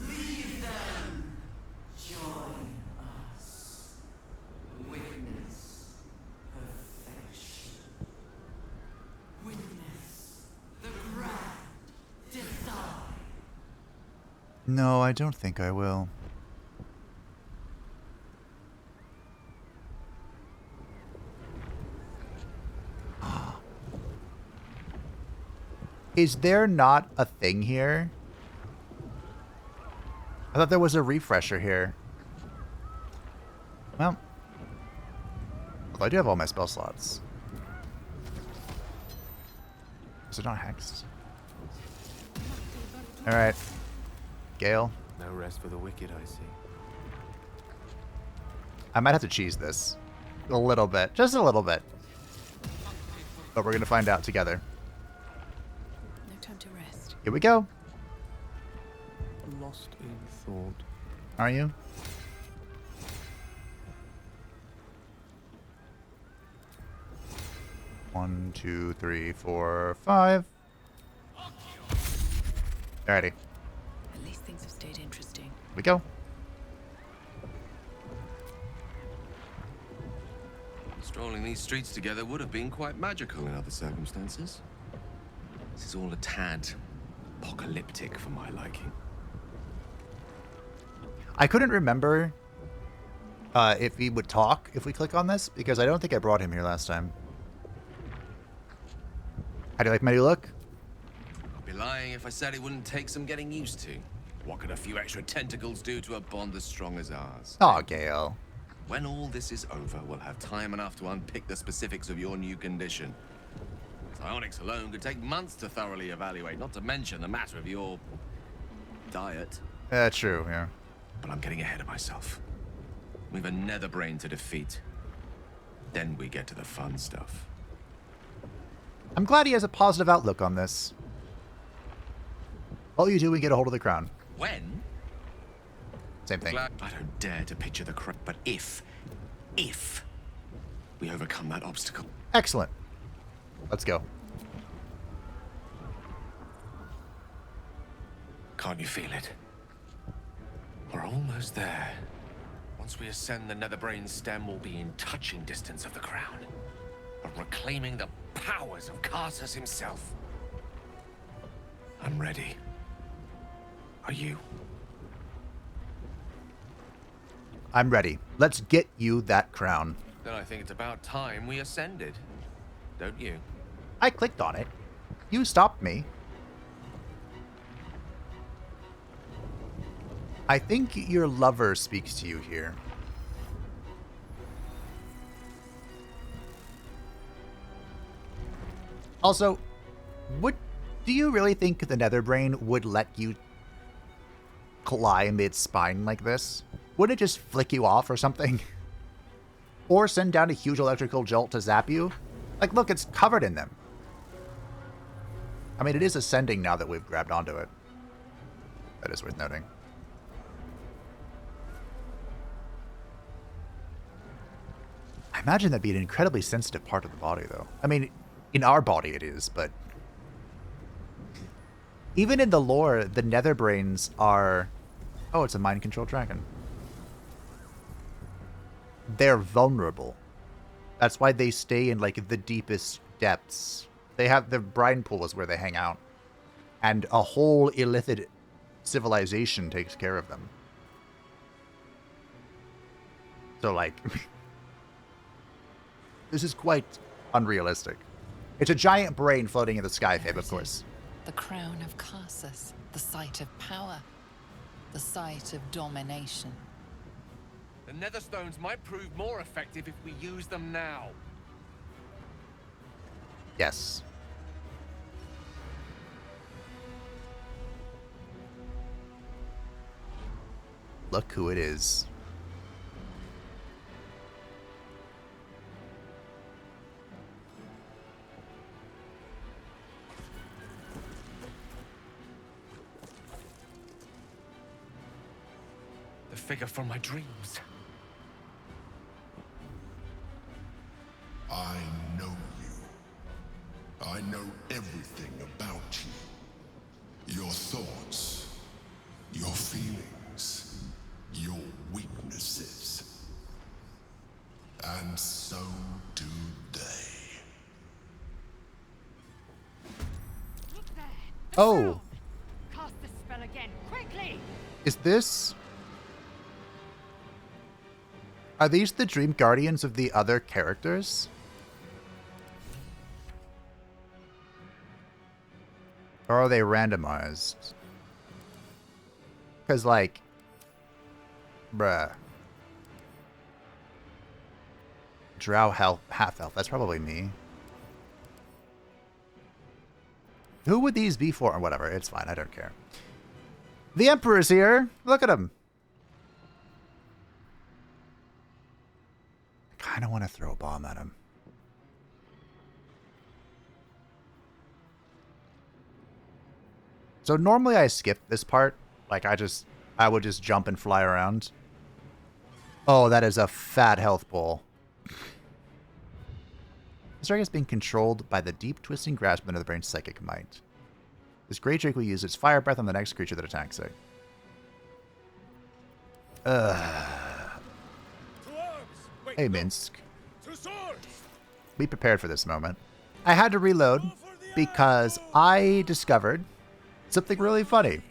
Leave them. Join us. Witness perfection. No, I don't think I will. Is there not a thing here? I thought there was a refresher here. Well, I do have all my spell slots. Is it not hexed? Alright. Gale. No rest for the wicked, I see. I might have to cheese this. A little bit. Just a little bit. But we're going to find out together. No time to rest. Here we go. Lost in thought. Are you? One, 2, 3, 4, 5. Alrighty. At least things have stayed interesting. Here we go. Strolling these streets together would have been quite magical in other circumstances. This is all a tad apocalyptic for my liking. I couldn't remember if he would talk if we click on this, because I don't think I brought him here last time. How do you like my new look? I'd be lying if I said it wouldn't take some getting used to. What could a few extra tentacles do to a bond as strong as ours? Aw, Gale. When all this is over, we'll have time enough to unpick the specifics of your new condition. Psionics alone could take months to thoroughly evaluate, not to mention the matter of your diet. True, yeah. But I'm getting ahead of myself. We've a Netherbrain to defeat. Then we get to the fun stuff. I'm glad he has a positive outlook on this. All you do, we get a hold of the crown. When? Same thing. I don't dare to picture the crown, but if we overcome that obstacle. Excellent. Let's go. Can't you feel it? We're almost there. Once we ascend the Netherbrain stem, we'll be in touching distance of the crown. But reclaiming the powers of Karsus himself. I'm ready. Are you? I'm ready. Let's get you that crown. Then I think it's about time we ascended. Don't you? I clicked on it. You stopped me. I think your lover speaks to you here. Also, do you really think the Netherbrain would let you climb its spine like this? Wouldn't it just flick you off or something? Or send down a huge electrical jolt to zap you? Like, look, it's covered in them. I mean, it is ascending now that we've grabbed onto it. That is worth noting. I imagine that'd be an incredibly sensitive part of the body, though. I mean, in our body it is, but... Even in the lore, the Netherbrains are... Oh, it's a mind-controlled dragon. They're vulnerable. That's why they stay in, like, the deepest depths. They have... The brine pool is where they hang out. And a whole illithid civilization takes care of them. So, like... This is quite unrealistic. It's a giant brain floating in the sky, Fabe, of course. The crown of Karsus, the site of power, the site of domination. The Netherstones might prove more effective if we use them now. Yes. Look who it is. The figure from my dreams. I know you. I know everything about you. Your thoughts, your feelings, your weaknesses. And so do they. Look there. Oh. Cast the spell again. again, quickly! Is this... Are these the Dream Guardians of the other characters? Or are they randomized? Because, like... Bruh. Drow half-elf. That's probably me. Who would these be for? Or whatever. It's fine. I don't care. The Emperor's here. Look at him. I kind of want to throw a bomb at him. So normally I skip this part. Like I would just jump and fly around. Oh, that is a fat health bowl. This target is being controlled by the deep twisting grasp of the brain's psychic might. This Great Drake will use its fire breath on the next creature that attacks it. Hey, Minsk. Be prepared for this moment. I had to reload because I discovered something really funny.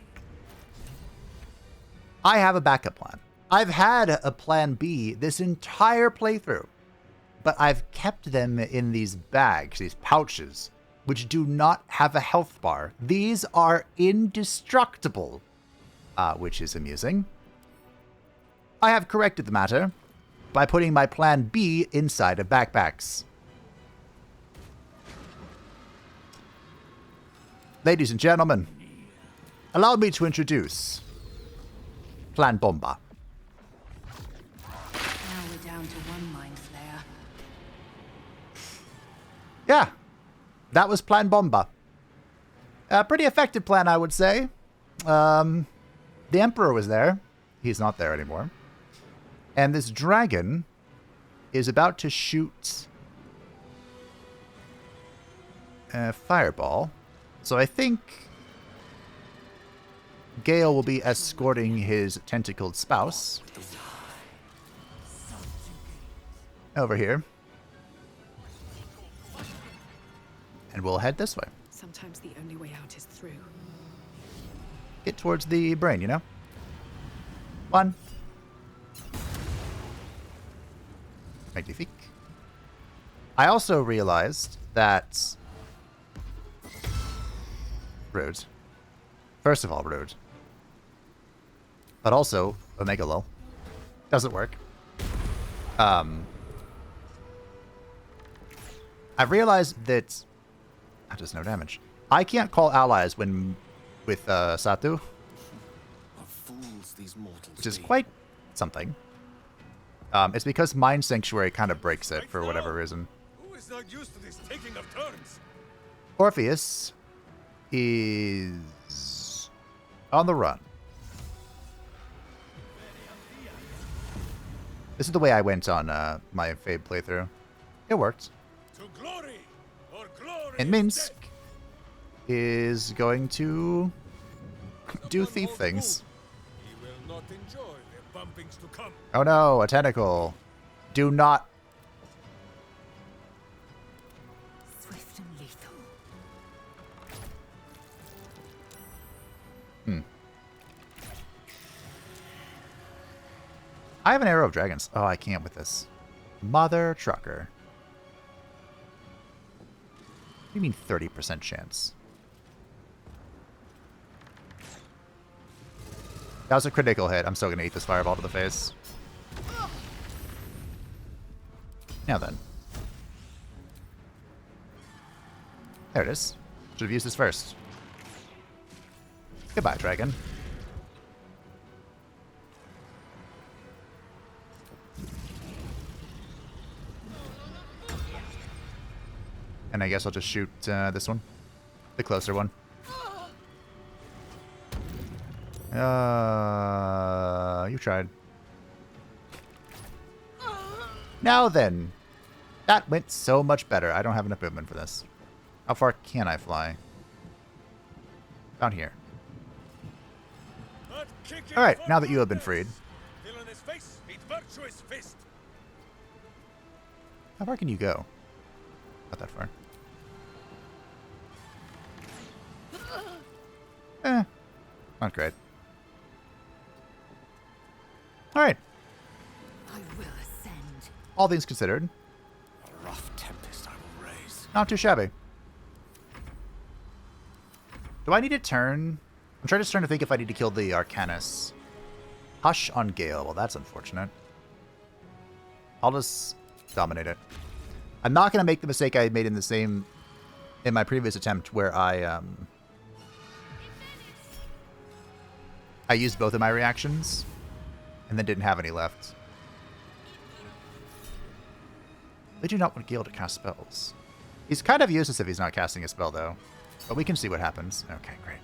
I have a backup plan. I've had a plan B this entire playthrough, but I've kept them in these bags, these pouches, which do not have a health bar. These are indestructible, which is amusing. I have corrected the matter by putting my plan B inside of backpacks. Ladies and gentlemen, allow me to introduce Plan Bomba. Now we're down to one Mind Flayer. Yeah, that was Plan Bomba. A pretty effective plan, I would say. The Emperor was there. He's not there anymore. And this dragon is about to shoot a fireball. So I think Gale will be escorting his tentacled spouse over here. And we'll head this way. Sometimes the only way out is through. Get towards the brain, you know? One. Magnifique. I also realized that... Rude. First of all, rude. But also, Omega Lol. Doesn't work. I've realized that... That does no damage. I can't call allies when with Satu. Fools these mortals Which is quite something. It's because Mind Sanctuary kind of breaks it for whatever reason. Who is not used to this taking of turns? Orpheus is on the run. This is the way I went on my Fade playthrough. It worked. To glory, or glory And Minsk is going to do thief things. He will not enjoy the bumpings to come. Oh no, a tentacle. Do not. Swift and lethal. I have an arrow of dragons. Oh, I can't with this. Mother trucker. What do you mean 30% chance? That was a critical hit. I'm still going to eat this fireball to the face. Now then. There it is. Should have used this first. Goodbye, dragon. And I guess I'll just shoot this one. The closer one. You tried. Now then. That went so much better. I don't have enough movement for this. How far can I fly? Down here. Alright, now that you have been freed. How far can you go? Not that far. Not great. Alright. I will ascend. All things considered. A rough tempest I will raise. Not too shabby. Do I need to turn? I'm trying to think if I need to kill the Arcanus. Hush on Gale. Well, that's unfortunate. I'll just dominate it. I'm not going to make the mistake I made in my previous attempt where I used both of my reactions and then didn't have any left. They do not want Gale to cast spells. He's kind of useless if he's not casting a spell, though. But we can see what happens. Okay, great.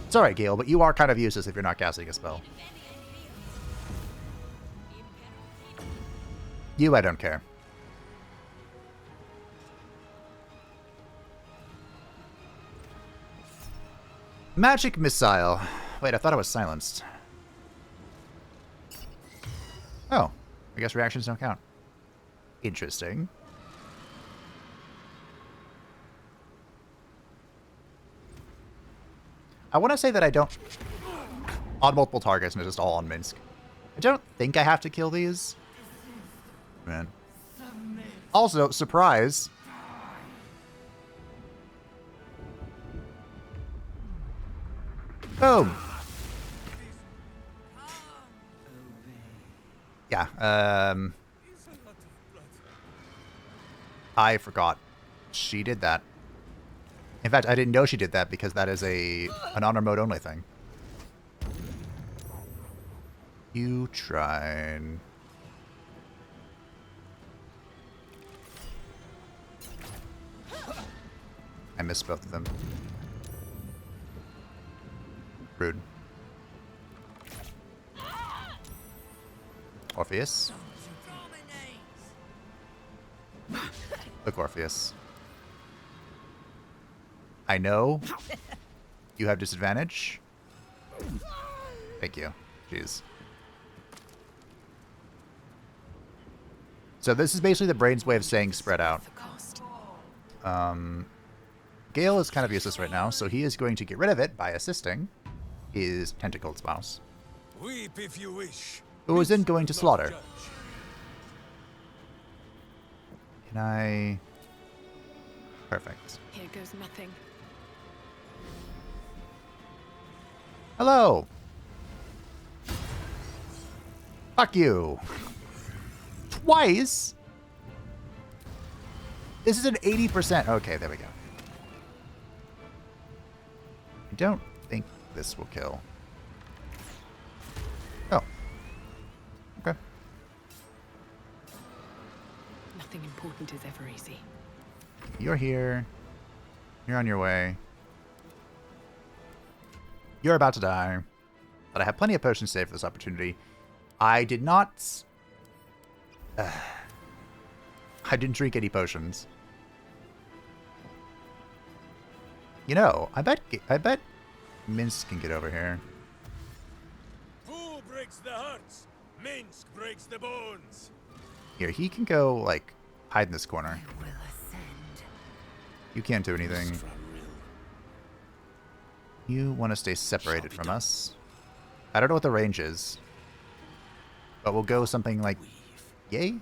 It's alright, Gale, but you are kind of useless if you're not casting a spell. You, I don't care. Magic Missile. Wait, I thought I was silenced. Oh, I guess reactions don't count. Interesting. I want to say that I don't... On multiple targets and just all on Minsk. I don't think I have to kill these. Man. Also, surprise. Boom. Yeah, I forgot. She did that. In fact, I didn't know she did that because that is an honor mode only thing. You tried. I missed both of them. Rude. Orpheus. Look, Orpheus. I know you have disadvantage. Thank you. Jeez. So this is basically the brain's way of saying spread out. Gale is kind of useless right now, so he is going to get rid of it by assisting his tentacled spouse. Weep if you wish. Who is then going to slaughter. Can I... Perfect. Here goes nothing. Hello! Fuck you! Twice? This is an 80%. Okay, there we go. I don't think this will kill. Oh. Okay. Nothing important is ever easy. You're here. You're on your way. You're about to die. But I have plenty of potions saved for this opportunity. I did not... I didn't drink any potions. You know, I bet Minsk can get over here. Who breaks the hearts? Minsk breaks the bones. Here, he can go, like, hide in this corner. You can't do anything. You want to stay separated from us. I don't know what the range is. But we'll go something like... Yay?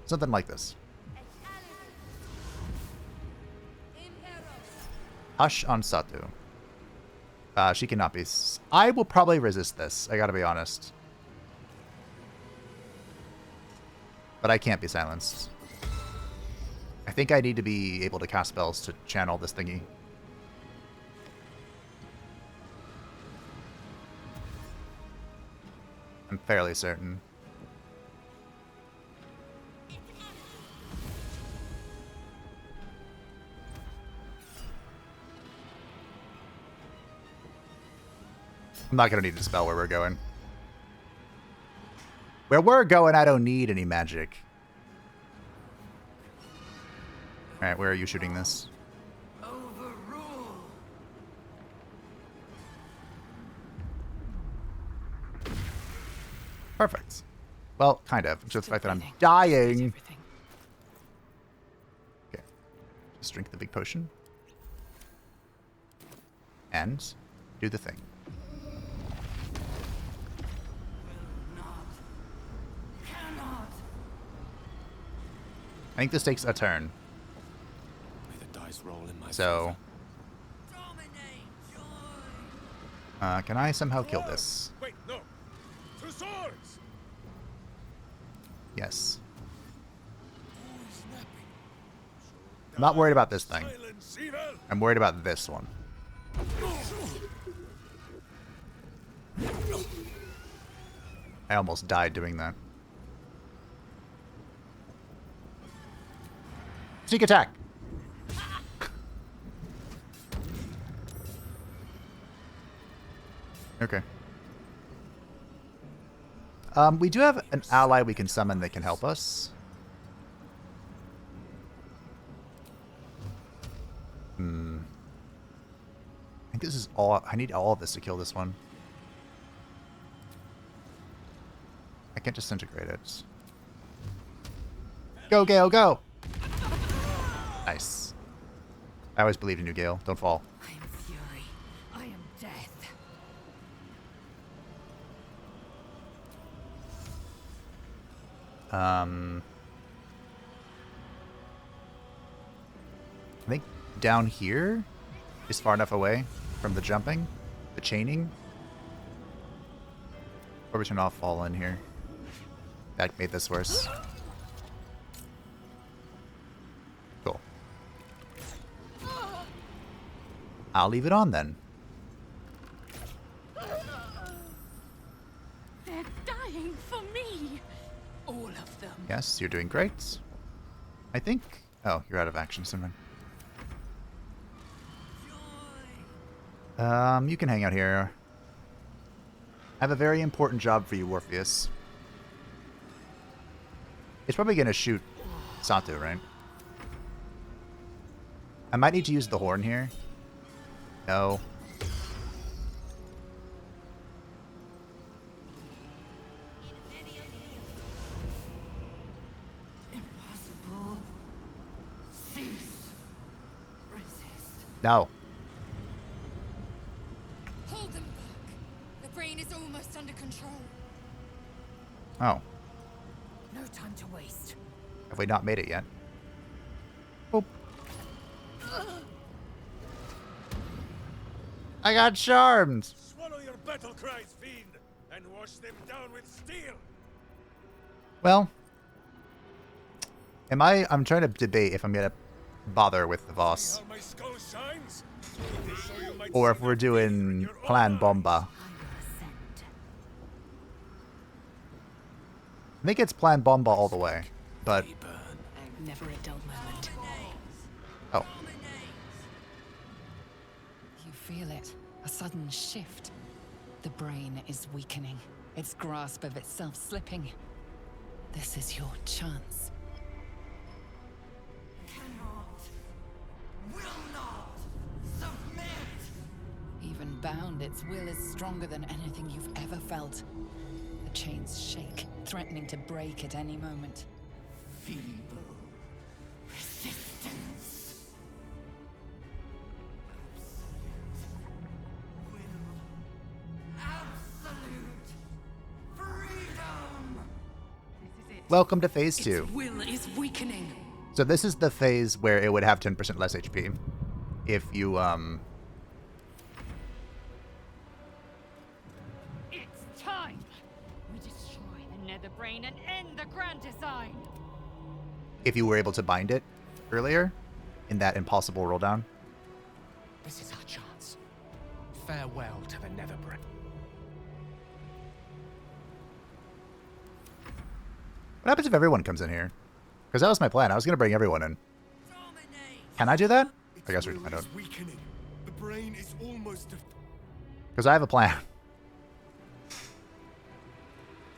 Something like this. Hush on Satu. She cannot be... I will probably resist this. I gotta be honest. But I can't be silenced. I think I need to be able to cast spells to channel this thingy. I'm fairly certain. I'm not going to need to spell where we're going. Where we're going, I don't need any magic. Alright, where are you shooting this? Perfect. Well, kind of. Just the fact that I'm dying. Okay. Just drink the big potion. and do the thing. I think this takes a turn. May the dice roll in my So, can I somehow kill this? Wait, no. 2 swords. Yes. I'm not worried about this thing. I'm worried about this one. I almost died doing that. Sneak attack! Okay. We do have an ally we can summon that can help us. I think this is all... I need all of this to kill this one. I can't disintegrate it. Go, Gale, go! Nice. I always believed in you, Gale. Don't fall. I am fury. I am death. I think down here is far enough away from the jumping, the chaining. Or we turn off fall in here. That made this worse. Cool. I'll leave it on then. They're dying for me. All of them. Yes, you're doing great. I think... Oh, you're out of action, Simon. You can hang out here. I have a very important job for you, Orpheus. It's probably going to shoot Satu, right? I might need to use the horn here. No. Impossible. Cease. Resist. No. Hold them back. The brain is almost under control. Oh. No time to waste. Have we not made it yet? Oh. I got charmed. Swallow your battle cries, fiend, and wash them down with steel. Well, I'm trying to debate if I'm gonna bother with the boss, How my skull shines? or if we're doing Plan Bomba. I think it's Plan Bomba all the way, but Never a dull moment. oh, You feel it. A sudden shift. The brain is weakening. Its grasp of itself slipping. This is your chance. Cannot. Will not. Submit. Even bound, its will is stronger than anything you've ever felt. The chains shake, threatening to break at any moment. Feeble. Resistance. Absolute freedom. welcome to phase 2. Its will is weakening. So this is the phase where it would have 10% less HP if you It's time! We destroy the Netherbrain and end the grand design! if you were able to bind it earlier in that impossible roll down. This is our chance. Farewell to the Netherbrain. What happens if everyone comes in here? Because that was my plan. I was going to bring everyone in. Can I do that? I guess I don't. Weakening. The brain is almost Because I have a plan.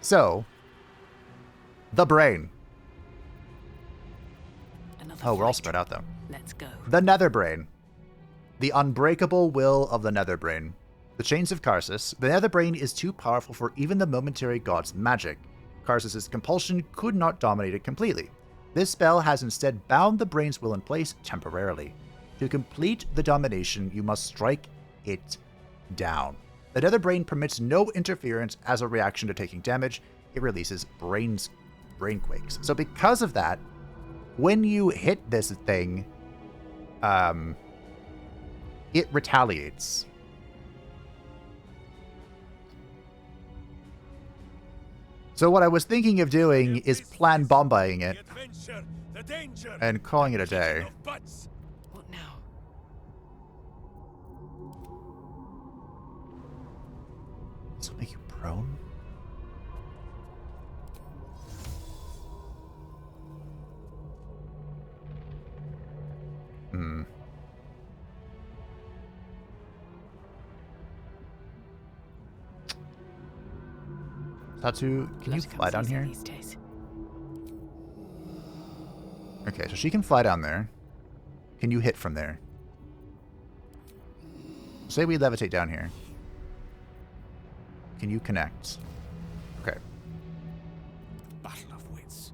So, the brain. Oh, we're all spread out though. Let's go. The Netherbrain. The unbreakable will of the Netherbrain. The chains of Karsus. The Netherbrain is too powerful for even the momentary god's magic. Karsus' compulsion could not dominate it completely. This spell has instead bound the brain's will in place temporarily. To complete the domination, you must strike it down. The Netherbrain permits no interference as a reaction to taking damage. It releases brainquakes. So because of that, when you hit this thing, it retaliates. So what I was thinking of doing is plan bombaying it and calling it a day. What now? Does it make you prone? Hmm. Tatsu, can you fly down here? Okay, so she can fly down there. Can you hit from there? Say we levitate down here. Can you connect? Okay. Battle of wits.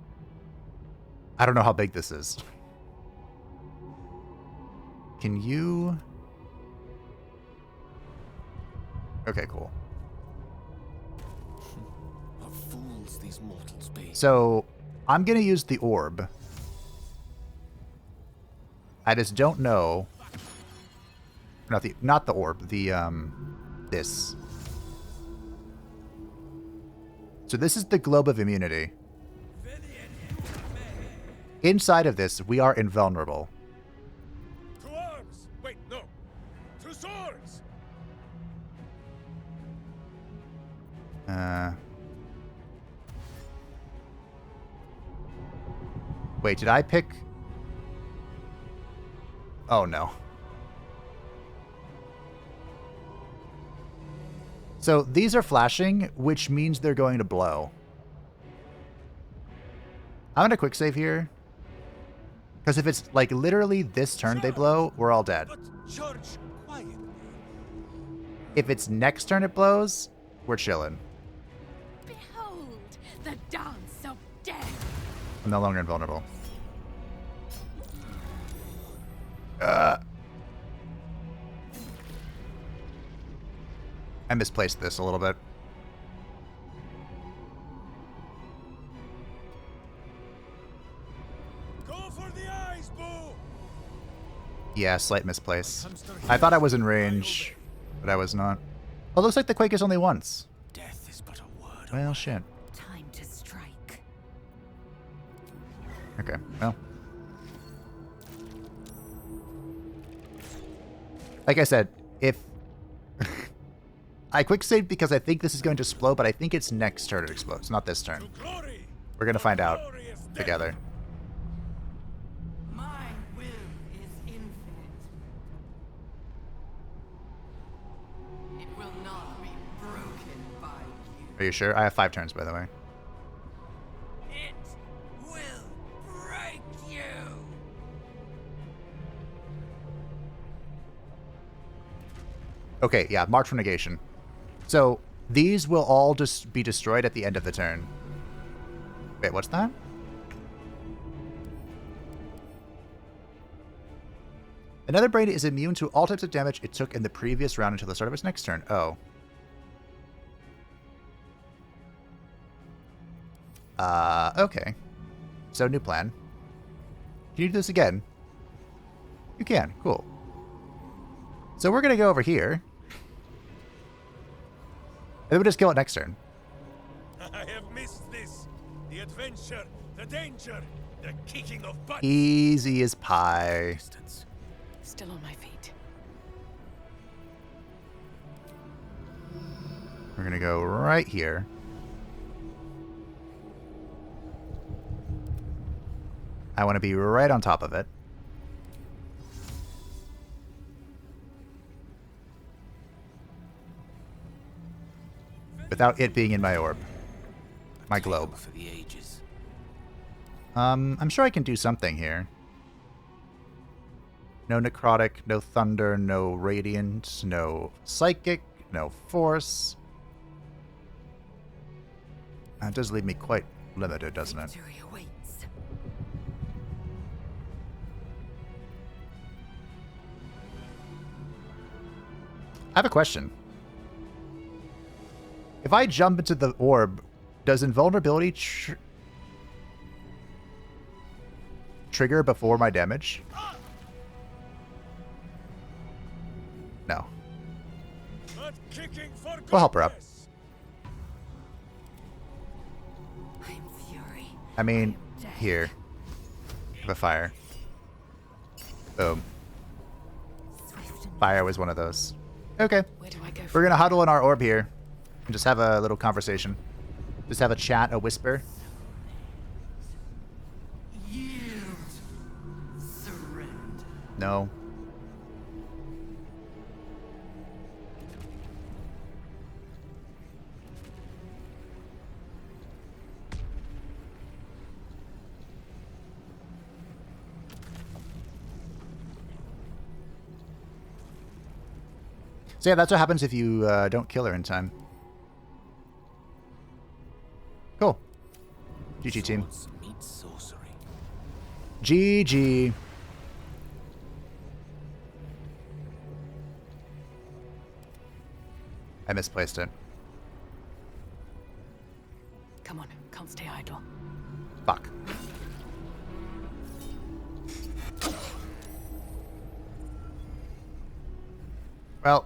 I don't know how big this is. Can you... Okay, cool. What fools these mortals be. So, I'm going to use the orb. I just don't know... Not the orb, this. So this is the globe of immunity. Inside of this, we are invulnerable. To arms! Wait, no. To swords! Wait, did I pick... Oh, no. So these are flashing, which means they're going to blow. I'm going to quick save here. Because if it's like literally this turn they blow, we're all dead. If it's next turn it blows, we're chilling. Behold the dance of death. I'm no longer invulnerable. I misplaced this a little bit. Go for the eyes, Boo! Yeah, slight misplace. I thought I was in range, but I was not. Oh, looks like the quake is only once. Death is but a word. Well, shit. Time to strike. Okay, well. Like I said, if... I quick saved because I think this is going to explode, but I think it's next turn it explodes, not this turn. We're going to find out together. My will is infinite. It will not be broken by you. Are you sure? I have 5 turns, by the way. It will break you. Okay, yeah, March for negation. So, these will all just be destroyed at the end of the turn. Wait, what's that? The Netherbrain is immune to all types of damage it took in the previous round until the start of its next turn. Oh. Okay. So, new plan. Can you do this again? You can. Cool. So we're going to go over here. And then we'll just kill it next turn. I have missed this. The adventure, the danger, the kicking of butt. Easy as pie. Still on my feet. We're going to go right here. I want to be right on top of it. Without it being in my orb. My globe. For the ages. I'm sure I can do something here. No necrotic, no thunder, no radiant, no psychic, no force. That does leave me quite limited, doesn't it? Victory awaits. I have a question. If I jump into the orb, does invulnerability trigger before my damage? No. We'll help her up. I mean, here. Have a fire. Boom. Fire was one of those. Okay. We're gonna huddle in our orb here and just have a little conversation. Just have a chat, a whisper. No. So yeah, that's what happens if you don't kill her in time. Cool. GG team. GG. I misplaced it. Come on, can't stay idle. Fuck. Well,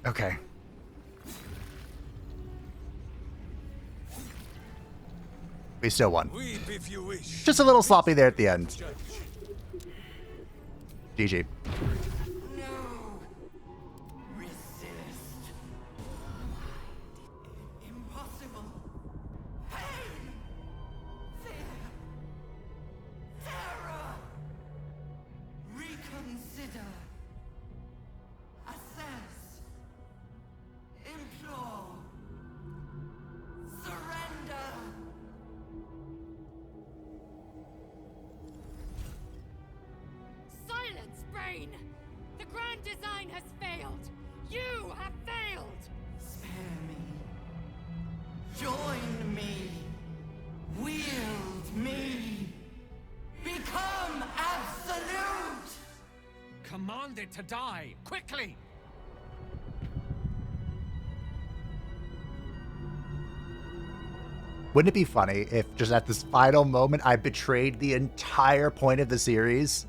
okay. We still won. Just a little sloppy there at the end. GG. The grand design has failed! You have failed! Spare me. Join me. Wield me. Become absolute! Command it to die, quickly! Wouldn't it be funny if just at this final moment I betrayed the entire point of the series?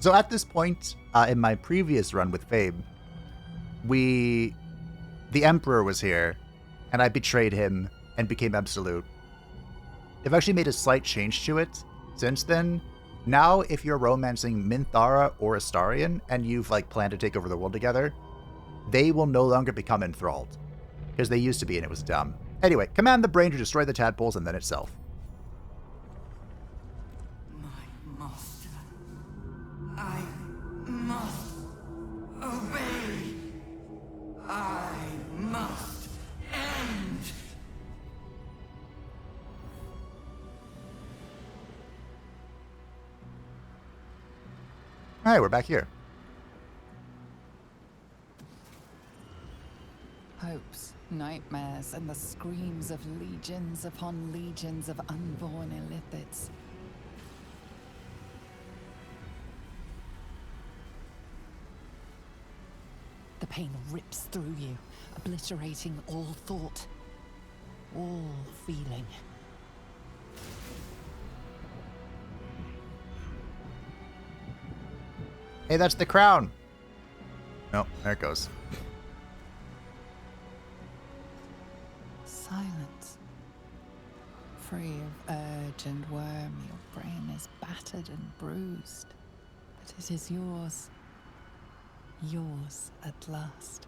So at this point, in my previous run with Fabe, the Emperor was here, and I betrayed him and became absolute. They've actually made a slight change to it since then. Now, if you're romancing Minthara or Astarion, and you've planned to take over the world together, they will no longer become enthralled, because they used to be and it was dumb. Anyway, command the brain to destroy the tadpoles and then itself. I must obey. I must end. All right, we're back here. Hopes, nightmares, and the screams of legions upon legions of unborn illithids. The pain rips through you, obliterating all thought, all feeling. Hey, that's the crown. Oh, there it goes. Silence. Free of urge and worm, your brain is battered and bruised, but it is yours. Yours at last.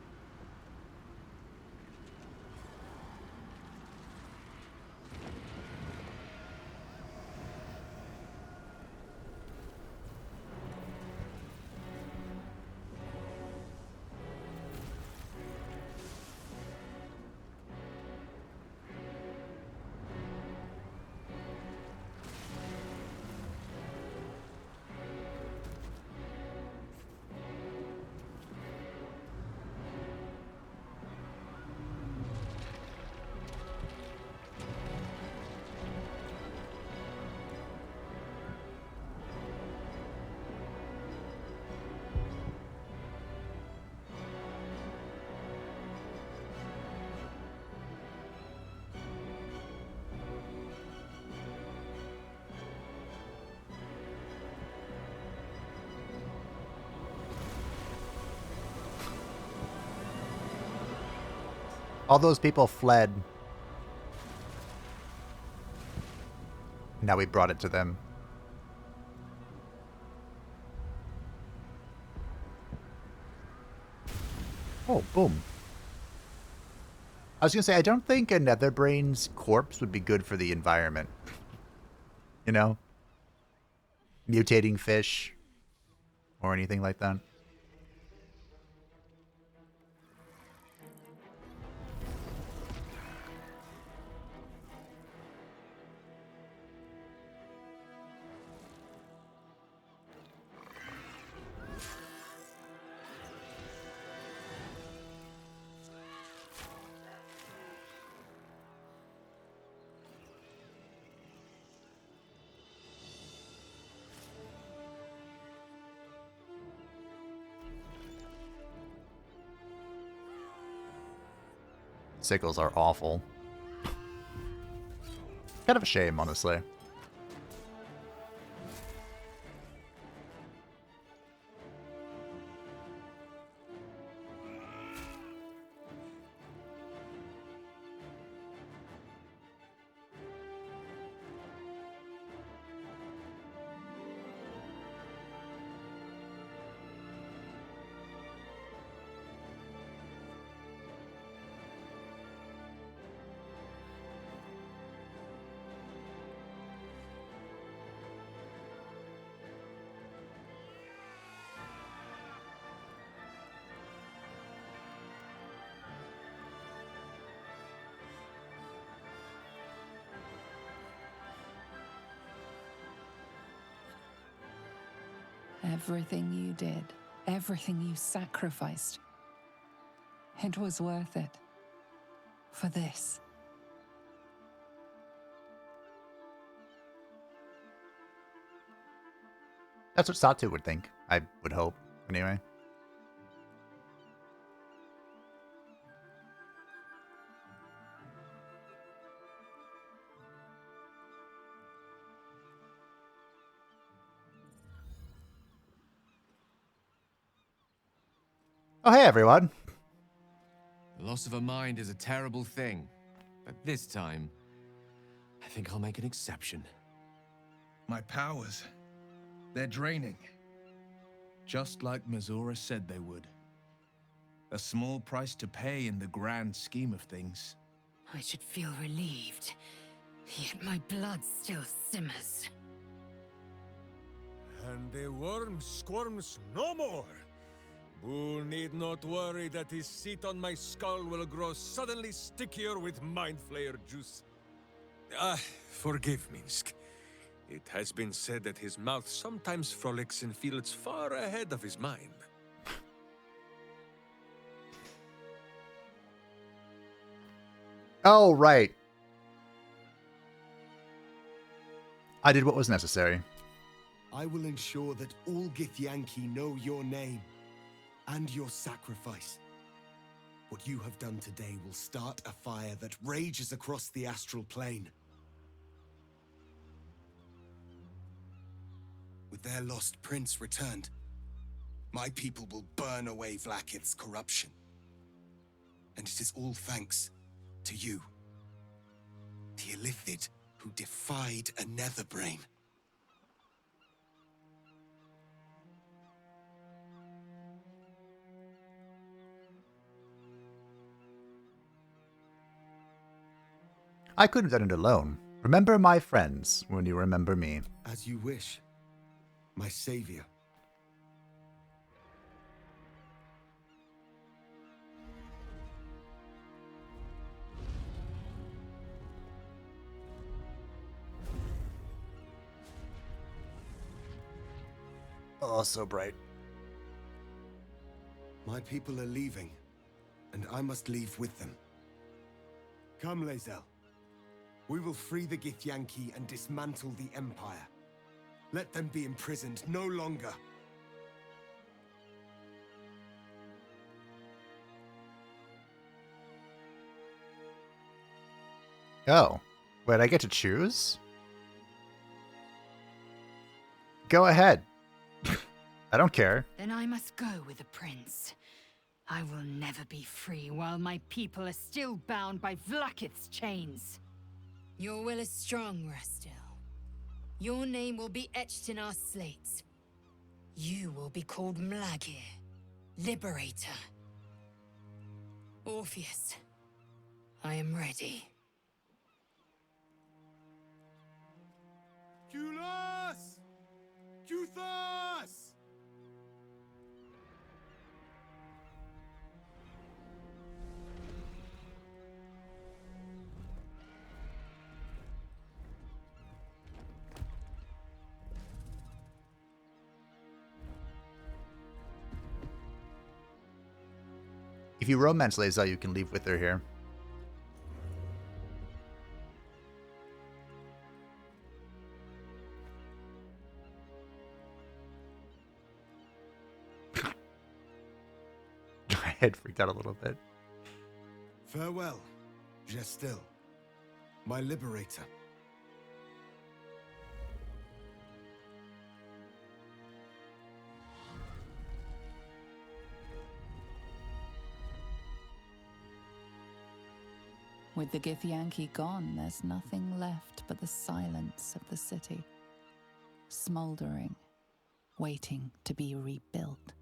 All those people fled. Now we brought it to them. Oh, boom. I was gonna say, I don't think a Netherbrain's corpse would be good for the environment. You know? Mutating fish. Or anything like that. Sickles are awful. Kind of a shame, honestly. Everything you did, everything you sacrificed, it was worth it. For this. That's what Satu would think. I would hope, anyway. Oh, hey, everyone. The loss of a mind is a terrible thing, but this time, I think I'll make an exception. My powers, they're draining. Just like Mizora said they would. A small price to pay in the grand scheme of things. I should feel relieved, yet my blood still simmers. And the worm squirms no more. Bhaal need not worry that his seat on my skull will grow suddenly stickier with Mind Flayer juice. Forgive Minsk. It has been said that his mouth sometimes frolics in fields far ahead of his mind. Oh, right. I did what was necessary. I will ensure that all Githyanki know your name and your sacrifice. What you have done today will start a fire that rages across the astral plane. With their lost prince returned, my people will burn away Vlaakith's corruption. And it is all thanks to you, the Illithid who defied a Netherbrain. I could have done it alone. Remember my friends when you remember me. As you wish, my savior. Oh, so bright. My people are leaving, and I must leave with them. Come, Lae'zel. We will free the Githyanki and dismantle the Empire. Let them be imprisoned no longer. Oh. Wait, I get to choose? Go ahead. I don't care. Then I must go with the prince. I will never be free while my people are still bound by Vlaakith's chains. Your will is strong, Restil. Your name will be etched in our slates. You will be called Mlagir, Liberator. Orpheus, I am ready. Kulas! Kuthas! If you romance Lae'zel, you can leave with her here. My head freaked out a little bit. Farewell, Gestil, my liberator. With the Githyanki gone, there's nothing left but the silence of the city, smoldering, waiting to be rebuilt.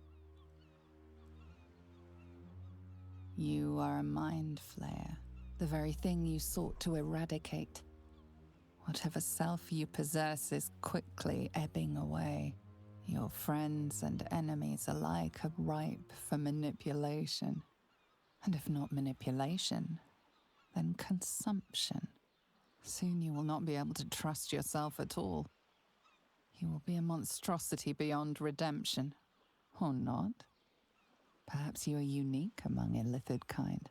You are a mind flayer, the very thing you sought to eradicate. Whatever self you possess is quickly ebbing away. Your friends and enemies alike are ripe for manipulation. And if not manipulation, then consumption. Soon you will not be able to trust yourself at all. You will be a monstrosity beyond redemption. Or not. Perhaps you are unique among illithid kind.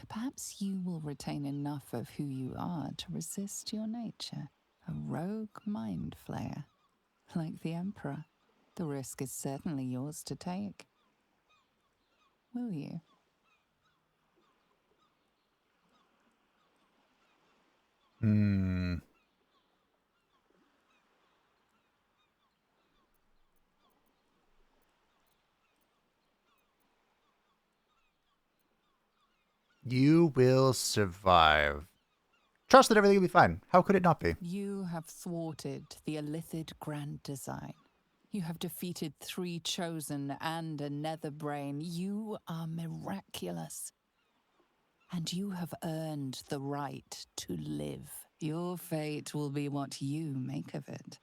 Perhaps you will retain enough of who you are to resist your nature. A rogue mind flayer. Like the Emperor, the risk is certainly yours to take. Will you? You will survive. Trust that everything will be fine. How could it not be? You have thwarted the illithid grand design. You have defeated 3 chosen and a Netherbrain. You are miraculous. And you have earned the right to live. Your fate will be what you make of it.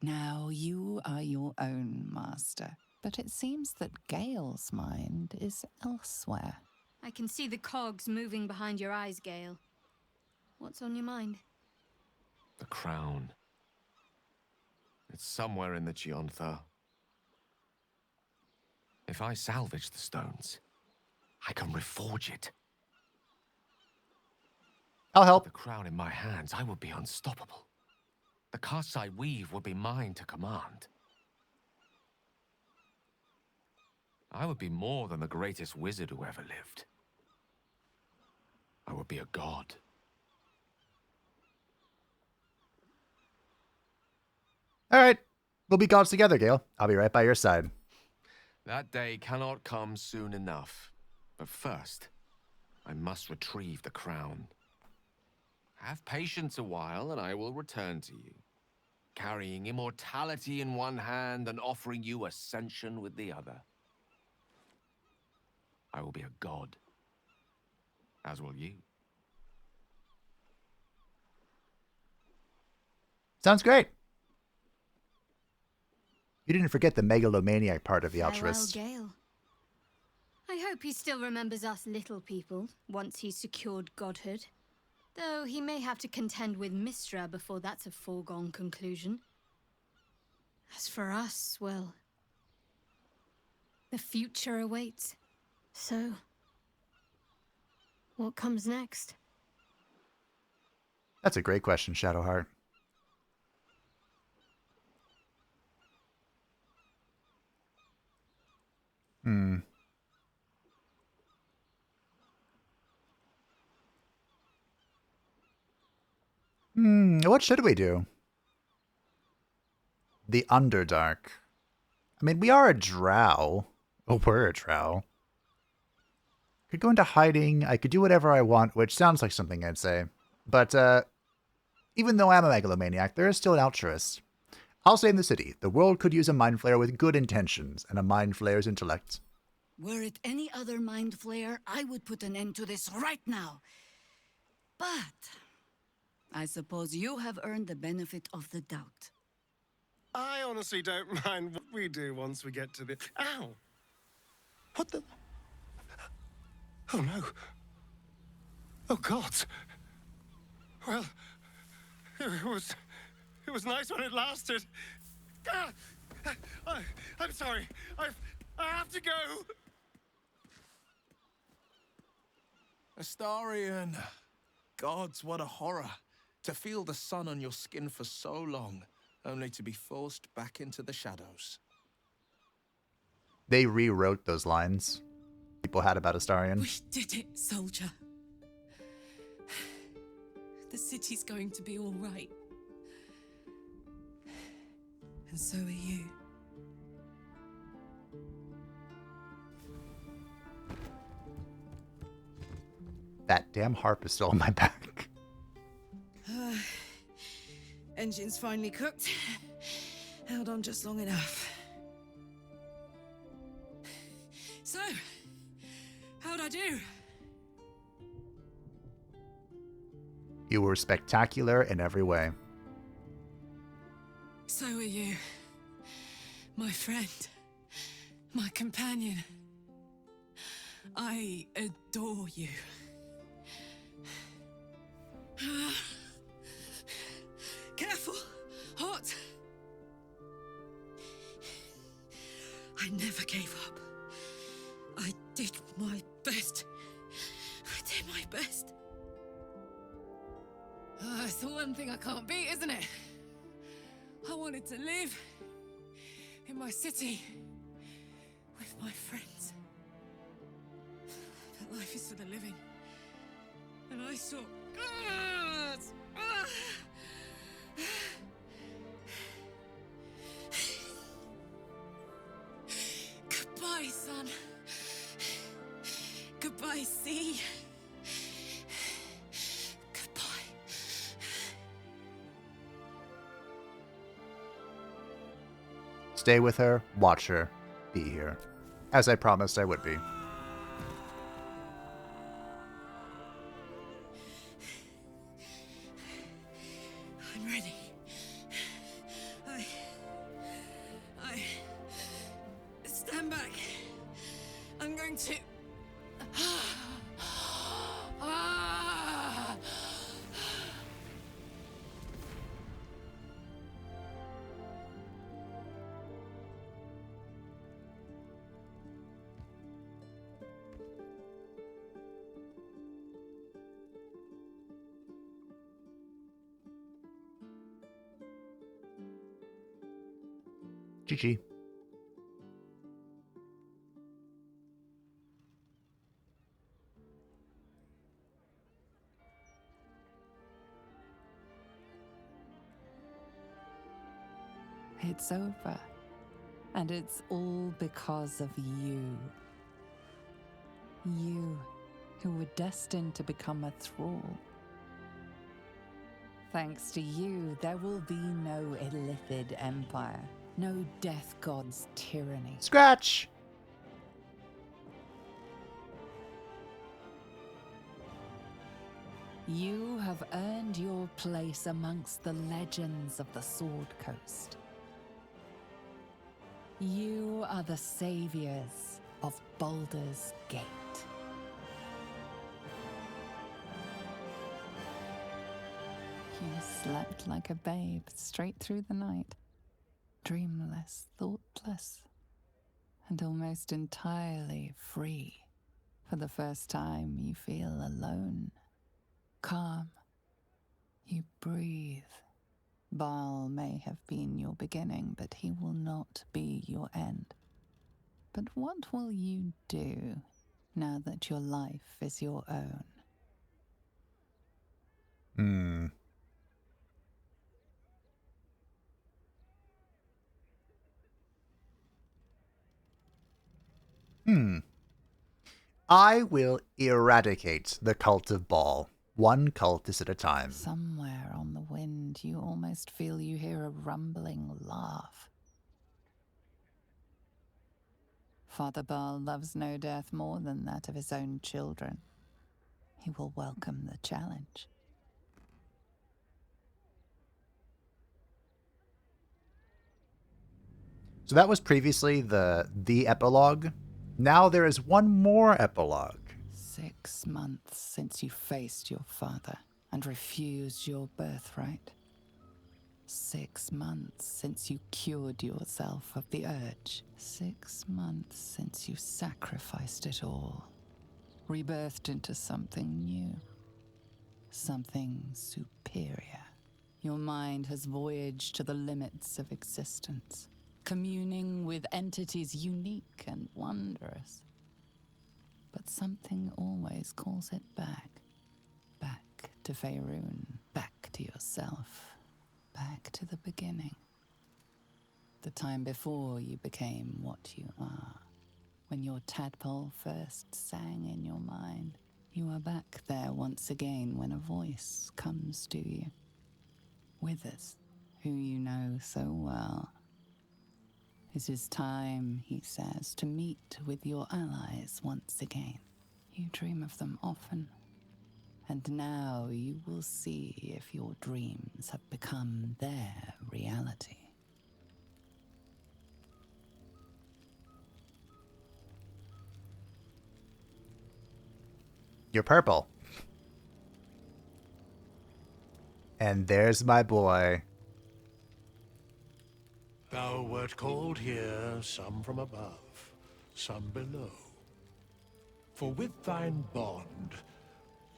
Now you are your own master. But it seems that Gale's mind is elsewhere. I can see the cogs moving behind your eyes, Gale. What's on your mind? The crown. It's somewhere in the Giontha. If I salvage the stones, I can reforge it. I'll help. With the crown in my hands, I would be unstoppable. The casts I weave would be mine to command. I would be more than the greatest wizard who ever lived. I would be a god. All right. We'll be gods together, Gale. I'll be right by your side. That day cannot come soon enough. But first, I must retrieve the crown. Have patience a while, and I will return to you, carrying immortality in one hand and offering you ascension with the other. I will be a god, as will you. Sounds great. You didn't forget the megalomaniac part of the Altruist. Farewell, Gale. I hope he still remembers us little people once he's secured godhood. Though he may have to contend with Mystra before that's a foregone conclusion. As for us, well, the future awaits. So, what comes next? That's a great question, Shadowheart. What should we do? The Underdark. I mean, we are a drow. Oh, we're a drow. Could go into hiding. I could do whatever I want, which sounds like something I'd say. But even though I'm a megalomaniac, there is still an altruist. I'll stay in the city. The world could use a mind flayer with good intentions and a mind flayer's intellect. Were it any other mind flayer, I would put an end to this right now. But I suppose you have earned the benefit of the doubt. I honestly don't mind what we do once we get to the... Ow! What the... Oh no. Oh God. Well, it was nice when it lasted. Ah! I'm sorry. I have to go. Astarion. Gods, what a horror. To feel the sun on your skin for so long, only to be forced back into the shadows. They rewrote those lines people had about Astarion. We did it, soldier. The city's going to be all right. And so are you. That damn harp is still on my back. Engine's finally cooked. Held on just long enough. So, how'd I do? You were spectacular in every way. So are you. My friend. My companion. I adore you. Careful! Hot! I never gave up. I did my best. I did my best. It's the one thing I can't beat, isn't it? I wanted to live in my city with my friends. But life is for the living. And I saw... Goodbye, sun. Goodbye, sea. Goodbye. Stay with her, watch her, be here. As I promised I would be. I'm ready. I stand back. I'm going to... GG. It's over. And it's all because of you. You, who were destined to become a thrall. Thanks to you, there will be no Illithid Empire. No Death God's tyranny. Scratch! You have earned your place amongst the legends of the Sword Coast. You are the saviors of Baldur's Gate. You slept like a babe straight through the night, dreamless, thoughtless, and almost entirely free. For the first time, you feel alone, calm. You breathe. Bhaal may have been your beginning, but he will not be your end. But what will you do now that your life is your own? I will eradicate the cult of Bhaal, one cultist at a time. Somewhere on the wind, you almost feel you hear a rumbling laugh. Father Bhaal loves no death more than that of his own children. He will welcome the challenge. So that was previously the epilogue. Now there is one more epilogue. 6 months since you faced your father and refused your birthright. 6 months since you cured yourself of the urge. 6 months since you sacrificed it all. Rebirthed into something new. Something superior. Your mind has voyaged to the limits of existence, communing with entities unique and wondrous. But something always calls it back. Back to Faerun. Back to yourself. Back to the beginning. The time before you became what you are. When your tadpole first sang in your mind. You are back there once again when a voice comes to you. Withers, who you know so well. It is time, he says, to meet with your allies once again. You dream of them often. And now you will see if your dreams have become their reality. You're purple. And there's my boy. Thou wert called here, some from above, some below. For with thine bond,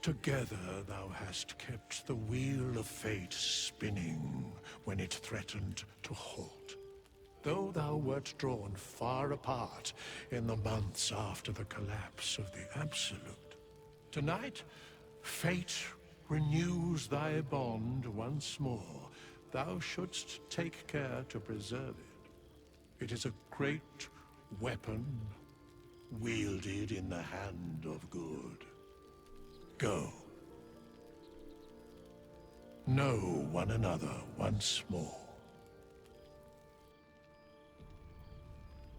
together thou hast kept the wheel of fate spinning when it threatened to halt. Though thou wert drawn far apart in the months after the collapse of the Absolute, tonight, fate renews thy bond once more. Thou shouldst take care to preserve it. It is a great weapon, wielded in the hand of good. Go. Know one another once more.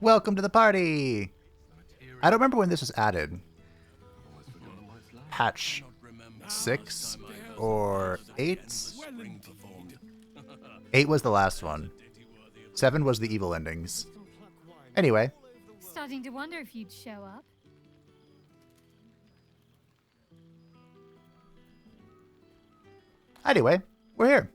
Welcome to the party! I don't remember when this was added. Patch 6 or 8? 8 was the last one. 7 was the evil endings. Anyway. Starting to wonder if you'd show up. Anyway, we're here.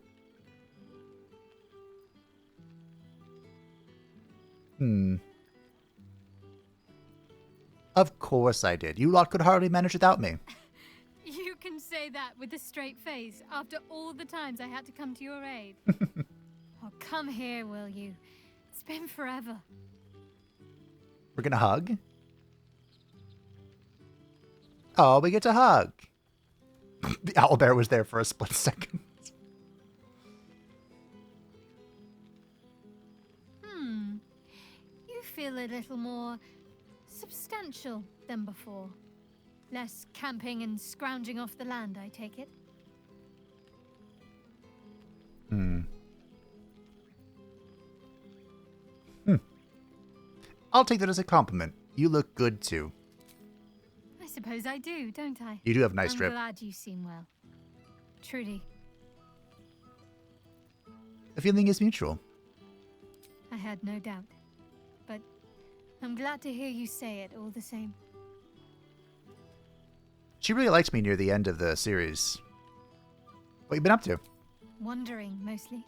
Of course I did. You lot could hardly manage without me. You can say that with a straight face after all the times I had to come to your aid. Oh, come here, will you? It's been forever. We're gonna hug? Oh, we get to hug. The owlbear was there for a split second. You feel a little more substantial than before. Less camping and scrounging off the land, I take it? I'll take that as a compliment. You look good too. I suppose I do, don't I? You do have a nice I'm drip. glad you seem well. Truly. The feeling is mutual. I had no doubt. But I'm glad to hear you say it all the same. She really liked me near the end of the series. What you been up to? Wandering, mostly.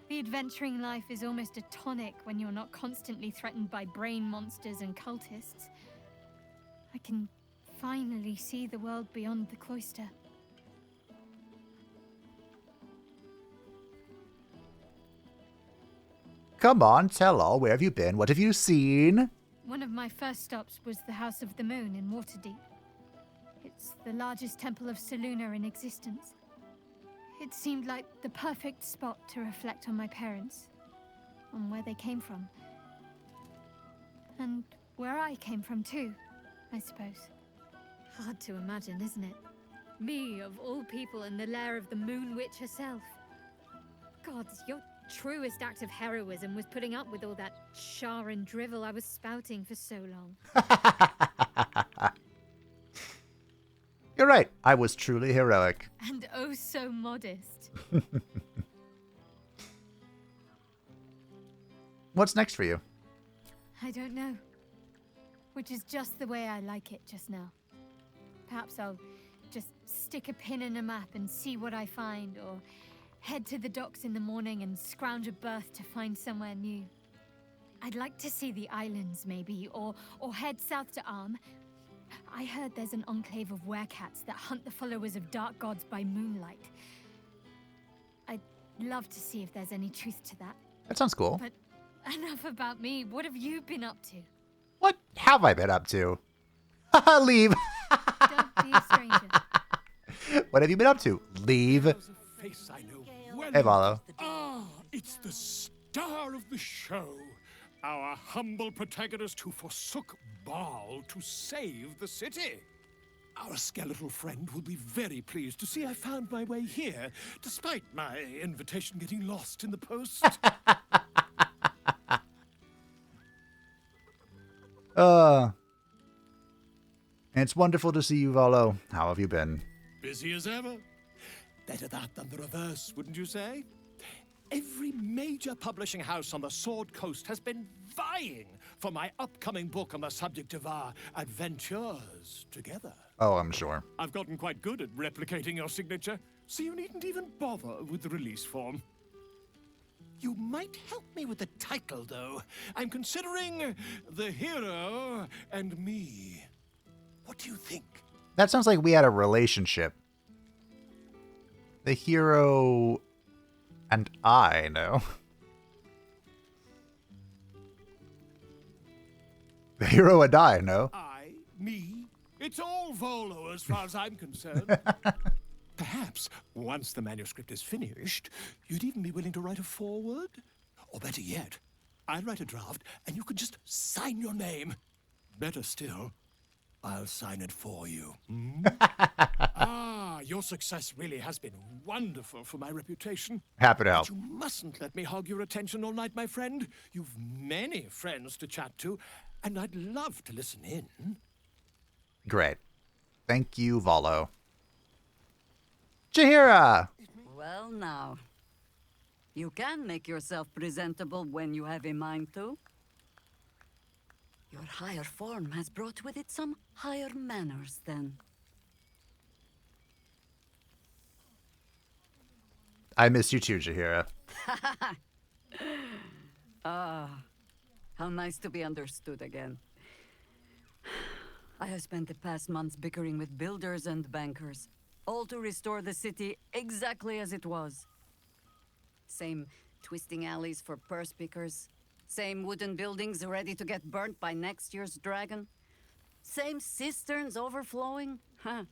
The adventuring life is almost a tonic when you're not constantly threatened by brain monsters and cultists. I can finally see the world beyond the cloister. Come on, tell all. Where have you been? What have you seen? One of my first stops was the House of the Moon in Waterdeep. It's the largest temple of Selûne in existence. It seemed like the perfect spot to reflect on my parents, on where they came from. And where I came from too. I suppose. Hard to imagine, isn't it? Me, of all people, in the lair of the Moon Witch herself. Gods, your truest act of heroism was putting up with all that char and drivel I was spouting for so long. You're right. I was truly heroic. And oh so modest. What's next for you? I don't know. Which is just the way I like it just now. Perhaps I'll just stick a pin in a map and see what I find, or head to the docks in the morning and scrounge a berth to find somewhere new. I'd like to see the islands, maybe, or head south to Arm. I heard there's an enclave of werecats that hunt the followers of dark gods by moonlight. I'd love to see if there's any truth to that. That sounds cool. But enough about me. What have you been up to? What have I been up to? Leave. Don't be a stranger. What have you been up to? Leave. Face I know well. Hey, Valo. Ah, it's the star of the show. Our humble protagonist who forsook Bhaal to save the city. Our skeletal friend will be very pleased to see I found my way here, despite my invitation getting lost in the post. It's wonderful to see you, Valo. How have you been? Busy as ever. Better that than the reverse, wouldn't you say? Every major publishing house on the Sword Coast has been vying for my upcoming book on the subject of our adventures together. Oh, I'm sure. I've gotten quite good at replicating your signature, so you needn't even bother with the release form. You might help me with the title, though. I'm considering The Hero and Me. What do you think? That sounds like we had a relationship. The hero and I know. The hero and I know. I, me, it's all Volo as far as I'm concerned. Perhaps, once the manuscript is finished, you'd even be willing to write a foreword? Or better yet, I'll write a draft and you can just sign your name. Better still, I'll sign it for you. Hmm? Your success really has been wonderful for my reputation. Happy to help. But you mustn't let me hog your attention all night, my friend. You've many friends to chat to, and I'd love to listen in. Great. Thank you, Valo. Jaheira! Well now, you can make yourself presentable when you have a mind to. Your higher form has brought with it some higher manners, then. I miss you too, Jaheira. How nice to be understood again. I have spent the past months bickering with builders and bankers, all to restore the city exactly as it was. Same twisting alleys for purse pickers, same wooden buildings ready to get burnt by next year's dragon, same cisterns overflowing, huh?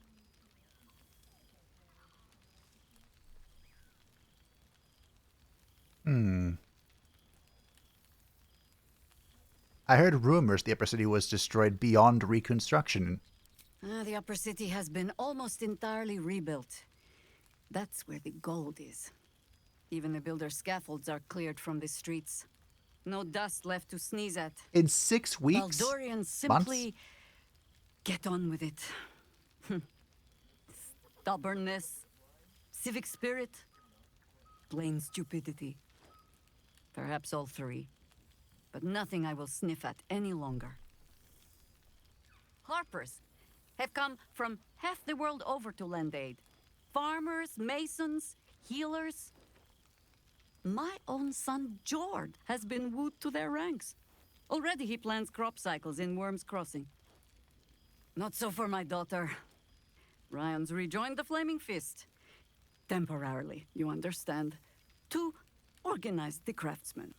I heard rumors the Upper City was destroyed beyond reconstruction. The Upper City has been almost entirely rebuilt. That's where the gold is. Even the builder's scaffolds are cleared from the streets. No dust left to sneeze at. In 6 weeks? Baldurians simply get on with it. Stubbornness, civic spirit, plain stupidity. Perhaps all three. But nothing I will sniff at any longer. Harpers have come from half the world over to lend aid. Farmers, masons, healers. My own son, Jord, has been wooed to their ranks. Already he plans crop cycles in Worm's Crossing. Not so for my daughter. Ryan's rejoined the Flaming Fist. Temporarily, you understand. To organize the craftsmen.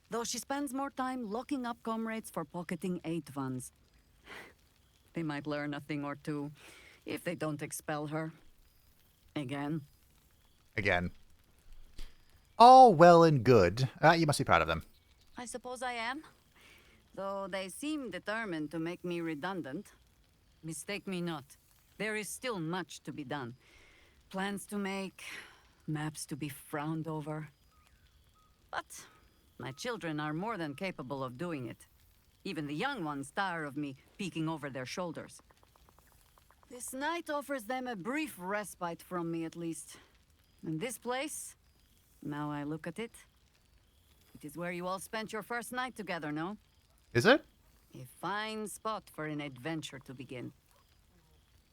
Though she spends more time locking up comrades for pocketing aid funds. They might learn a thing or two if they don't expel her. Again. All well and good. You must be proud of them. I suppose I am. Though they seem determined to make me redundant. Mistake me not. There is still much to be done. Plans to make, maps to be frowned over. But my children are more than capable of doing it. Even the young ones tire of me peeking over their shoulders. This night offers them a brief respite from me, at least. And this place, now I look at it, it is where you all spent your first night together, no? Is it? A fine spot for an adventure to begin.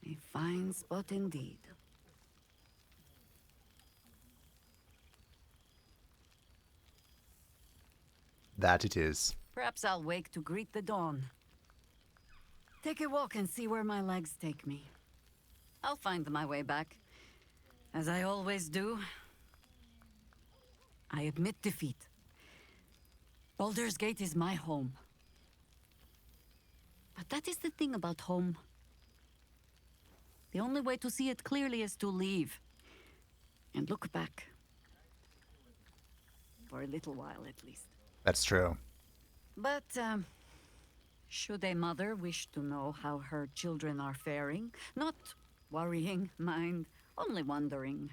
A fine spot indeed. That it is. Perhaps I'll wake to greet the dawn. Take a walk and see where my legs take me. I'll find my way back, as I always do. I admit defeat. Baldur's Gate is my home. But that is the thing about home. The only way to see it clearly is to leave. And look back. For a little while, at least. That's true. But, should a mother wish to know how her children are faring, not worrying, mind, only wondering,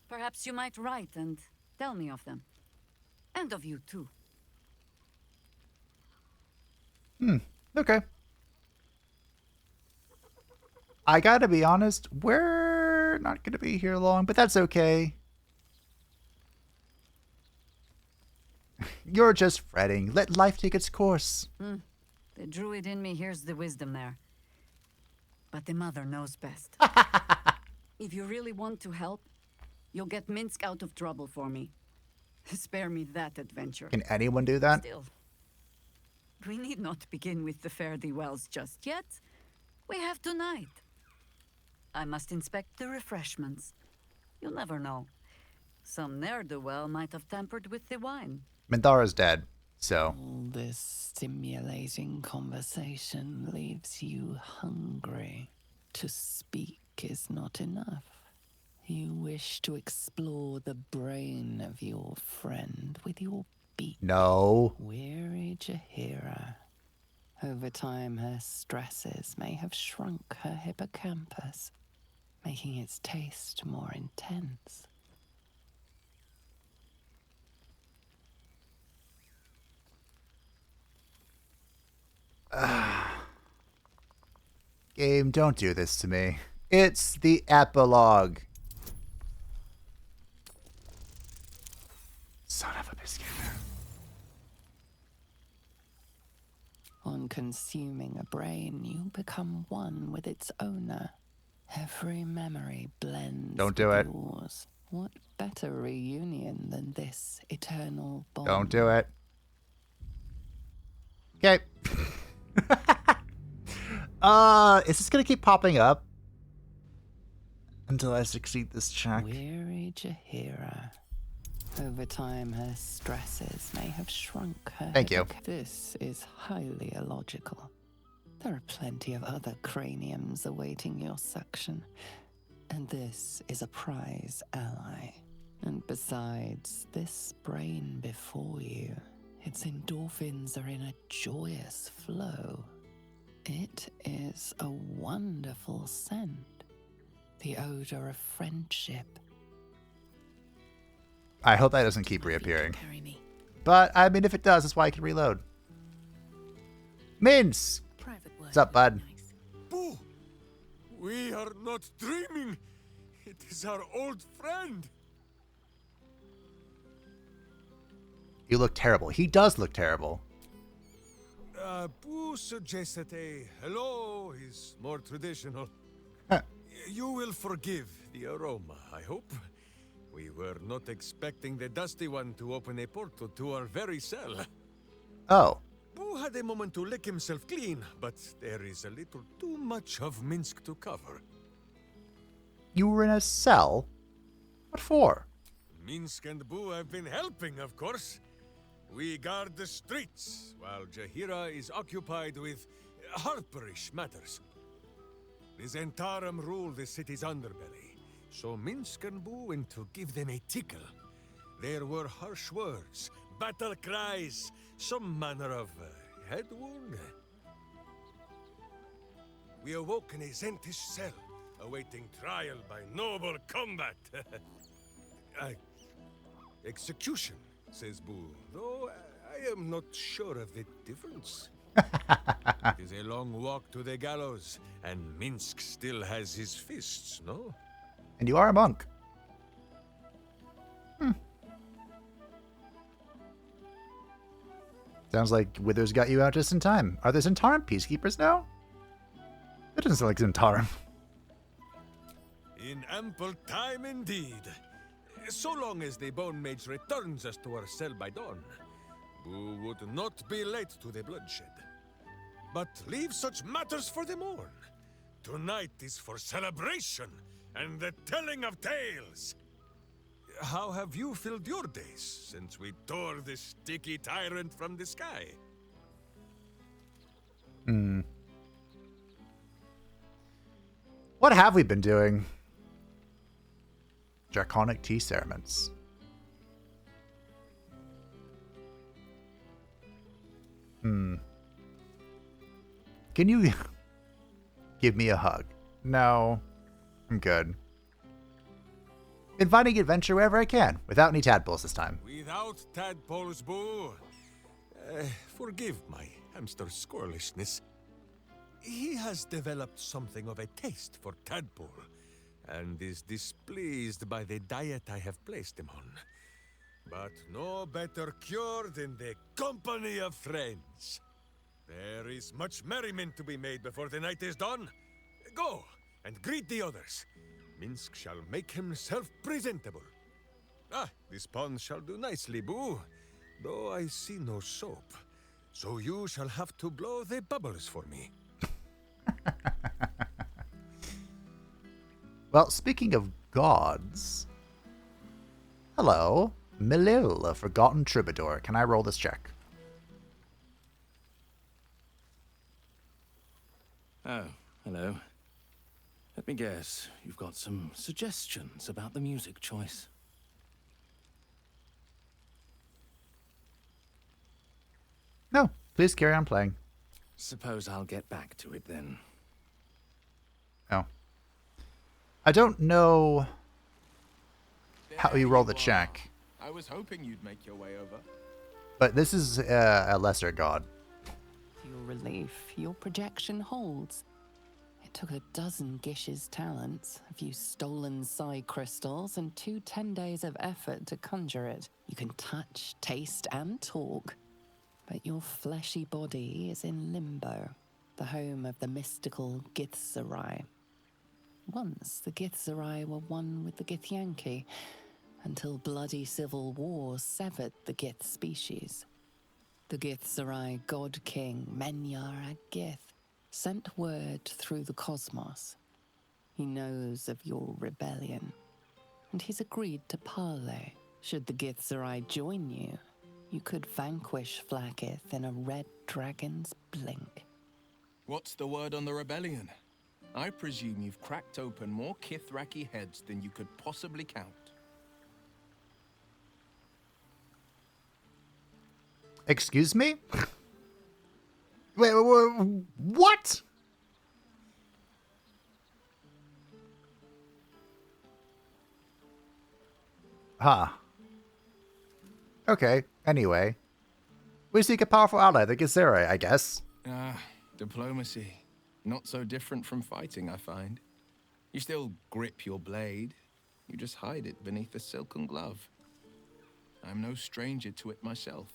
perhaps you might write and tell me of them. And of you, too. Okay. I gotta be honest, we're not gonna be here long, but that's okay. You're just fretting. Let life take its course. The druid in me hears the wisdom there. But the mother knows best. If you really want to help, you'll get Minsk out of trouble for me. Spare me that adventure. Can anyone do that? Still, we need not begin with the fare-thee-wells just yet. We have tonight. I must inspect the refreshments. You'll never know. Some ne'er-do-well might have tampered with the wine. Minthara's dead, so... All this stimulating conversation leaves you hungry. To speak is not enough. You wish to explore the brain of your friend with your beak. No. Weary Jaheira. Over time, her stresses may have shrunk her hippocampus, making its taste more intense. Game, don't do this to me. It's the epilogue. Son of a biscuit. On consuming a brain, you become one with its owner. Every memory blends Don't do with it. yours. What better reunion than this eternal bond? Don't do it. Okay. Is this gonna keep popping up until I succeed this check? Weary Jaheira. Over time, her stresses may have shrunk her. Thank you. This is highly illogical. There are plenty of other craniums awaiting your suction, and this is a prize ally. And besides, this brain before you, its endorphins are in a joyous flow. It is a wonderful scent, the odor of friendship. I hope that doesn't keep reappearing. But, I mean, if it does, that's why I can reload. Mince! What's up, bud? Boo! We are not dreaming! It is our old friend! You look terrible. He does look terrible. Boo suggested a hello is more traditional. You will forgive the aroma, I hope. We were not expecting the Dusty One to open a portal to our very cell. Oh. Boo had a moment to lick himself clean, but there is a little too much of Minsk to cover. You were in a cell? What for? Minsk and Boo have been helping, of course. We guard the streets, while Jaheira is occupied with harperish matters. The Zentarum rule the city's underbelly, so Minsk and Boo went to give them a tickle. There were harsh words, battle cries, some manner of head wound. We awoke in a Zentish cell, awaiting trial by noble combat. Execution, says Bhaal, though I am not sure of the difference. It is a long walk to the gallows, and Minsk still has his fists, no? And you are a monk. Sounds like Withers got you out just in time. Are there Zentarum peacekeepers now? That doesn't sound like Zentarum. In ample time indeed. So long as the Bone Mage returns us to our cell by dawn, Boo would not be late to the bloodshed. But leave such matters for the morn. Tonight is for celebration and the telling of tales. How have you filled your days since we tore this sticky tyrant from the sky? What have we been doing? Draconic tea cerements. Can you give me a hug? No, I'm good. Been finding adventure wherever I can, without any tadpoles this time. Without tadpoles, Boo. Forgive my hamster squirrelishness. He has developed something of a taste for tadpole, and is displeased by the diet I have placed him on. But no better cure than the company of friends. There is much merriment to be made before the night is done. Go and greet the others. Minsk shall make himself presentable. This pond shall do nicely, Boo, though I see no soap. So you shall have to blow the bubbles for me. Well, speaking of gods... Hello, Melil, a forgotten troubadour. Can I roll this check? Oh, hello. Let me guess, you've got some suggestions about the music choice. No, please carry on playing. Suppose I'll get back to it then. Oh. I don't know how you roll the check. I was hoping you'd make your way over. But this is a lesser god. To your relief, your projection holds. It took a dozen Gish's talents, a few stolen psi crystals, and 10 days of effort to conjure it. You can touch, taste, and talk. But your fleshy body is in limbo, the home of the mystical Githzerai. Once, the Githzerai were one with the Githyanki, until bloody civil war severed the Gith species. The Githzerai god king, Menyar Ag-Gith, sent word through the cosmos. He knows of your rebellion, and he's agreed to parley. Should the Githzerai join you, you could vanquish Vlaakith in a red dragon's blink. What's the word on the rebellion? I presume you've cracked open more Kithraki heads than you could possibly count. Excuse me? Wait, what? Huh. Okay, anyway. We seek a powerful ally, the Githzerai, I guess. Diplomacy. Not so different from fighting, I find. You still grip your blade. You just hide it beneath a silken glove. I'm no stranger to it myself.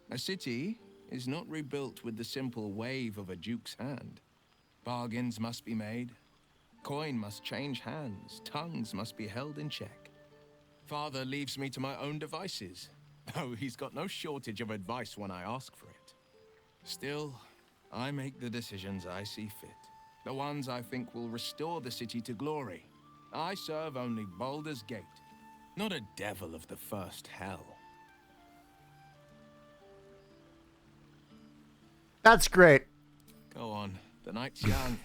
A city is not rebuilt with the simple wave of a duke's hand. Bargains must be made. Coin must change hands. Tongues must be held in check. Father leaves me to my own devices, though he's got no shortage of advice when I ask for it. Still, I make the decisions I see fit. The ones I think will restore the city to glory. I serve only Baldur's Gate, not a devil of the first hell. That's great. Go on. The night's young.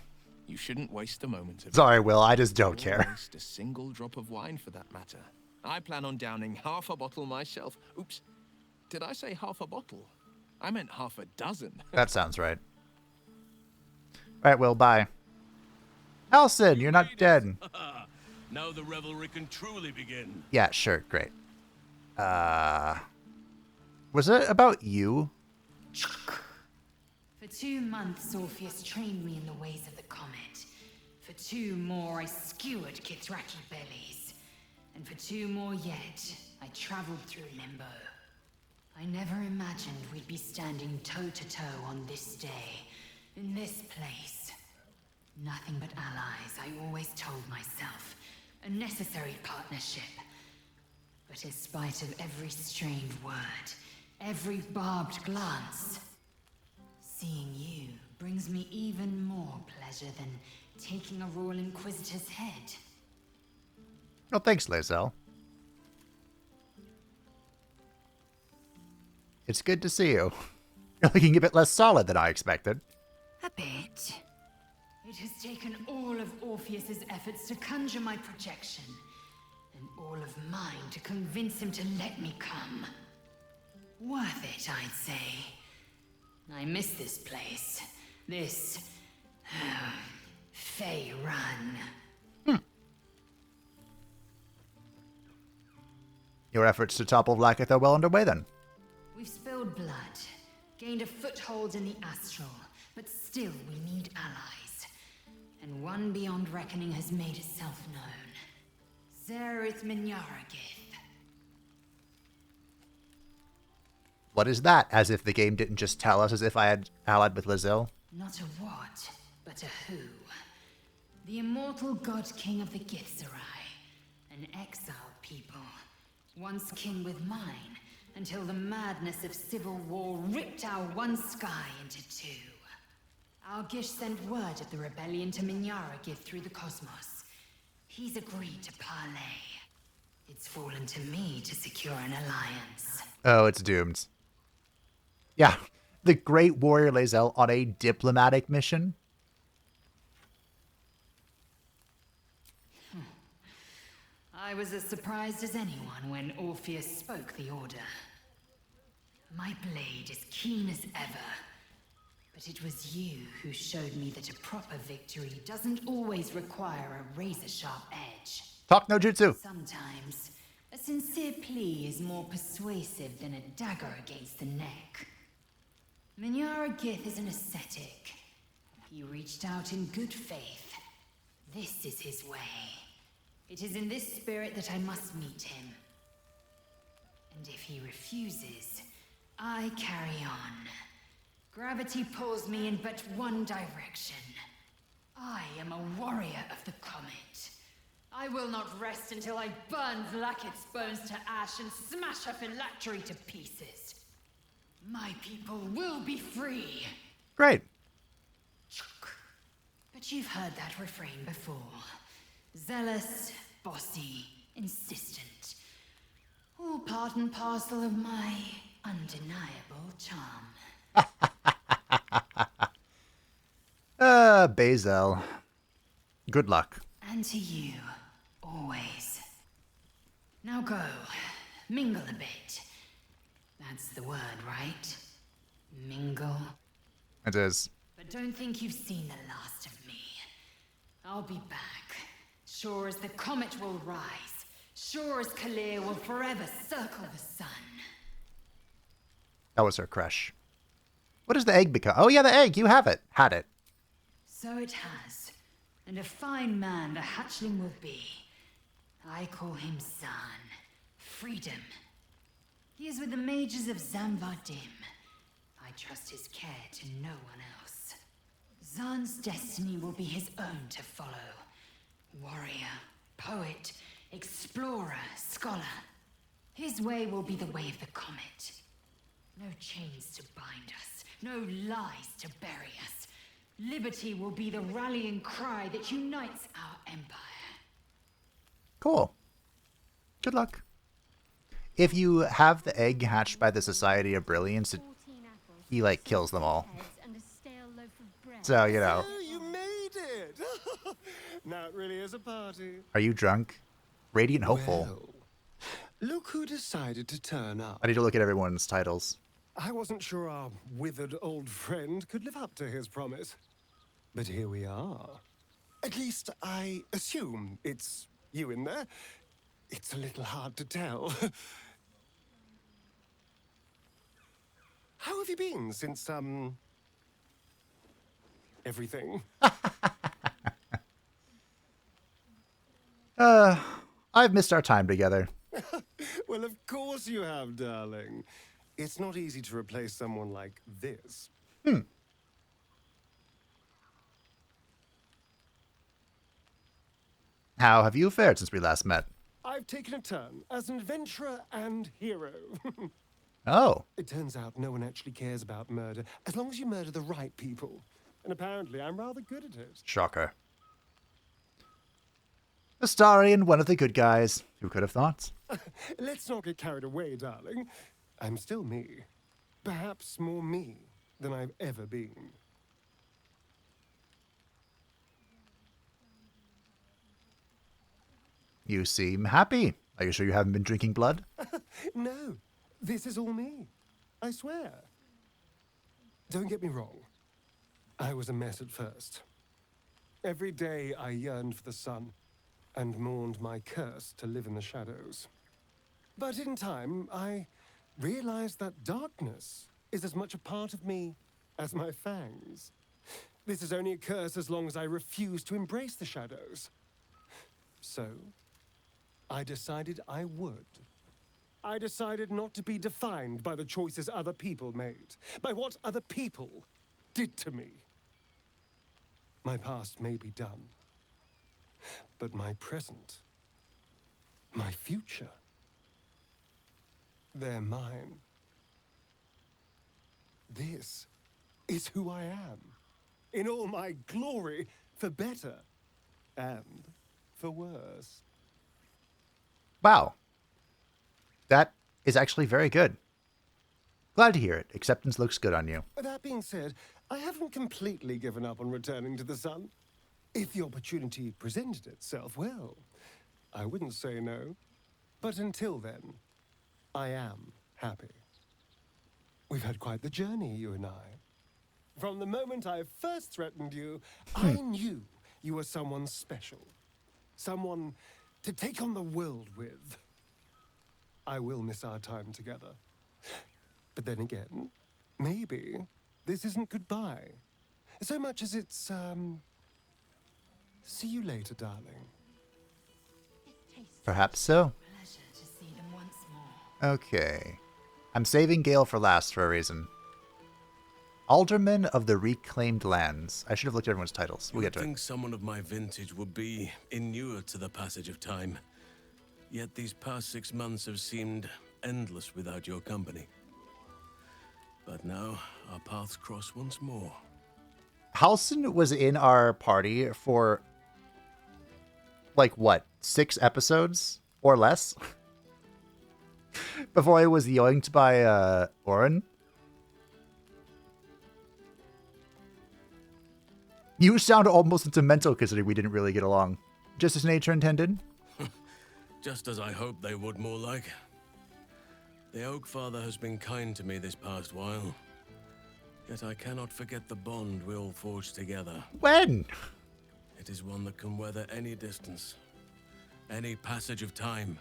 You shouldn't waste a moment of it. Sorry, Will. I just don't care. Waste a single drop of wine for that matter. I plan on downing half a bottle myself. Oops. did I say half a bottle? I meant half a dozen. That sounds right. Alright, Will, bye. Alson, you're not dead. Now the revelry can truly begin. Yeah, sure, great. Was it about you? For 2 months, Orpheus trained me in the ways of the comet. For 2 more, I skewered Kithraki bellies. And for 2 more yet, I traveled through Limbo. I never imagined we'd be standing toe-to-toe on this day, in this place. Nothing but allies, I always told myself. A necessary partnership. But in spite of every strained word, every barbed glance, seeing you brings me even more pleasure than taking a Royal Inquisitor's head. Oh, thanks, Lae'zel. It's good to see you. You're looking a bit less solid than I expected. A bit. It has taken all of Orpheus's efforts to conjure my projection, and all of mine to convince him to let me come. Worth it, I'd say. I miss this place. This... Fey Run. Your efforts to topple Vlaakith are well underway, then. We've spilled blood, gained a foothold in the astral, but still we need allies. And one beyond reckoning has made itself known. Zerith Minyaragith. What is that? As if the game didn't just tell us as if I had allied with Lae'zel. Not a what, but a who. The immortal god king of the Githzerai. An exiled people. Once kin with mine, until the madness of civil war ripped our one sky into 2. Algish sent word of the rebellion to Minyaragith through the cosmos. He's agreed to parley. It's fallen to me to secure an alliance. Oh, it's doomed. Yeah, the great warrior Lae'zel on a diplomatic mission. I was as surprised as anyone when Orpheus spoke the order. My blade is keen as ever. But it was you who showed me that a proper victory doesn't always require a razor-sharp edge. Talk no jutsu. Sometimes, a sincere plea is more persuasive than a dagger against the neck. Minyaragith is an ascetic. He reached out in good faith. This is his way. It is in this spirit that I must meet him. And if he refuses, I carry on. Gravity pulls me in but one direction. I am a warrior of the comet. I will not rest until I burn Vlaakith's bones to ash and smash her phylactery to pieces. My people will be free. Great. But you've heard that refrain before. Zealous, bossy, insistent. All part and parcel of my undeniable charm. Bazel. Good luck. And to you, always. Now go, mingle a bit. That's the word, right? Mingle. It is. But don't think you've seen the last of me. I'll be back. Sure as the comet will rise. Sure as Kalir will forever circle the sun. That was her crush. What does the egg become? Oh yeah, the egg. You have it. Had it. So it has. And a fine man the hatchling will be. I call him Zan. Freedom. He is with the mages of Zambardim. I trust his care to no one else. Zan's destiny will be his own to follow. Warrior, poet, explorer, scholar. His way will be the way of the comet. No chains to bind us, no lies to bury us. Liberty will be the rallying cry that unites our empire. Cool. Good luck. If you have the egg hatched by the Society of Brilliance, he, like, kills them all. So, you know. Oh, you made it! Now it really is a party. Are you drunk? Radiant hopeful. Well, Look who decided to turn up. I need to look at everyone's titles. I wasn't sure our withered old friend could live up to his promise. But here we are. At least I assume it's you in there. It's a little hard to tell. How have you been since, everything? I've missed our time together. Well, of course you have, darling. It's not easy to replace someone like this. How have you fared since we last met? I've taken a turn as an adventurer and hero. Oh. It turns out no one actually cares about murder, as long as you murder the right people. And apparently I'm rather good at it. Shocker. Astarion, one of the good guys. Who could have thought? Let's not get carried away, darling. I'm still me. Perhaps more me than I've ever been. You seem happy. Are you sure you haven't been drinking blood? No, this is all me. I swear. Don't get me wrong. I was a mess at first. Every day I yearned for the sun and mourned my curse to live in the shadows. But in time, I realized that darkness is as much a part of me as my fangs. This is only a curse as long as I refuse to embrace the shadows. So, I decided I would. I decided not to be defined by the choices other people made, by what other people did to me. My past may be done, but my present, my future, they're mine. This is who I am, in all my glory, for better and for worse. Wow. That is actually very good. Glad to hear it. Acceptance looks good on you. That being said, I haven't completely given up on returning to the sun. If the opportunity presented itself, well, I wouldn't say no. But until then, I am happy. We've had quite the journey, you and I. From the moment I first threatened you, I knew you were someone special. Someone to take on the world with. I will miss our time together. But then again, maybe this isn't goodbye. So much as it's, see you later, darling. Perhaps so. Okay. I'm saving Gale for last for a reason. Alderman of the Reclaimed Lands. I should have looked at everyone's titles. We'll get to it. I think someone of my vintage would be inured to the passage of time. Yet these past 6 months have seemed endless without your company. But now, our paths cross once more. Halson was in our party for, like, what, 6 episodes or less? Before I was yoinked by, Orin. You sound almost sentimental considering we didn't really get along. Just as nature intended? Just as I hoped they would, more like. The Oak Father has been kind to me this past while. Yet I cannot forget the bond we all forged together. When? It is one that can weather any distance, any passage of time.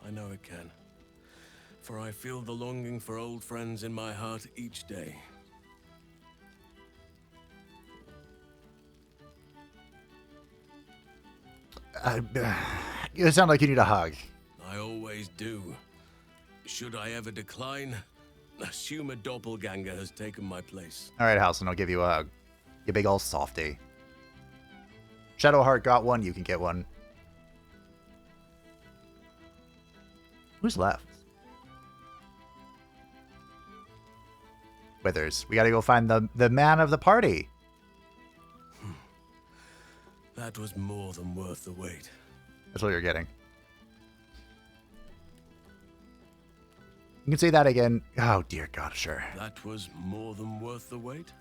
I know it can, for I feel the longing for old friends in my heart each day. You sound like you need a hug. I always do. Should I ever decline, assume a doppelganger has taken my place. All right, Halson, I'll give you a hug. You big old softy. Shadowheart got one, you can get one. Who's left? Withers. We gotta go find the man of the party. That was more than worth the wait. That's what you're getting. You can say that again. Oh, dear God, sure. That was more than worth the wait?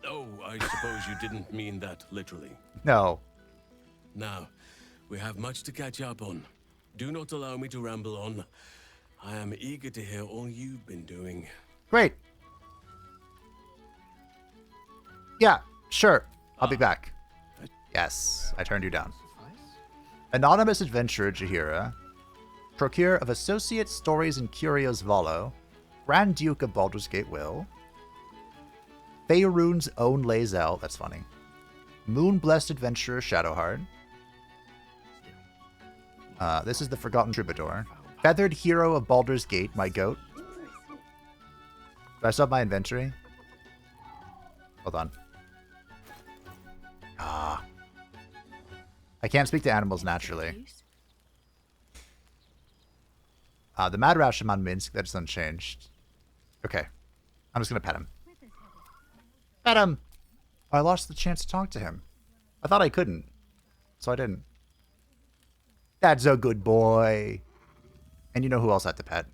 Oh, I suppose you didn't mean that literally. No. Now, we have much to catch up on. Do not allow me to ramble on. I am eager to hear all you've been doing. Great. Yeah, sure. I'll be back. Yes, I turned you down. Anonymous adventurer Jaheira, procure of Associate Stories and Curios Volo, Grand Duke of Baldur's Gate Will, Faerun's own Lae'zel, that's funny, Moon-blessed adventurer Shadowheart, this is the Forgotten Troubadour, Feathered Hero of Baldur's Gate, my goat. Do I still have my inventory? Hold on. I can't speak to animals naturally. The Mad Rashomon Minsk, that's unchanged. Okay. I'm just gonna pet him. Pet him! Oh, I lost the chance to talk to him. I thought I couldn't, so I didn't. That's a good boy. And you know who else I had to pet?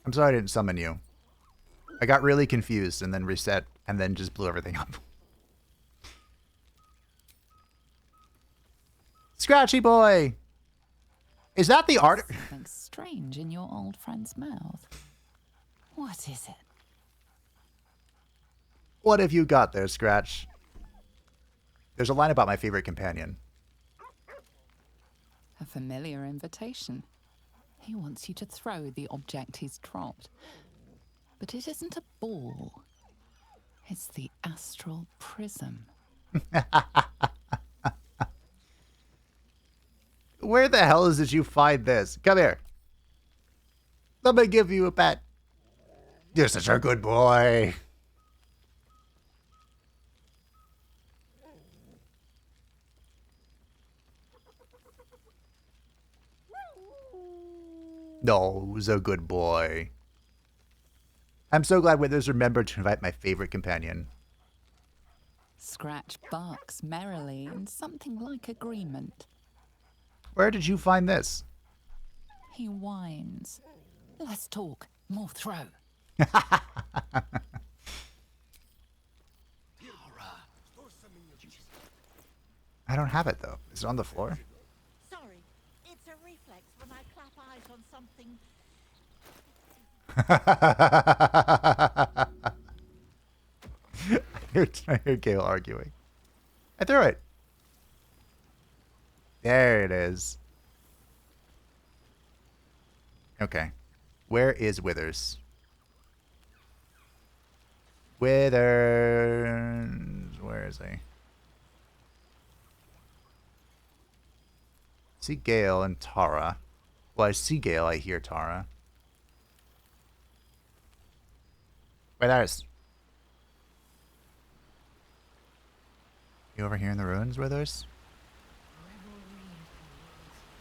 I'm sorry I didn't summon you. I got really confused and then reset and then just blew everything up. Scratchy boy! Is that the art? Something strange in your old friend's mouth. What is it? What have you got there, Scratch? There's a line about my favorite companion. A familiar invitation. He wants you to throw the object he's dropped. But it isn't a ball. It's the astral prism. Where the hell did you find this? Come here. Let me give you a pet. You're such a good boy. No, he's a good boy. I'm so glad Withers remembered to invite my favorite companion. Scratch barks merrily in something like agreement. Where did you find this? He whines. Less talk, more throw. I don't have it, though. Is it on the floor? Sorry, it's a reflex when I clap eyes on something. I hear Gale arguing. I threw it. There it is. Okay. Where is Withers? Withers. Where is he? See Gale and Tara. Well, I see Gale, I hear Tara. Withers. You over here in the ruins, Withers?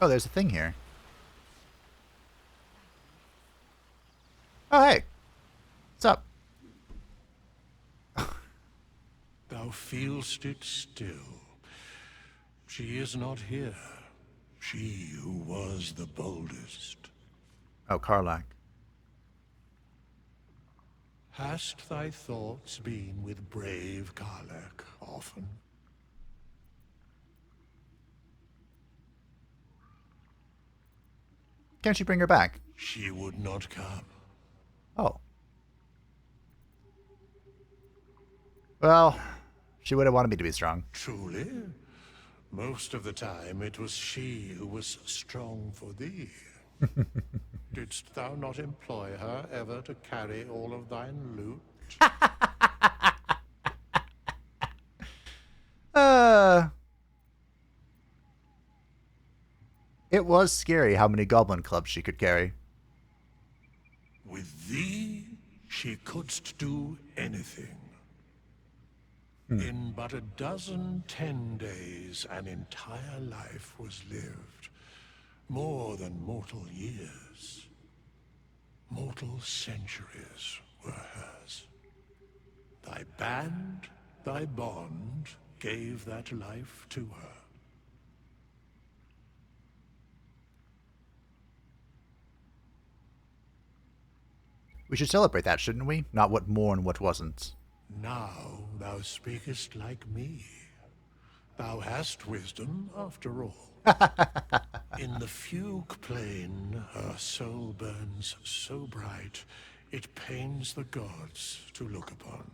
Oh, there's a thing here. Oh, hey. What's up? Thou feelst it still. She is not here. She who was the boldest. Oh, Karlach. Hast thy thoughts been with brave Karlach often? Can't you bring her back? She would not come. Oh. Well, she would have wanted me to be strong. Truly? Most of the time it was she who was strong for thee. Didst thou not employ her ever to carry all of thine loot? It was scary how many goblin clubs she could carry. With thee, she couldst do anything. In but 10 days, an entire life was lived. More than mortal years. Mortal centuries were hers. Thy band, thy bond, gave that life to her. We should celebrate that, shouldn't we? Not what mourn what wasn't. Now thou speakest like me. Thou hast wisdom, after all. In the fugue plane, her soul burns so bright, it pains the gods to look upon.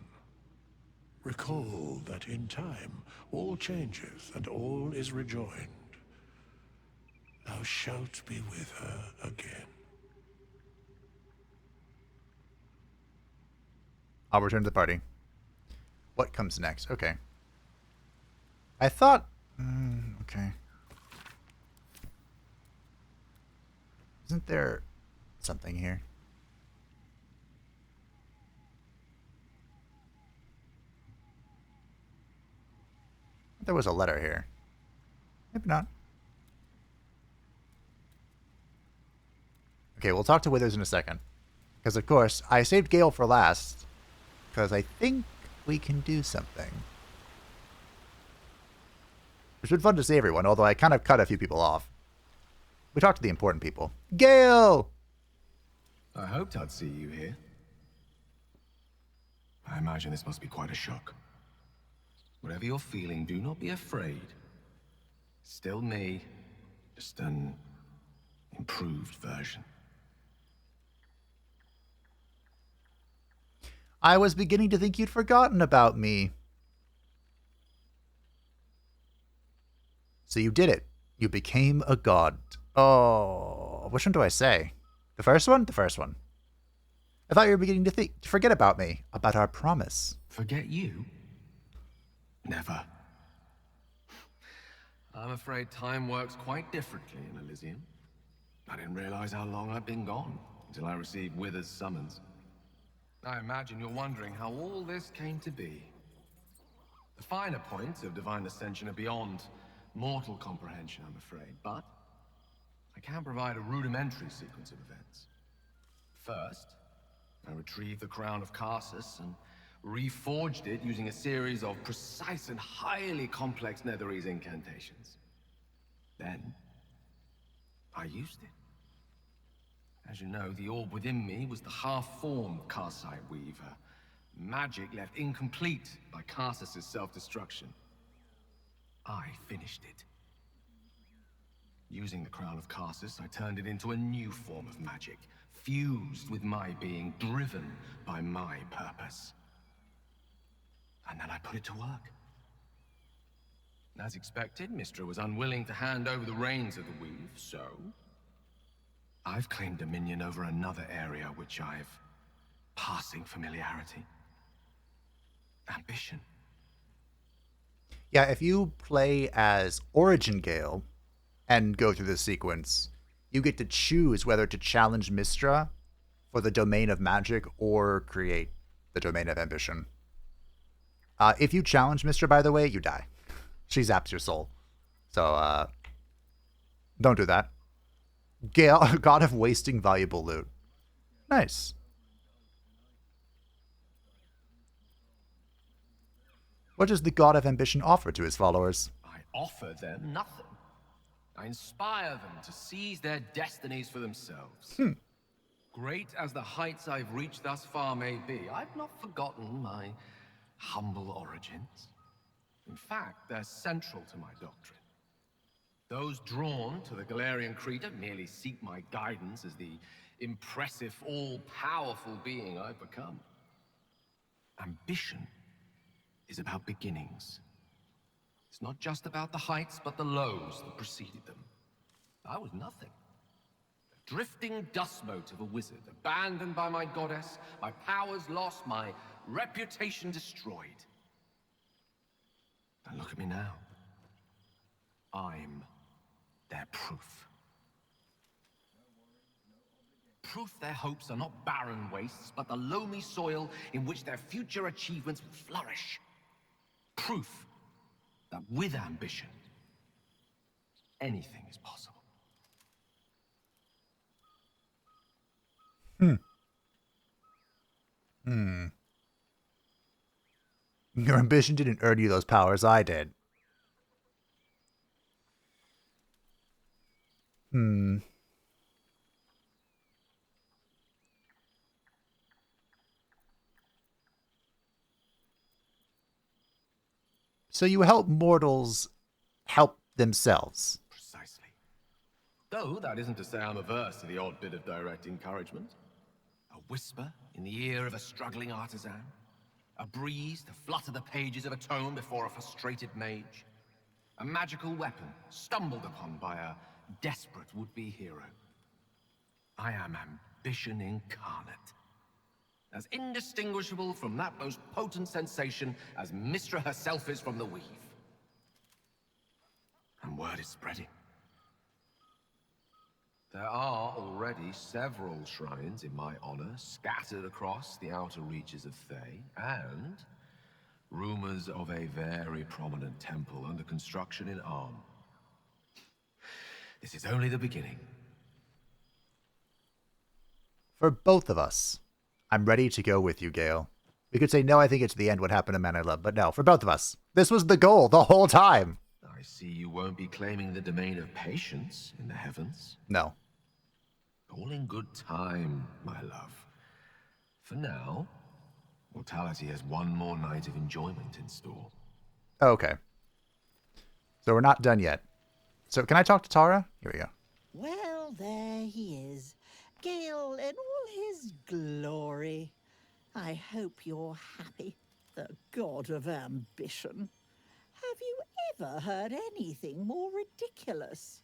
Recall that in time, all changeth and all is rejoined. Thou shalt be with her again. I'll return to the party. What comes next? Okay. I thought... okay. Isn't there something here? There was a letter here. Maybe not. Okay, we'll talk to Withers in a second. Because, of course, I saved Gale for last. Because I think we can do something. It's been fun to see everyone, although I kind of cut a few people off. We talked to the important people. Gale! I hoped I'd see you here. I imagine this must be quite a shock. Whatever you're feeling, do not be afraid. Still me, just an improved version. I was beginning to think you'd forgotten about me. So you did it. You became a god. Oh, which one do I say? The first one? The first one. I thought you were beginning to forget about me, about our promise. Forget you? Never. I'm afraid time works quite differently in Elysium. I didn't realize how long I'd been gone until I received Withers' summons. I imagine you're wondering how all this came to be. The finer points of divine ascension are beyond mortal comprehension, I'm afraid, but I can provide a rudimentary sequence of events. First, I retrieved the crown of Karsus and reforged it using a series of precise and highly complex Netherese incantations. Then, I used it. As you know, the orb within me was the half-formed Karsite Weaver. Magic left incomplete by Karsus' self-destruction. I finished it. Using the crown of Karsus, I turned it into a new form of magic, fused with my being, driven by my purpose. And then I put it to work. As expected, Mystra was unwilling to hand over the reins of the weave, so I've claimed dominion over another area which I've passing familiarity. Ambition. Yeah, if you play as Origin Gale and go through this sequence, you get to choose whether to challenge Mystra for the domain of magic or create the domain of ambition. If you challenge Mystra, by the way, you die. She zaps your soul. So, don't do that. Gale, god of wasting valuable loot. Nice. What does the god of ambition offer to his followers? I offer them nothing. I inspire them to seize their destinies for themselves. Great as the heights I've reached thus far may be, I've not forgotten my humble origins. In fact, they're central to my doctrine. Those drawn to the Galarian Creed merely seek my guidance as the impressive, all-powerful being I've become. Ambition is about beginnings. It's not just about the heights, but the lows that preceded them. I was nothing. A drifting dust mote of a wizard, abandoned by my goddess, my powers lost, my reputation destroyed. And look at me now. I'm their proof. Proof their hopes are not barren wastes, but the loamy soil in which their future achievements will flourish. Proof that with ambition, anything is possible. Your ambition didn't earn you those powers, I did. So you help mortals help themselves. Precisely. Though that isn't to say I'm averse to the odd bit of direct encouragement. A whisper in the ear of a struggling artisan. A breeze to flutter the pages of a tome before a frustrated mage. A magical weapon stumbled upon by a desperate would-be hero. I am ambition incarnate. As indistinguishable from that most potent sensation as Mystra herself is from the weave. And word is spreading. There are already several shrines in my honor scattered across the outer reaches of Thay, and rumors of a very prominent temple under construction in Arm. This is only the beginning. For both of us, I'm ready to go with you, Gale. We could say, no, I think it's the end what happened to Man I Love, but no, for both of us. This was the goal the whole time. I see you won't be claiming the domain of patience in the heavens. No. All in good time, my love. For now, mortality has one more night of enjoyment in store. Okay. So we're not done yet. So can I talk to Tara? Here we go. Well, there he is. Gale in all his glory. I hope you're happy, the god of ambition. Have you ever heard anything more ridiculous?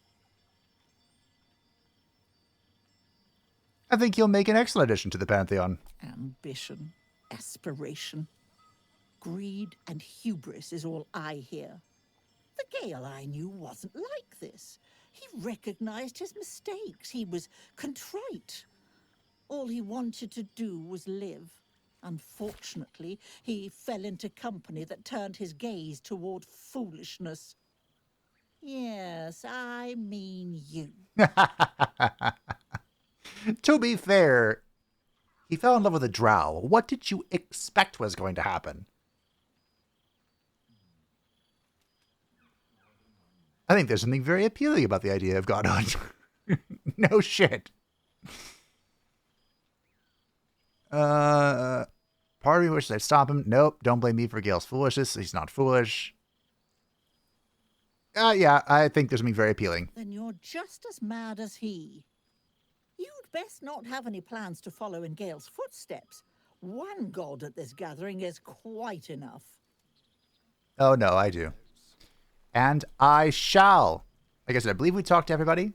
I think he'll make an excellent addition to the Pantheon. Ambition, aspiration, greed and hubris is all I hear. The Gale I knew wasn't like this. He recognized his mistakes. He was contrite. All he wanted to do was live. Unfortunately, he fell into company that turned his gaze toward foolishness. Yes, I mean you. To be fair, he fell in love with a drow. What did you expect was going to happen? I think there's something very appealing about the idea of Godhunt. No shit. Part of me wishes I'd stop him. Nope, don't blame me for Gale's foolishness. He's not foolish. Yeah, I think there's something very appealing. Then you're just as mad as he. You'd best not have any plans to follow in Gale's footsteps. One god at this gathering is quite enough. Oh, no, I do. And I shall. Like I said, I believe we talked to everybody.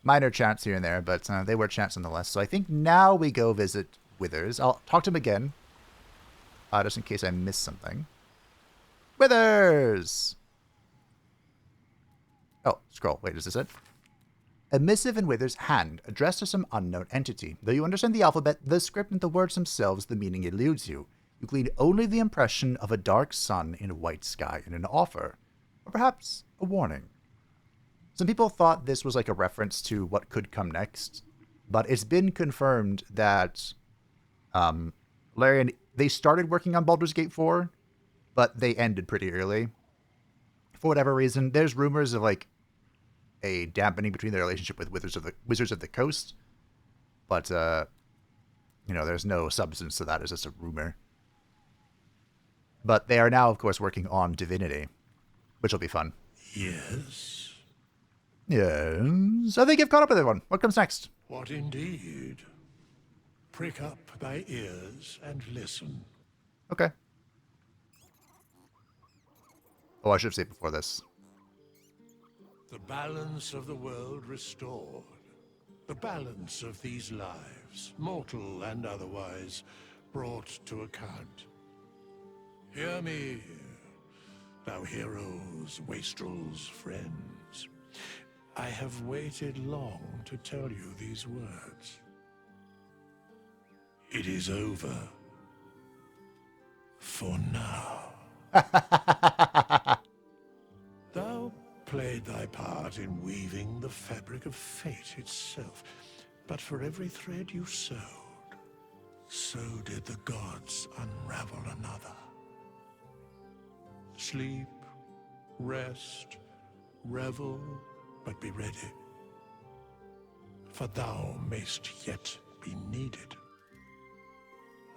Minor chants here and there, but they were chants nonetheless. So I think now we go visit Withers. I'll talk to him again. Just in case I missed something. Withers! Oh, scroll. Wait, is this it? A missive in Withers' hand, addressed to some unknown entity. Though you understand the alphabet, the script, and the words themselves, the meaning eludes you. You glean only the impression of a dark sun in a white sky and an offer. Or perhaps a warning. Some people thought this was like a reference to what could come next, but it's been confirmed that Larian, they started working on Baldur's Gate 4, but they ended pretty early. For whatever reason, there's rumors of like a dampening between their relationship with Wizards of the Coast, but there's no substance to that. It's just a rumor. But they are now, of course, working on Divinity, which will be fun. Yes. Yes. I think I've caught up with everyone. What comes next? What indeed? Prick up thy ears and listen. Okay. Oh, I should have said before this. The balance of the world restored. The balance of these lives, mortal and otherwise, brought to account. Hear me, thou heroes, wastrels, friends. I have waited long to tell you these words. It is over. For now. Thou played thy part in weaving the fabric of fate itself, but for every thread you sewed, so did the gods unravel another. Sleep, rest, revel, but be ready, for thou mayst yet be needed.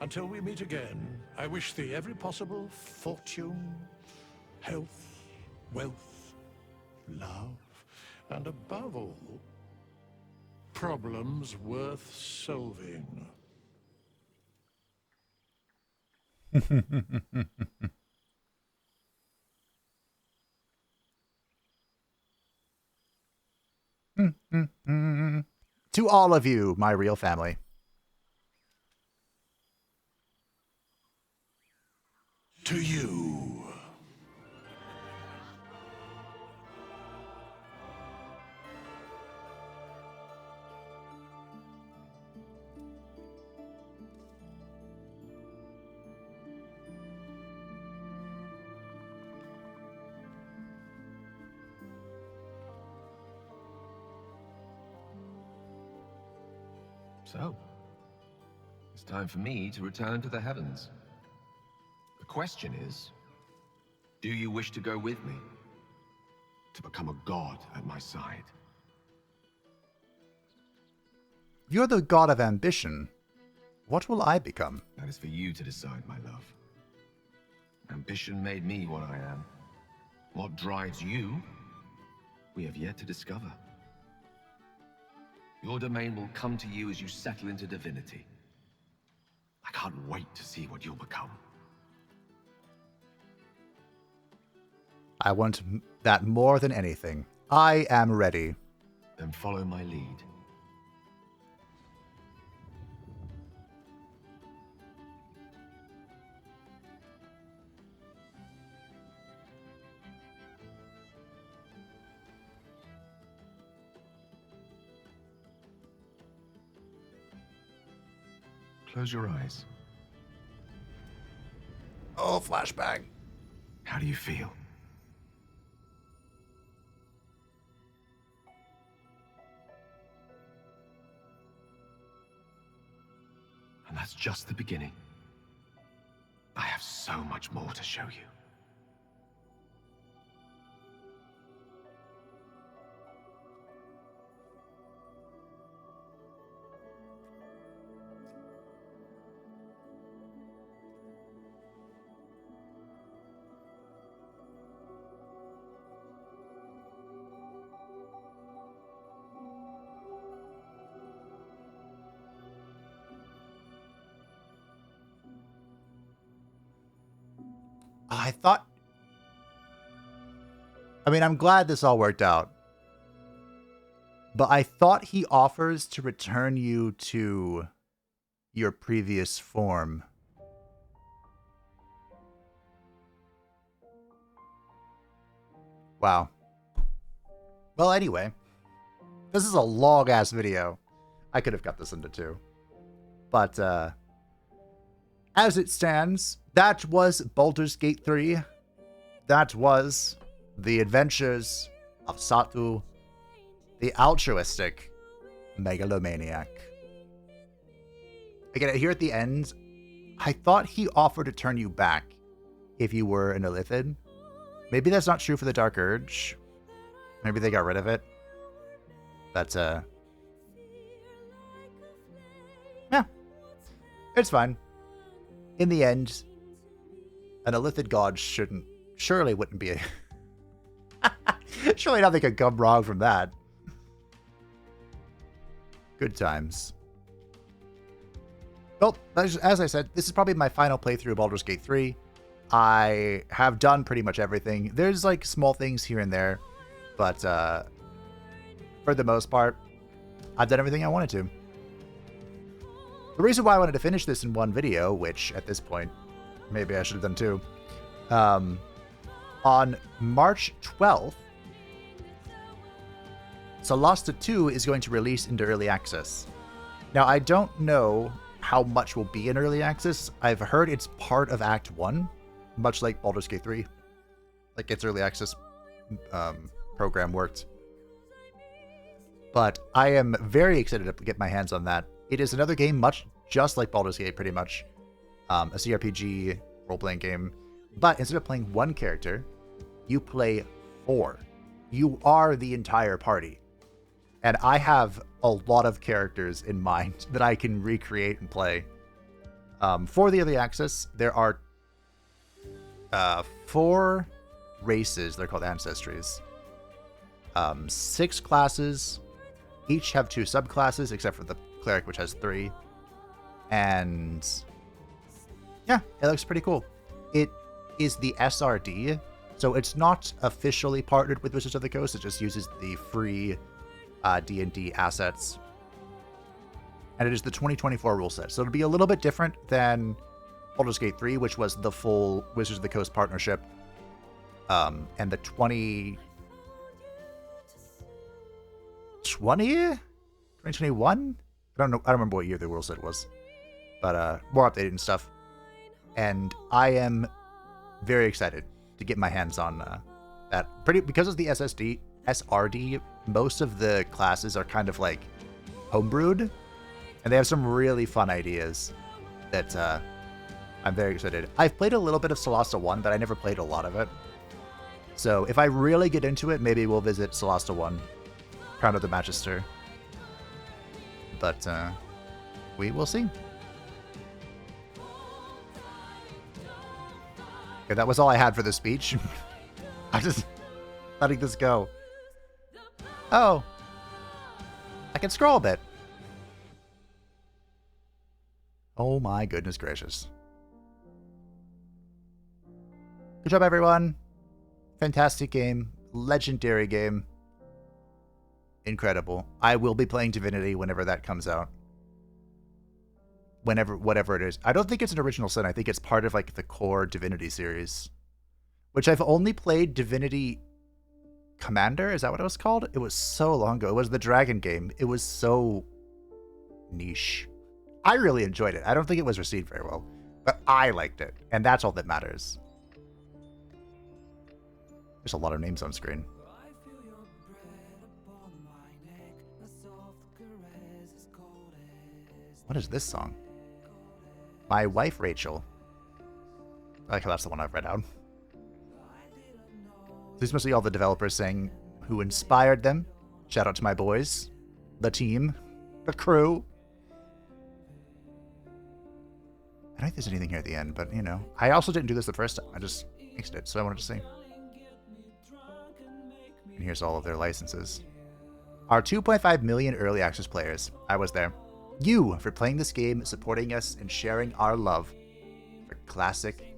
Until we meet again, I wish thee every possible fortune health, wealth, love, and above all, problems worth solving. To all of you, my real family. To you. So, it's time for me to return to the heavens. The question is, do you wish to go with me? To become a god at my side? You're the god of ambition. What will I become? That is for you to decide, my love. Ambition made me what I am. What drives you, we have yet to discover. Your domain will come to you as you settle into divinity. I can't wait to see what you'll become. I want that more than anything. I am ready. Then follow my lead. Close your eyes. Oh, flashback. How do you feel? And that's just the beginning. I have so much more to show you. I thought... I mean, I'm glad this all worked out. But I thought he offers to return you to your previous form. Wow. Well, anyway. This is a long-ass video. I could have cut this into two. But, as it stands, that was Baldur's Gate 3. That was the adventures of Satu, the altruistic megalomaniac. Again, here at the end, I thought he offered to turn you back if you were an Illithid. Maybe that's not true for the Dark Urge. Maybe they got rid of it. But, yeah. It's fine. In the end, an Illithid god surely wouldn't be a... Surely nothing could come wrong from that. Good times. Well, as I said, this is probably my final playthrough of Baldur's Gate 3. I have done pretty much everything. There's like small things here and there, but for the most part, I've done everything I wanted to. The reason why I wanted to finish this in one video, which at this point, maybe I should have done two, on March 12th, Solasta 2 is going to release into early access. Now, I don't know how much will be in early access. I've heard it's part of Act 1, much like Baldur's Gate 3. Like its early access program worked. But I am very excited to get my hands on that. It is another game much just like Baldur's Gate, pretty much. A CRPG role-playing game. But instead of playing one character, you play 4. You are the entire party. And I have a lot of characters in mind that I can recreate and play. For the early access, there are 4 races. They're called ancestries. 6 classes. Each have 2 subclasses, except for the cleric, which has 3. And yeah, it looks pretty cool. It is the SRD, so it's not officially partnered with Wizards of the Coast. It just uses the free D&D assets. And it is the 2024 rule set. So it'll be a little bit different than Baldur's Gate 3, which was the full Wizards of the Coast partnership. And the 2021? I don't remember what year the rule set was. But more updated and stuff. And I am very excited to get my hands on that. Because of the SRD, most of the classes are kind of like homebrewed. And they have some really fun ideas that I'm very excited. I've played a little bit of Solasta 1, but I never played a lot of it. So if I really get into it, maybe we'll visit Solasta 1, Crown of the Magister. But we will see. Okay, that was all I had for this speech. I'm just letting this go. Oh. I can scroll a bit. Oh my goodness gracious. Good job, everyone. Fantastic game. Legendary game. Incredible. I will be playing Divinity whenever that comes out. Whatever it is. I don't think it's an original sin. I think it's part of like the core Divinity series. Which I've only played Divinity Commander. Is that what it was called? It was so long ago. It was the dragon game. It was so niche. I really enjoyed it. I don't think it was received very well. But I liked it. And that's all that matters. There's a lot of names on screen. What is this song? My Wife Rachel. I like how that's the one I've read out. These must be all the developers saying who inspired them. Shout out to my boys. The team. The crew. I don't think there's anything here at the end, but you know. I also didn't do this the first time. I just mixed it, so I wanted to see. And here's all of their licenses. Our 2.5 million early access players. I was there. You for playing this game, supporting us, and sharing our love for classic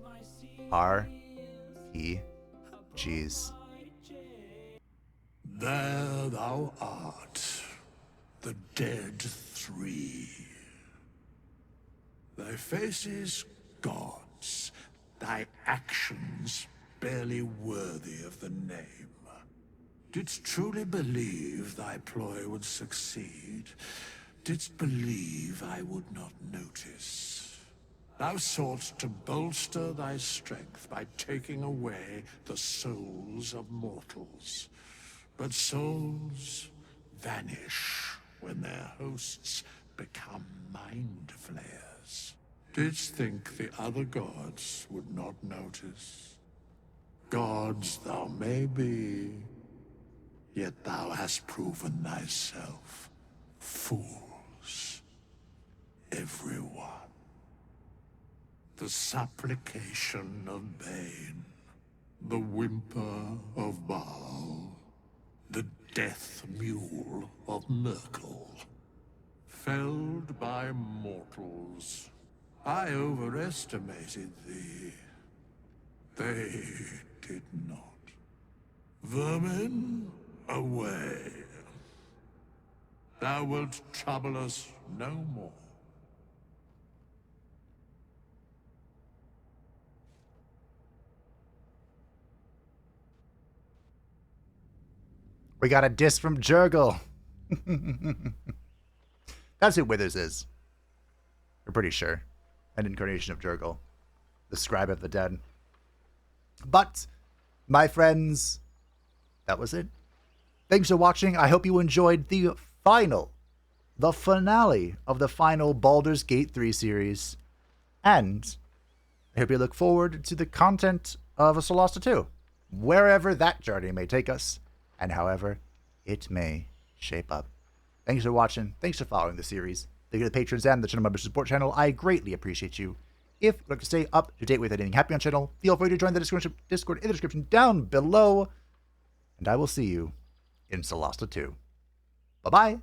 RPGs. There thou art, the dead 3. Thy faces gods, thy actions barely worthy of the name. Didst truly believe thy ploy would succeed? Didst believe I would not notice? Thou soughtst to bolster thy strength by taking away the souls of mortals. But souls vanish when their hosts become mind flayers. Didst think the other gods would not notice? Gods thou may be, yet thou hast proven thyself fools, everyone. The supplication of Bane, the whimper of Bhaal, the death mule of Merkel. Felled by mortals, I overestimated thee. They did not. Vermin, away. Thou wilt trouble us no more. We got a diss from Jurgle. That's who Withers is. We're pretty sure. An incarnation of Jurgle, the scribe of the dead. But, my friends, that was it. Thanks for watching. I hope you enjoyed the finale of the final Baldur's Gate 3 series. And I hope you look forward to the content of a Solasta 2, wherever that journey may take us, and however it may shape up. Thanks for watching. Thanks for following the series. Thank you to the patrons and the channel member support channel. I greatly appreciate you. If you'd like to stay up to date with anything happening on the channel, feel free to join the Discord in the description down below. And I will see you in Solasta 2. Bye-bye.